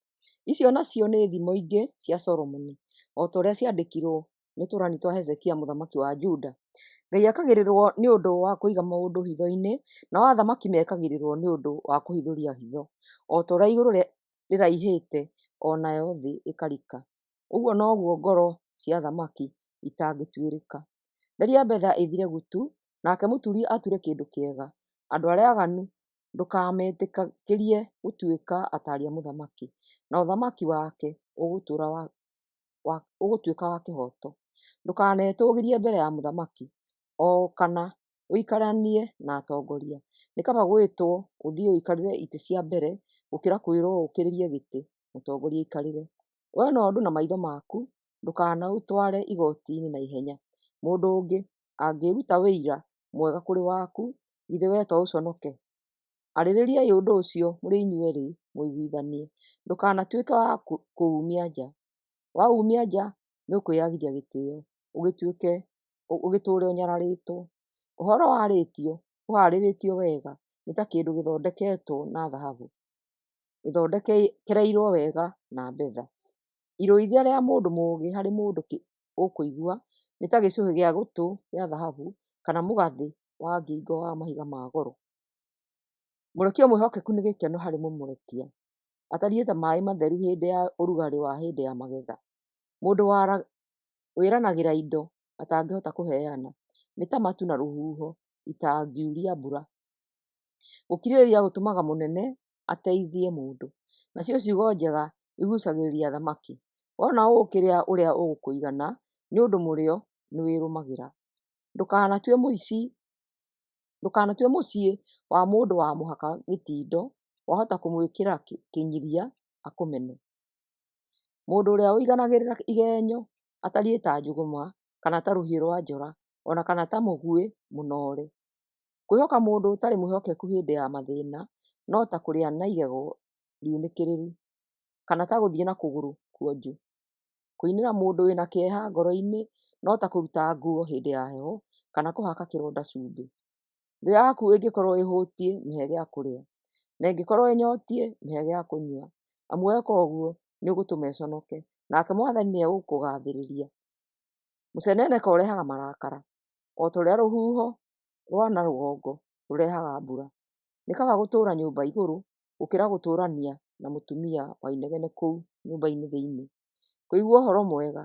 Icio nacio nĩ thimo ingĩ cia Solomoni, o ta ũrĩa ciandĩkirwo nĩ tũrani twa Hezekia mũthamaki wa Juda. Ngai akagĩrĩrwo nĩ ũndũ wa kũiga maũndũ hitho-inĩ, nao athamaki mekagĩrĩrwo nĩ ũndũ wa kũhithũria hitho. O ta ũrĩa igũrũ rĩraihĩte, o nayo thĩ ĩkarika, ũguo noguo ngoro cia athamaki itangĩtuĩrĩka. Theria betha ĩthire gutu, nake mũturi ature kĩndũ kĩega. Andũ arĩa aaganu ndũkametĩkĩrie gũtuĩka ataari a mũthamaki, na ũthamaki wake ũgũtuĩka wa kĩhooto. Ndũkanetũũgĩrie mbere ya mũthamaki, o kana ũikaranie na atongoria. Nĩ kaba gwĩtwo ũthiĩ ũikarĩre itĩ cia mbere gũkĩra kwĩrwo ũkĩrĩrie gĩtĩ mũtongoria aikarĩre. Wona ũndũ na maitho maku, ndũkanaũtware igoti-inĩ na ihenya. Mũndũ ũngĩ angĩruta wĩira mwega kũrĩ waku, githĩ wee to ũconoke? Arĩrĩriai ũndũ ũcio mũrĩ inyuerĩ mũiguithanie. Ndũkanatuĩke wa kũumia nja. Waumia nja nĩ ũkwĩyagĩria gĩtĩĩo, ũgĩtuĩke ũgĩtũũre ũnyararĩtwo. Ũhoro warĩtio ũharĩrĩtio wega nĩ ta kĩndũ gĩthondeketwo na thahabu, gĩthondekereirwo wega na betha. Irũithia rĩa mũndũ mũũgĩ harĩ mũndũ ũkũigua nĩ ta gĩcũhĩ gĩa gũtũ gĩa thahabu kana mũgathĩ wa ngingo wa mahiga ma goro. Mũrekio mwĩhokeku nĩ gĩkeno harĩ mũmũrekia, atariĩ ta maĩ matheru hĩndĩ ya ũrugarĩ wa hĩndĩ ya magetha. Mũndũ wĩranagĩra indo atangĩhota kũheana nĩ ta matu na rũhuho itangiuria mbura. Gũkirĩrĩria gũtũmaga mũnene ateithie mũndũ, nacio ciugo njega igucagĩrĩria thamaki. Wona ũgũkĩrĩa ũrĩa ũgũkũigana nĩ ũndũ mũrĩo nĩ wĩrũmagĩra. Ndũkanatue mũciĩ wa mũndũ wa mũhaka gĩtindo, wahota kũmwĩkĩra kĩnyiria akũmene. Mũndũ ũrĩa ũiganagĩrĩra igenyo atariĩ ta njũgũma kana ta rũhiũ rwa njora, ona kana ta mũguĩ mũnore. Kwĩhoka mũndũ ũtarĩ mwĩhokeku hĩndĩ ya mathĩna no ta kũrĩa na igego riunĩkĩrĩru, kana ta gũthiĩ na kũgũrũ kuonju. Kũinĩra mũndũ wĩna kĩeha ngoro-inĩ no ta kũruta nguo hĩndĩ ya heho kana kũhaka kĩronda cumbĩ. Thũ yaku ĩngĩkorwo ĩhũtiĩ mĩhe gĩa kũrĩa, na ĩngĩkorwo ĩnyotiĩ mĩhe gĩa kũnyua, amu weka ũguo nĩ ũgũtũma ĩconoke, nake Mwathani nĩ egũkũgathĩrĩria. Mũceneneko ũrehaga marakara, o ta ũrĩa rũhuho rwa na rũgongo rũrehaga mbura. Nĩ kaba gũtũũra nyũmba igũrũ gũkĩra gũtũũrania na mũtumia wa inegene kũu nyũmba-inĩ thĩinĩ. Kũigua ũhoro mwega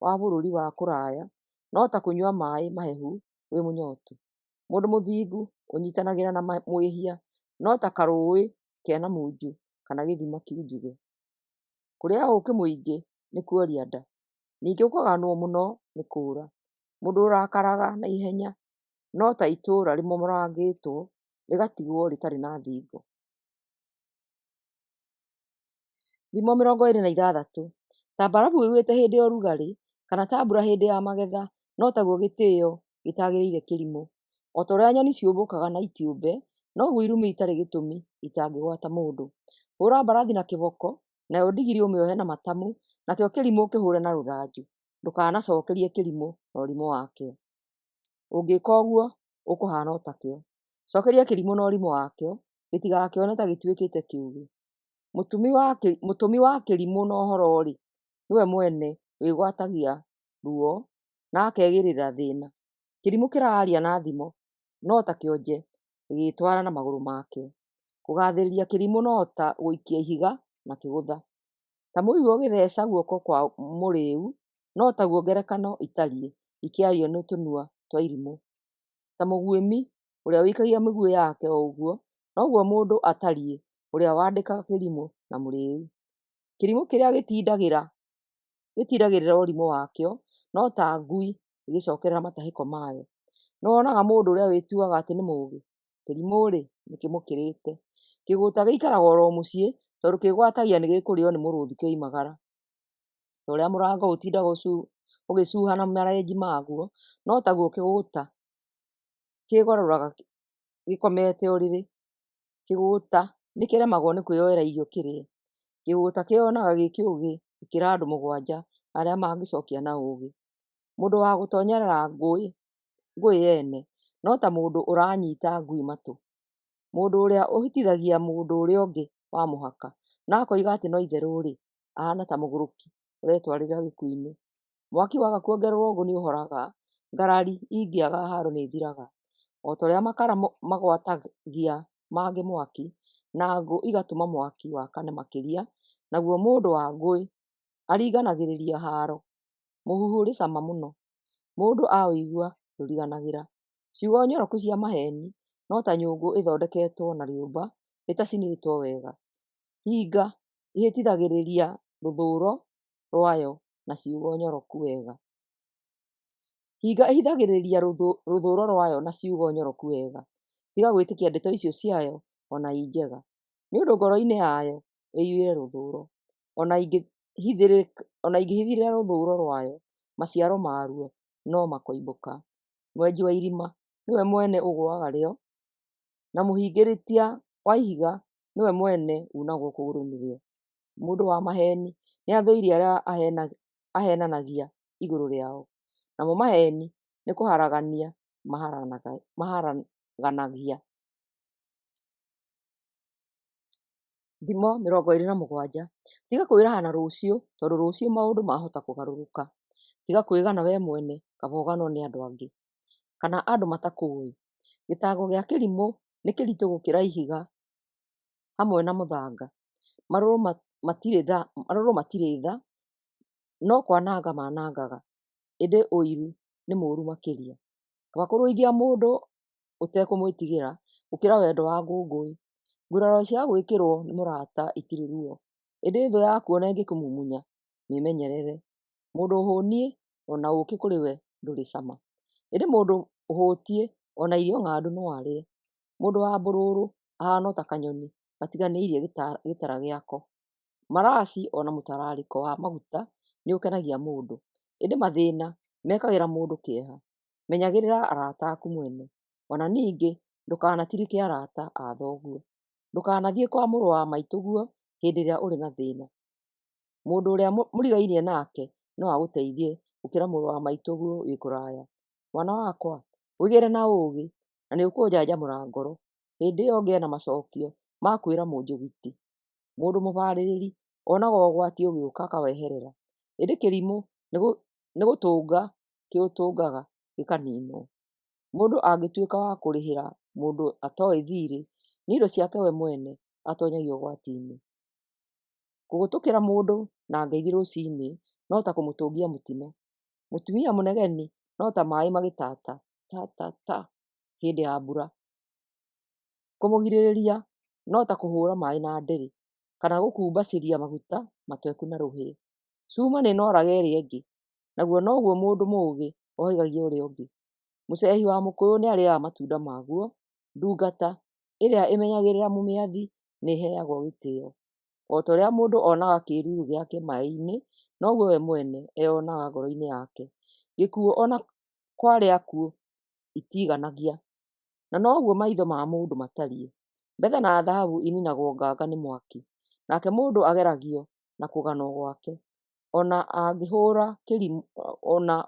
wa bũrũri wa kũraya no ta kũnyua maĩ mahehu wĩ mũnyotu. Mũndũ mũthingu ũnyitanagĩra na mwĩhia no ta karũĩ kena munju kana gĩthima kiunjuge. Kũrĩa ũũkĩ mũingĩ nĩ kuoria nda, ningĩ ũkaganwo mũno nĩ kũũra. Mũndũ ũrakaraga na ihenya no ta itũũra rĩmomorangĩtwo rĩgatigwo rĩtarĩ na thingo. Thimo 26. Ta mbarabu ĩgwĩte hĩndĩ ya ũrugarĩ kana ta mbura hĩndĩ ya magetha no taguo gĩtĩĩo gĩtagĩrĩire kĩrimũ. O ta ũrĩa nyoni ciũmbũkaga na itiũmbe noguo irumi itarĩ gĩtũmi itangĩgwata mũndũ. Hũra mbarathi na kĩboko, nayo ndigiri ũmĩohe na matamu, nakĩo kĩrimũ ũkĩhũre na rũthanju. Ndũkanacokerie kĩrimũ na ũrimũ wakĩo. Ũngĩka ũguo ũkũhana o takĩo. Cokeria kĩrimũ na ũrimũ wakĩo, gĩtigakĩone ta gĩtuĩkĩte kĩũgĩ. Mũtũmi wa kĩrimũ na ũhoro-rĩ, niwe mwene wĩgwatagia ruo na akegĩrĩra thĩna. Kĩrimũ kĩraaria na thimo no ta kĩonje gĩgĩtwara na magũrũ makĩo. Kũgathĩrĩria kĩrimũ no ta gũikia ihiga na kĩgũtha. Ta mũigu ũgĩtheca guoko kwa mũrĩu no taguo ngerekano itariĩ ikĩario nĩ tũnua twa irimũ. Ta mũguĩmi ũrĩa ũikagia mĩguĩ yake o ũguo noguo mũndũ atariĩ ũrĩa wandĩkaga kĩrimũ na mũrĩu. Kĩrimũ kĩrĩa gĩtindagĩrĩra ũrimũ wakĩo no ta ngui ĩgĩcokerera matahĩko mayo. Nĩwonaga mũndũ ũrĩa wĩtuaga atĩ nĩ mũũgĩ, kĩrimũ-rĩ nĩ kĩmũkĩrĩte. Kĩgũta gĩikaraga oro mũciĩ tondũ kĩgwatagia nĩ gĩkũrĩo nĩ mũrũthi kĩoimagara. Ta ũrĩa mũrango ũtindaga ũgĩcuha na marenji maguo no taguo kĩgũta kĩĩgarũraga gĩkomete ũrĩrĩ. Kĩgũta nĩ kĩremagwo nĩ kwĩyoera irio kĩrĩe. Kĩgũta kĩyonaga gĩ kĩũgĩ gũkĩra andũ 7 arĩa mangĩcokia na ũũgĩ. Mũndũ wa gũtonyerera ngũĩ yene no ta mũndũ ũranyita ngui matũ. Mũndũ ũrĩa ũhĩtithagia mũndũ ũrĩa ũngĩ wa mũhaka na akoiga atĩ no itherũ-rĩ, ahana ta mũgũrũki ũretwarĩra gĩkuũ-inĩ. Mwaki waga kuongererwo ũguo nĩ ũhoraga, ngarari ingĩaga haro nĩ ithiraga. O ta ũrĩa makara magwatagia mangĩ mwaki na ngũ igatũma mwaki wakane makĩria, naguo mũndũ wa ngũĩ aringanagĩrĩria haro. Mũhuhu ũrĩ cama mũno, mũndũ awĩigua ndũriganagĩra. Ciugo nyoroku cia maheni no ta nyũngũ ĩthondeketwo na rĩũmba rĩtacinĩtwo wega. Hinga ihĩtithagĩrĩria rũthũũro rwayo na ciugo nyoroku wega. Hinga ihithagĩrĩria rũthũũro rwayo na ciugo nyoroku wega. Tiga gwĩtĩkia ndeto icio ciayo ona i njega, nĩ ũndũ ngoro-inĩ yayo ĩiyũire rũthũũro. Ona ingĩhithĩrĩra rũthũũro rwayo, maciaro maruo no makoimbũka. Mwenji wa irima niwe mwene ũgũaga rĩo, na mũhingĩrĩtia wa ihiga niwe mwene unagwo kũgũrũ-inĩ rĩo. Mũndũ wa maheni nĩ athũire arĩa ahenanagia igũrũ rĩao, namo maheni nĩ kũharagania maharaganagia. Thimo 27. Tiga kwĩrahana rũciũ, tondũ rũciũ maũndũ mahota kũgarũrũka. Tiga kwĩgana we mwene, kaba ũganwo nĩ andũ angĩ, kana andũ matakũũĩ. Gĩtango gĩa kĩrimũ nĩ kĩritũ gũkĩra ihiga hamwe na mũthanga. Marũrũ matirĩ tha, no kwananga manangaga. Ĩndĩ ũiru nĩ mũũru makĩria. Kaba kũrũithia mũndũ ũtekũmwĩtigĩra gũkĩra wendo wa ngũngũĩ. Nguraro cia gwĩkĩrwo nĩ mũrata itirĩ ruo. Ĩndĩ thũ yaku ona ĩngĩkũmumunya, mĩmenyerere. Mũndũ ũhũnie ona ũũkĩ kũrĩ we ndũrĩ cama. Ĩndĩ mũndũ ũhũtie ona irio ng'andu no arĩe. Mũndũ wa mbũrũrũ ahana ta kanyoni gatiganĩirie gĩtara gĩako. Maraci ona mũtararĩko wa maguta nĩ ũkenagia mũndũ. Ĩndĩ mathĩna mekagĩra mũndũ kĩeha. Menyagĩrĩra arata aku mwene. Ona ningĩ ndũkanatirike arata a thoguo. Ndũkanathiĩ kwa mũrũ wa maitũguo hĩndĩ ĩrĩa ũrĩ na thĩna. Mũndũ ũrĩa mũrigainie nake no agũteithie gũkĩra mũrũ wa maitũguo wĩ kũraya. Mwana wakwa, wĩgĩre na ũũgĩ na nĩ ũkũnjanjamũra ngoro. Hĩndĩ ĩyo ngĩe na macokio ma kwĩra mũnjũgiti. Mũndũ mũbarĩrĩri onaga ũgwati ũgĩũka akaweherera. Ĩndĩ kĩrimũ nĩ gũtũnga kĩũtũngaga gĩkaninwo. Mũndũ angĩtuĩka wa kũrĩhĩra mũndũ atoĩ thirĩ, nĩ indo ciake we mwene atonyagio ũgwati-inĩ. Kũgũtũkĩra mũndũ na ngeithi rũcinĩ no ta kũmũtũngia mũtino. Mũtumia mũnegeni no ta maĩ magĩtata hĩndĩ ya mbura. Kũmũgirĩrĩria no ta kũhũra maĩ na nderi, kana gũkumbacĩria maguta mateku na rũhĩ. Cuma nĩ noraga ĩrĩa ĩngĩ, naguo noguo mũndũ mũũgĩ ohĩgagia ũrĩa ũngĩ. Mũcehi wa mũkũyũ nĩ arĩaga matunda maguo. Ndungata ĩrĩa ĩmenyagĩrĩra mũmĩathi nĩ ĩheagwo gĩtĩo. O ta ũrĩa mũndũ onaga kĩĩruru gĩake maĩ-inĩ, noguo we mwene eyonaga ngoro-inĩ yake. Gĩkuũ ona kwarĩa akuũ itiganagia, na noguo maitho ma mũndũ matariĩ. Betha na thahabu ininagwo nganga nĩ mwaki, nake mũndũ ageragio na kũganwo gwake. Ona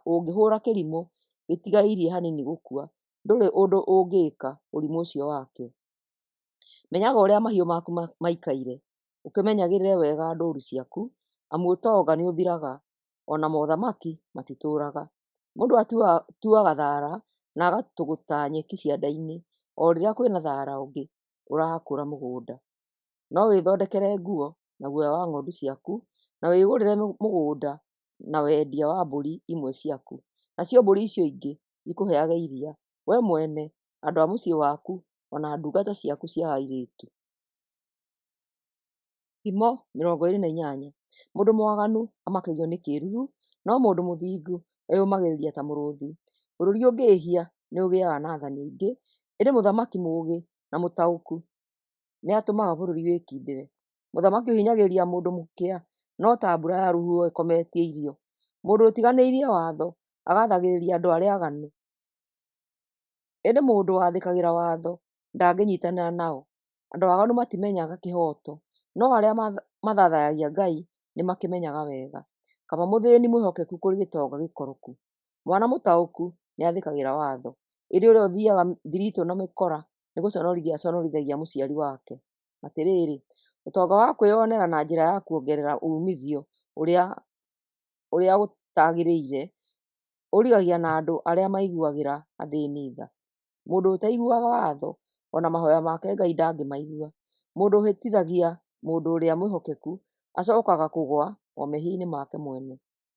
ũngĩhũra kĩrimũ gĩtigairie hanini gũkua, ndũrĩ ũndũ ũngĩka ũrimũ ũcio wake. Menyaga ũrĩa mahiũ maku maikaire, ũkĩmenyagĩrĩre wega ndũũru ciaku, amu ũtonga nĩ ũthiraga, ona mothamaki matitũũraga. Mũndũ atuaga thara na agatũgũta nyeki cianda-inĩ, o rĩrĩa kwĩna thara ũngĩ ũrakũra mũgũnda. No wĩthondekere nguo na guoya wa ng'ondu ciaku, na wĩgũrĩre mũgũnda na wendia wa mbũri imwe ciaku. Nacio mbũri icio ingĩ ikũheage iria, we mwene, andũ a mũciĩ waku, ona ndungata ciaku cia airĩtu. Thimo 28. Mũndũ mwaganu amakagio nĩ kĩĩruru, no mũndũ mũthingu eyũmagĩrĩria ta mũrũũthi. Bũrũri ũngĩĩhia nĩ ũgĩaga na athani aingĩ, ĩndĩ mũthamaki mũũgĩ na mũtaũku nĩ atũmaga bũrũri wĩkindĩre. Mũthamaki ũhinyagĩrĩria mũndũ mũkĩa no ta mbura ya rũhuho ĩkometie irio. Mũndũ ũtiganĩirie watho agathagĩrĩria andũ arĩa aganu, ĩndĩ mũndũ wathĩkagĩra watho ndangĩnyitanĩra nao. Andũ aganu matimenyaga kĩhooto, no arĩa mathathayagia Ngai nĩ makĩmenyaga wega. Kaba mũthĩĩni mwĩhokeku kũrĩ gĩtonga gĩkoroku. Mwana mũtaũku nĩ athĩkagĩra watho, ĩndĩ ũrĩa ũthiaga thiritũ na mĩkora nĩ gũconorithia aconorithagia mũciari wake. Atĩrĩrĩ, ũtonga wa kwĩyonera na njĩra ya kuongerera umithio ũrĩa gũtagĩrĩire ũrigagia na andũ arĩa maiguagĩra athĩĩni tha. Mũndũ ũtaiguaga watho ona mahoya make Ngai ndangĩmaigua. Mũndũ ũhĩtithagia mũndũ ũrĩa mwĩhokeku acokaga kũgũa o mehia-inĩ make mwene,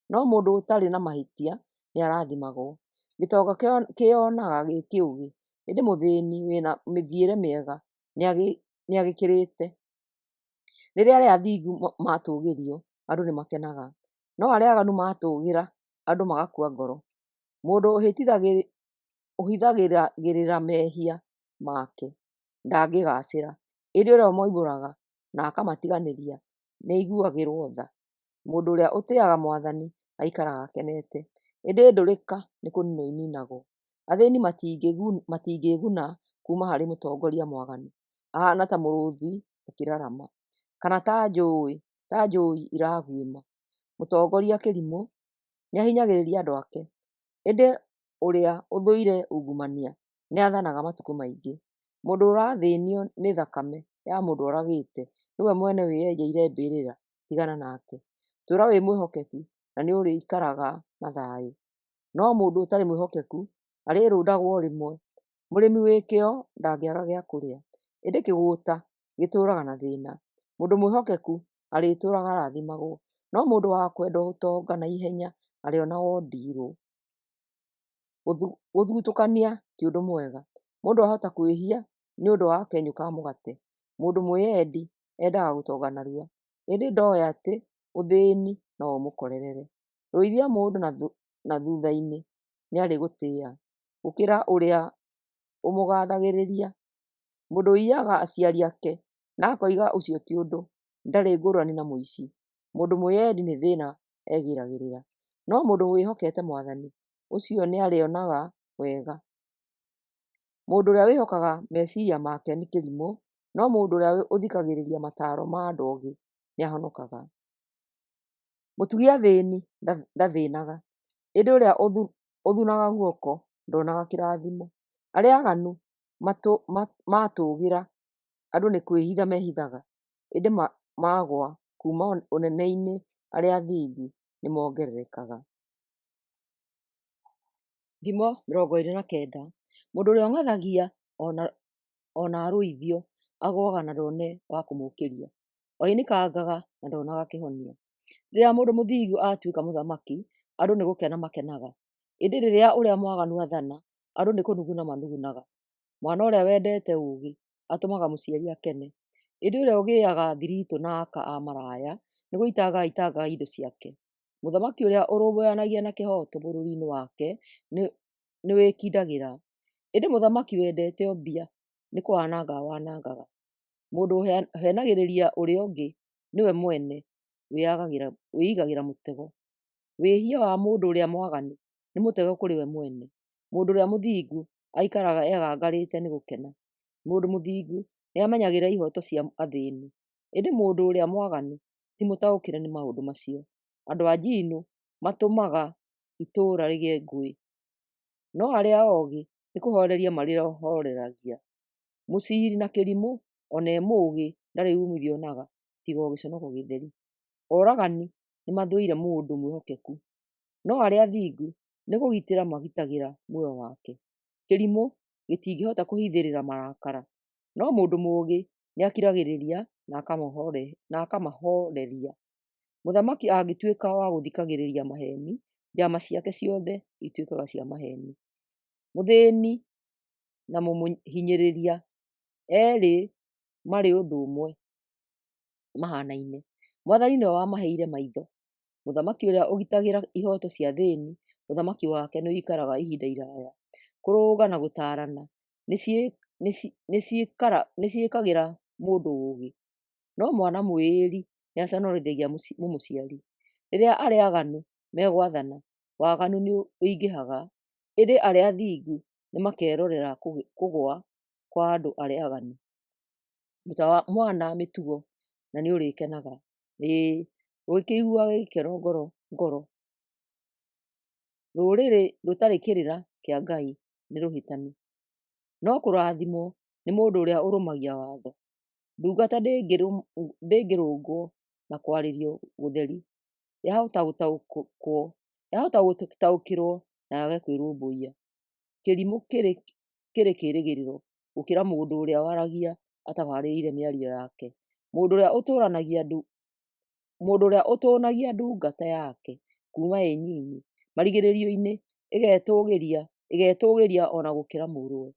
no mũndũ ũtarĩ na mahĩtia nĩ arathimagwo. Gĩtonga kĩyonaga gĩ kĩũgĩ, ĩndĩ mũthĩĩni wĩna mĩthiĩre mĩega nĩ agĩkĩrĩte. Rĩrĩa arĩa athingu matũgĩrio andũ nĩ makenaga, no arĩa aganu matũgĩra andũ magakua ngoro. Mũndũ ũhithagĩrĩra mehia make ndangĩgacĩra, ĩndĩ ũrĩa ũmoimbũraga na akamatiganĩria nĩ aiguagĩrwo tha. Mũndũ ũrĩa ũtĩaga mwathani aikaraga akenete, ĩndĩ ndũrĩka nĩ kũninwo ininagwo. Athĩĩni matingĩĩguna kuma harĩ mũtongoria mwaganu, ahana ta mũrũũthi ũkĩrarama, kana ta njũĩ iraguĩma. Mũtongoria kĩrimũ nĩ ahinyagĩrĩria andũ ake, ĩndĩ ũrĩa ũthũire ungumania nĩathanaga matukũ maingĩ. Mũndũ ũrathĩnio nĩ thakame ya mũndũ oragĩte nĩwe mwene wĩyenjeire mbĩrĩra, tigana nake. Tũra wĩ mwĩhokeku na nĩũrĩikaraga na thayũ. No mũndũ ũtarĩ mwĩhokeku arĩrũndagwo o rĩmwe. Mũrĩmi wĩ kĩo ndangĩaga gĩa kũrĩa, ĩndĩ kĩgũta gĩtũraga na thĩna. Mũndũ mwĩhokeku arĩtũraga arathimagwo, no mũndũ wa kwenda ũtonga na ihenya arĩonagwo ndirũ. Gũthutũkania ti ũndũ mwega. Mũndũ ahota kwĩhia nĩũndũ wa kenyũ ka mũgate. Mũndũ mwĩyendi endaga gũtonga narua, ĩndĩ ndoĩ atĩ ũthĩni no ũmũkorerere. Rũithia mũndũ na thutha-inĩ nĩarĩgũtĩa gũkĩra ũrĩa ũmũgathagĩrĩria. Mũndũ ũiyaga aciari ake na akoiga ũcio ti ũndũ, ndarĩ ngũrani na mũici. Mũndũ mwĩyendi nĩ thĩna egiragĩrĩra, no mũndũ wĩhokete Mwathani, ũcio nĩarĩonaga wega. Mũndũ ũrĩa wĩhokaga meciria make nĩ kĩrimũ, no mũndũ ũrĩa ũthikagĩrĩria mataro ma andũ ogĩ nĩahonokaga. Mũtugi athĩni ndathĩnaga, ĩndĩ ũrĩa ũthunaga guoko ndonaga kĩrathimo. Arĩa aganu matũgĩra andũ nĩ kwĩhitha mehithaga, ĩndĩ magwa kuma ũnene-inĩ arĩa athingu nĩmongererekaga. Thimo 29. Mũndũ ũrĩa ong'athagia ona arũithio agũaga na ndone wa kũmũkĩria, oinĩkangaga na ndonaga kĩhonia. Rĩrĩa mũndũ mũthingu atuĩka mũthamaki, andũ nĩ gũkena makenaga, ĩndĩ rĩrĩa ũrĩa mwaganu athana, andũ nĩ kũnuguna manugunaga. Mwana ũrĩa wendete ũgĩ atũmaga mũciari akene, ĩndĩ ũrĩa ũgĩaga thiritũ na aka a maraya nĩ gũitanga aitangaga indo ciake. Mũthamaki ũrĩa ũrũmbũyanagia na kĩhoto bũrũri-inĩ wake nĩ wĩkindagĩra, ĩndĩ mũthamaki wendete mbia nĩ kwananga wanangaga. Mũndũ ũhenagĩrĩria ũrĩa ũngĩ nĩwe mwene wĩigagĩra mũtego. Wĩhia wa mũndũ ũrĩa mwaganu nĩ mũtego kũrĩ we mwene. Mũndũ ũrĩa mũthingu aikaraga egangarĩte nĩ gũkena. Mũndũ mũthingu nĩamenyagĩrĩra ihoto cia athĩni, ĩndĩ mũndũ ũrĩa mwaganu ti mũtaũkĩre nĩ maũndũ macio. Andũ a njino matũmaga itũũra rĩgĩe ngũĩ, no arĩa ogĩ nĩ kũhoreria marĩhoreragia. Mũciri na kĩrimũ ona e mũgĩ ndarĩ umithio onaga tiga o gĩconoko gĩtheri. Oragani nĩmathũire mũndũ mwĩhokeku, no arĩa athingu nĩ kũgitĩra magitagĩra muoyo wake. Kĩrimũ gĩtingĩhota kũhithĩrĩra marakara, no mũndũ mũgĩ nĩakiragĩrĩria na akamahoreria. Mũthamaki angĩtuĩka wa gũthikagĩrĩria maheni, njama ciake ciothe ituĩkaga cia maheni. Mũthĩni na mũmũhinyĩrĩria erĩ marĩ ũndũ ũmwe, mahanaine. Mwathani nĩwe wamaheire maitho. Mũthamaki ũrĩa ũgitagĩra ihoto cia thĩni, ũthamaki wake nĩwĩikaraga ihinda iraya. Kũrũga na gũtarana nĩciĩkagĩra mũndũ ũgĩ, no mwana mwĩĩri nĩaconorithagia mũmũciari. Rĩrĩa arĩa aganu megwathana, waganu nĩ ũingĩhaga, ĩndĩ arĩa athingu nĩmakerorera kũgũa kwa andũ arĩa aganu. Ruta mwana mĩtugo na nĩũrĩkenaga, ũgĩkĩiguaga gĩkeno ngoro. Rũrĩrĩ rũtarĩ kĩrĩra kĩa Ngai nĩ rũhĩtanu, no kũrathimwo nĩ mũndũ ũrĩa ũrũmagia watho. Ndungata ndĩngĩrũngwo na kwarĩrio gũtheri, yahota gũtaũkĩrwo na yage kwĩrũmbũiya. Kĩrimũ kĩrĩ kĩĩrĩgĩrĩro gũkĩra mũndũ ũrĩa waragia atabarĩrĩire mĩario yake. Mũndũ ũrĩa ũtũnagia ndungata yake kuma ĩ nyinyi marigĩrĩrio-inĩ ĩgetũgĩria ona gũkĩra mũrũwe.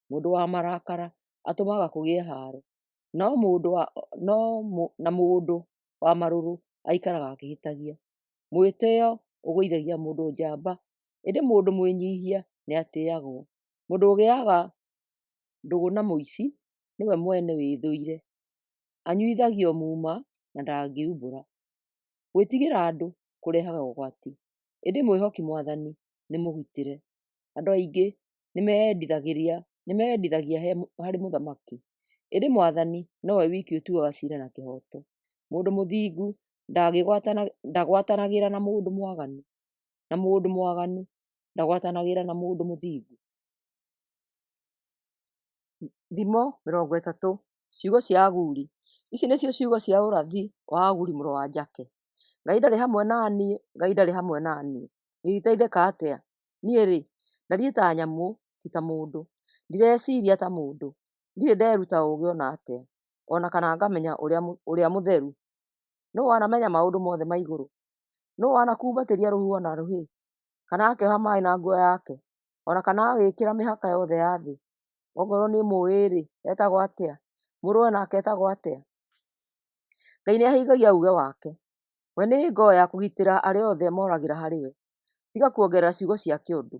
Mũndũ wa marakara atũmaga kũgĩe haro, na mũndũ wa marũrũ aikaraga akĩhĩtagia. Mwĩtĩo ũgũithagia mũndũ njamba, ĩndĩ mũndũ mwĩnyihia nĩatĩagwo. Mũndũ ũgĩaga ndũgũ na mũici nĩwe mwene wĩthũire, anyuithagio muma na ndangĩumbũra. Gwĩtigĩra andũ kũrehaga ũgwati, ĩndĩ mwĩhoki Mwathani nĩ mũgitĩre. Andũ aingĩ nĩmeyendithagia harĩ mũthamaki, ĩndĩ Mwathani nowe wiki ũtuaga cira na kĩhoto. Mũndũ mũthingu ndagwatanagĩra na mũndũ mwaganu, ndagwatanagĩra na mũndũ mũthingu. Thimo 30. Ciugo cia aguri. Ici nĩcio ciugo cia ũrathi wa aguri mũrũ wa Njake. Ngai ndarĩ hamwe na niĩ, Ngai ndarĩ hamwe na niĩ. Ngĩgĩteithĩka atĩa? Niĩ-rĩ, ndariĩ ta nyamũ, ti ta mũndũ. Ndireciria ta mũndũ. Ndirĩ nderuta ũũgĩ ona atĩa, ona kana ngamenya ũrĩa mũtheru. Nũũ wanamenya maũndũ mothe ma igũrũ? Nũũ wanakumbatĩria rũhuho na rũhĩ? Kana akeoha maaĩ na nguo yake? Ona kana agĩĩkĩra mĩhaka yothe ya thĩ? Ongorwo nĩ mũĩ-rĩ, etagwo atĩa? Mũrũwe nake etagwo atĩa? Ngai nĩahingagia uuge wake. We nĩ ngoo ya kũgitĩra arĩa othe moragĩra harĩ we. Tiga kuongerera ciugo cia kĩũndũ,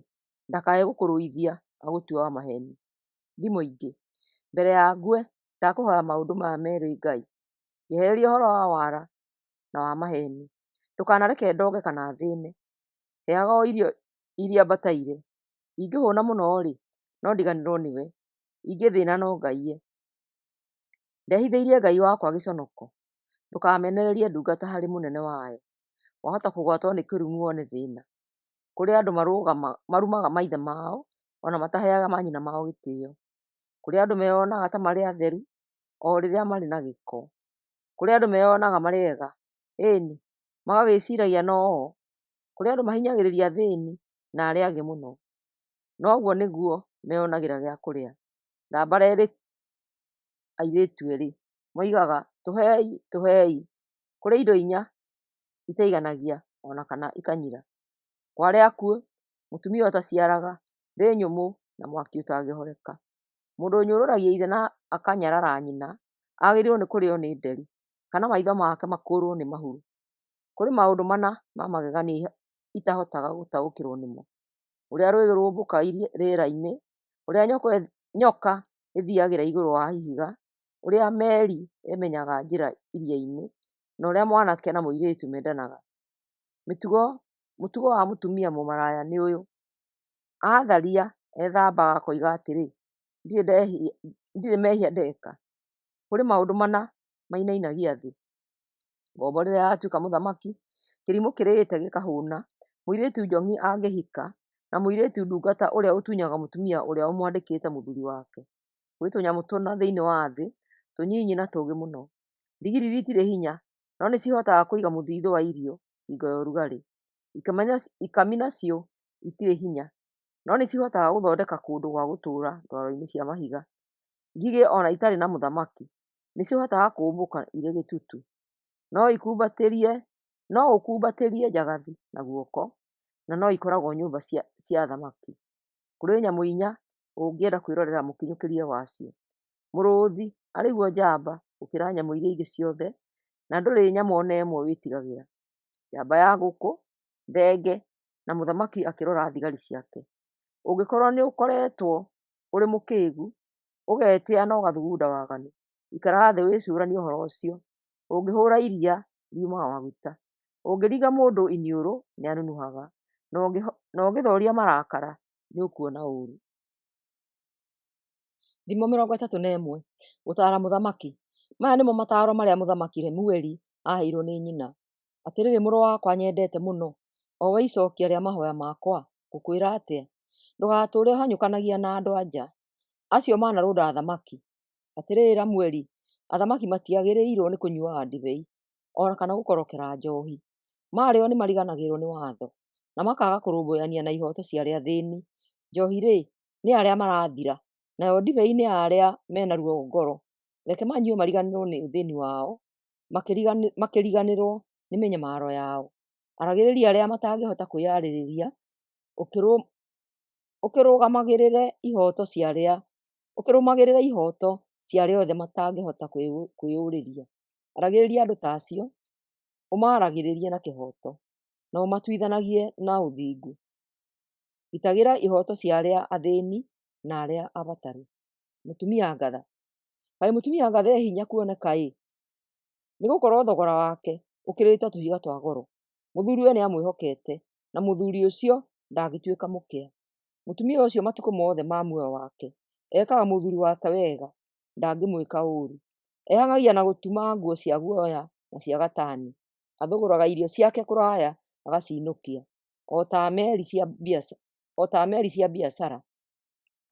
ndakae gũkũrũithia agũtue wa maheni. Thimo ingĩ. Mbere ya ngue, ndakũhoya maũndũ maya merĩ Ngai. Njehereria ũhoro wa wara na wa maheni. Ndũkanareke ndoge kana thĩĩne. Heaga o irio iria mbataire. Ingĩhũũna mũno-rĩ, no ndiganĩrwo nĩwe. Ingĩthĩĩna no ngaiye. Ndehithĩirie Ngai wakwa gĩconoko. Ndũkamenererie ndungata harĩ mũnene wayo. Wahota kũgwatwo nĩ kĩrumi wone thĩĩna. Kũrĩ andũ marumaga maithe mao, ona mataheaga manyina mao gĩtĩĩo. Kũrĩ andũ meyonaga ta marĩ atheru, o rĩrĩa marĩ na gĩko. Kũrĩ andũ meyonaga marĩ ega, ĩĩni, magagĩĩciragia no-o. Kũrĩ andũ mahinyagĩrĩria athĩĩni na arĩa angĩ mũno. No ũguo nĩguo meyonagĩra gĩa kũrĩa. Thambara ĩrĩ airĩtu erĩ, moigaga tũhei, tũhei. Kũrĩ indo inya itaiganagia ona kana ikanyira. Kwa arĩa akuũ, mũtumia ũtaciaraga, thĩ nyũmũ na mwaki ũtangĩhoreka. Mũndũ ũnyũrũragia ithe na akanyarara nyina, agĩrĩirwo nĩ kũrĩo nĩ nderi, kana maitho make makũrwo nĩ mahuru. Kũrĩ maũndũ mana ma magegania itahotaga gũtaũkĩrwo nĩmo. Ũrĩa rũũĩ rũmbũka rĩera-inĩ, ũrĩa nyoka ĩthiagĩra igũrũ wa ihiga, ũrĩa meri ĩmenyaga njĩra iria-inĩ, na ũrĩa mwanake na mũirĩtu mendanaga. Mũtugo wa mũtumia mũmaraya nĩ ũyũ: atharia, ethambaga akoiga atĩrĩ, ndirĩ mehia ndeka. Kũrĩ maũndũ mana mainainagia thĩ. Ngombo rĩrĩa yatuĩka mũthamaki, kĩrimũ kĩrĩĩte gĩkahũũna, mũirĩtu njong'i angĩhika, na mũirĩtu ndungata ũrĩa ũtunyaga mũtumia ũrĩa ũmwandĩkĩte mũthuri wake. Gwĩ tũnyamũ tũna thĩinĩ wa thĩ, tũnyinyi na tũũgĩ mũno. Ndigiri itirĩ hinya, no nĩcihotaga kũiga mũthithũ wa irio hingo ya ũrugarĩ. Ikami nacio itirĩ hinya, no nĩcihotaga gũthondeka kũndũ gwa gũtũũra ndwaro-inĩ cia mahiga. Ngigĩ ona itarĩ na mũthamaki, nĩcihotaga kũmbũka irĩ gĩtutu. No ũkumbatĩrie njagathi na guoko, na no ikoragwo nyũmba cia thamaki. Kũrĩ nyamũ inya ũngĩenda kwĩrorera mũkinyũkĩrie wacio. Mũrũũthi arĩ guo njamba gũkĩra nyamũ iria ingĩ ciothe, na ndũrĩ nyamũ ona ĩmwe wĩtigagĩra. Njamba ya ngũkũ, thenge, na mũthamaki akĩrora thigari ciake. Ũngĩkorwo nĩ ũkoretwo ũrĩ mũkĩĩgu, ũgetĩa na ũgathugunda waganu, ikara thĩ wĩcũranie ũhoro ũcio. Ũngĩhũũra iria, riumaga maguta. Ũngĩriga mũndũ iniũrũ, nĩanunuhaga, na ũngĩthoria marakara, nĩũkuona ũũru. Thimo 31. Gũtaara mũthamaki. Maya nĩmo mataaro marĩa mũthamaki Lemueli aheirwo nĩ nyina. Atĩrĩrĩ mũrũ wakwa nyendete mũno, o we icookia rĩa mahoya makwa, ngũkwĩra atĩa? Ndũgatũũre ũhanyũkanagia na andũ-a-nja acio manarũnda athamaki. Atĩrĩrĩ Lemueli, athamaki matiagĩrĩirwo nĩ kũnyuaga ndibei, ona kana gũkorokera njohi. Marĩo nĩmariganagĩrwo nĩ watho, na makaga kũrũmbũyania na ihooto cia arĩa athĩĩni. Njohi-rĩ, nĩ arĩa marathira, nayo ndibei nĩ arĩa mena ruo ngoro. Reke manyue mariganĩrwo nĩ ũthĩĩni wao, makĩriganĩrwo nĩ mĩnyamaro yao. Aragĩrĩria arĩa matangĩhota kwĩyarĩrĩria, ũkĩrũmagĩrĩre ihooto cia arĩa othe matangĩhota kwĩyũrĩria. Aragĩrĩria andũ ta acio, ũmaragĩrĩrie na kĩhooto, na ũmatuithanagie na ũthingu. Gitagĩra ihooto cia arĩa athĩĩni na arĩa abataru. Mũtumia ngatha. Kaĩ mũtumia ngatha e hinya kuoneka-ĩ! Nĩgũkorwo thogora wake ũkĩrĩte tũhiga twa goro. Mũthuriwe nĩamwĩhokete, na mũthuri ũcio ndangĩtuĩka mũkĩa. Mũtumia ũcio matukũ mothe ma muoyo wake ekaga mũthuri wake wega, ndangĩmwĩka ũũru. Ehang'agia na gũtuma nguo cia guoya na cia gatani. Athũgũraga irio ciake kũraya agacinũkia, o ta meri cia o ta meri cia biacara.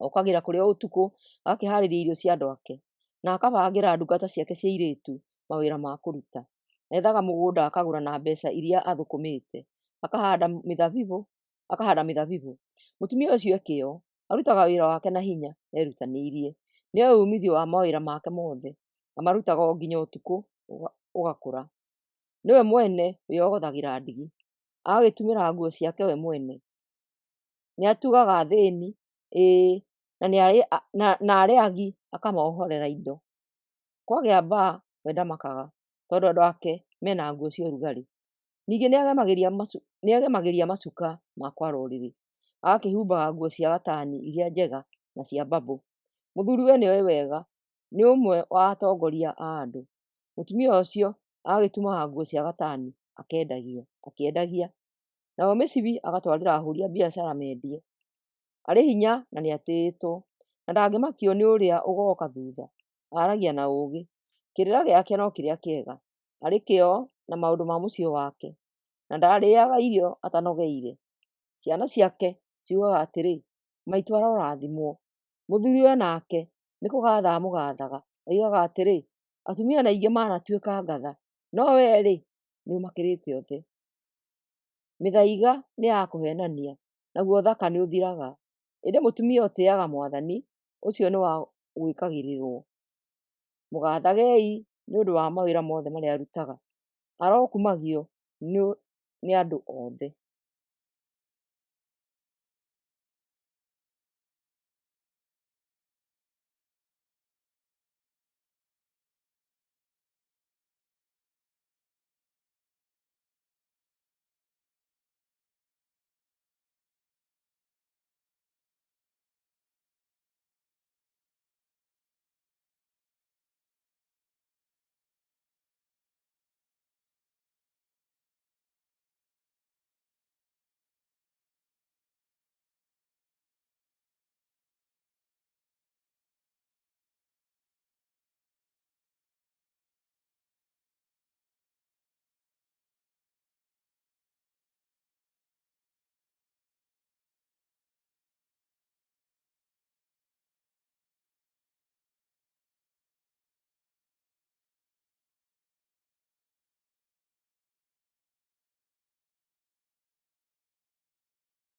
Okagĩra kũrĩa ũtukũ, agakĩharĩria irio cia andũ ake, na akabangĩra ndungata ciake cia airĩtu mawĩra ma kũruta. Ethaga mũgũnda akagũra na mbeca iria athũkũmĩte, akahanda mĩthabibũ. Mũtumia ũcio ekĩo, arutaga wĩra wake na hinya na erutanĩirie. Nĩoĩ umithio wa mawĩra make mothe, amarutaga o nginya ũtukũ ũgakũra. Nĩwe mwene wĩyogothagĩra ndigi, agagĩtumĩra nguo ciake we mwene. Nĩatugaga athĩni, na arĩa akamohorera indo. Kwagĩa mbaa we ndamakaga, tondũ andũ ake mena nguo cia ũrugarĩ. Ningĩ nĩagemagĩria macuka ma kwara ũrĩrĩ, agakĩhumbaga nguo cia gatani iria njega na cia mbambo. Mũthuriwe nĩoĩ wega, nĩ ũmwe wa atongoria a andũ. Mũtumia ũcio agagĩtumaga nguo cia gatani akĩendagia. Nao mĩcibi agatwarĩra ahũri a biacara mendie. Arĩ hinya na nĩatĩĩtwo, na ndangĩmakio nĩ ũrĩa ũgoka thutha. Aragia na ũũgĩ. Kĩrĩra gĩake no kĩrĩa kĩega. Arĩ kĩo na maũndũ ma mũciĩ wake, na ndarĩaga irio atanogeire. Ciana ciake ciugaga atĩrĩ, maitũ arorathimwo. Mũthuriwe nake nĩ kũgatha amũgathaga, oigaga atĩrĩ, atumia aingĩ manatuĩka ngatha, no we-rĩ nĩũmakĩrĩte othe. Mĩthaiga nĩ ya kũhenania, naguo ũthaka nĩ ũthiraga. Ĩndĩ mũtumia ũtĩaga mwathani, ũcio nĩ wa gwĩkagĩrĩrwo. Mũgathagei nĩ ũndũ wa mawĩra mothe marĩa arutaga. Arokumagio nĩ andũ othe.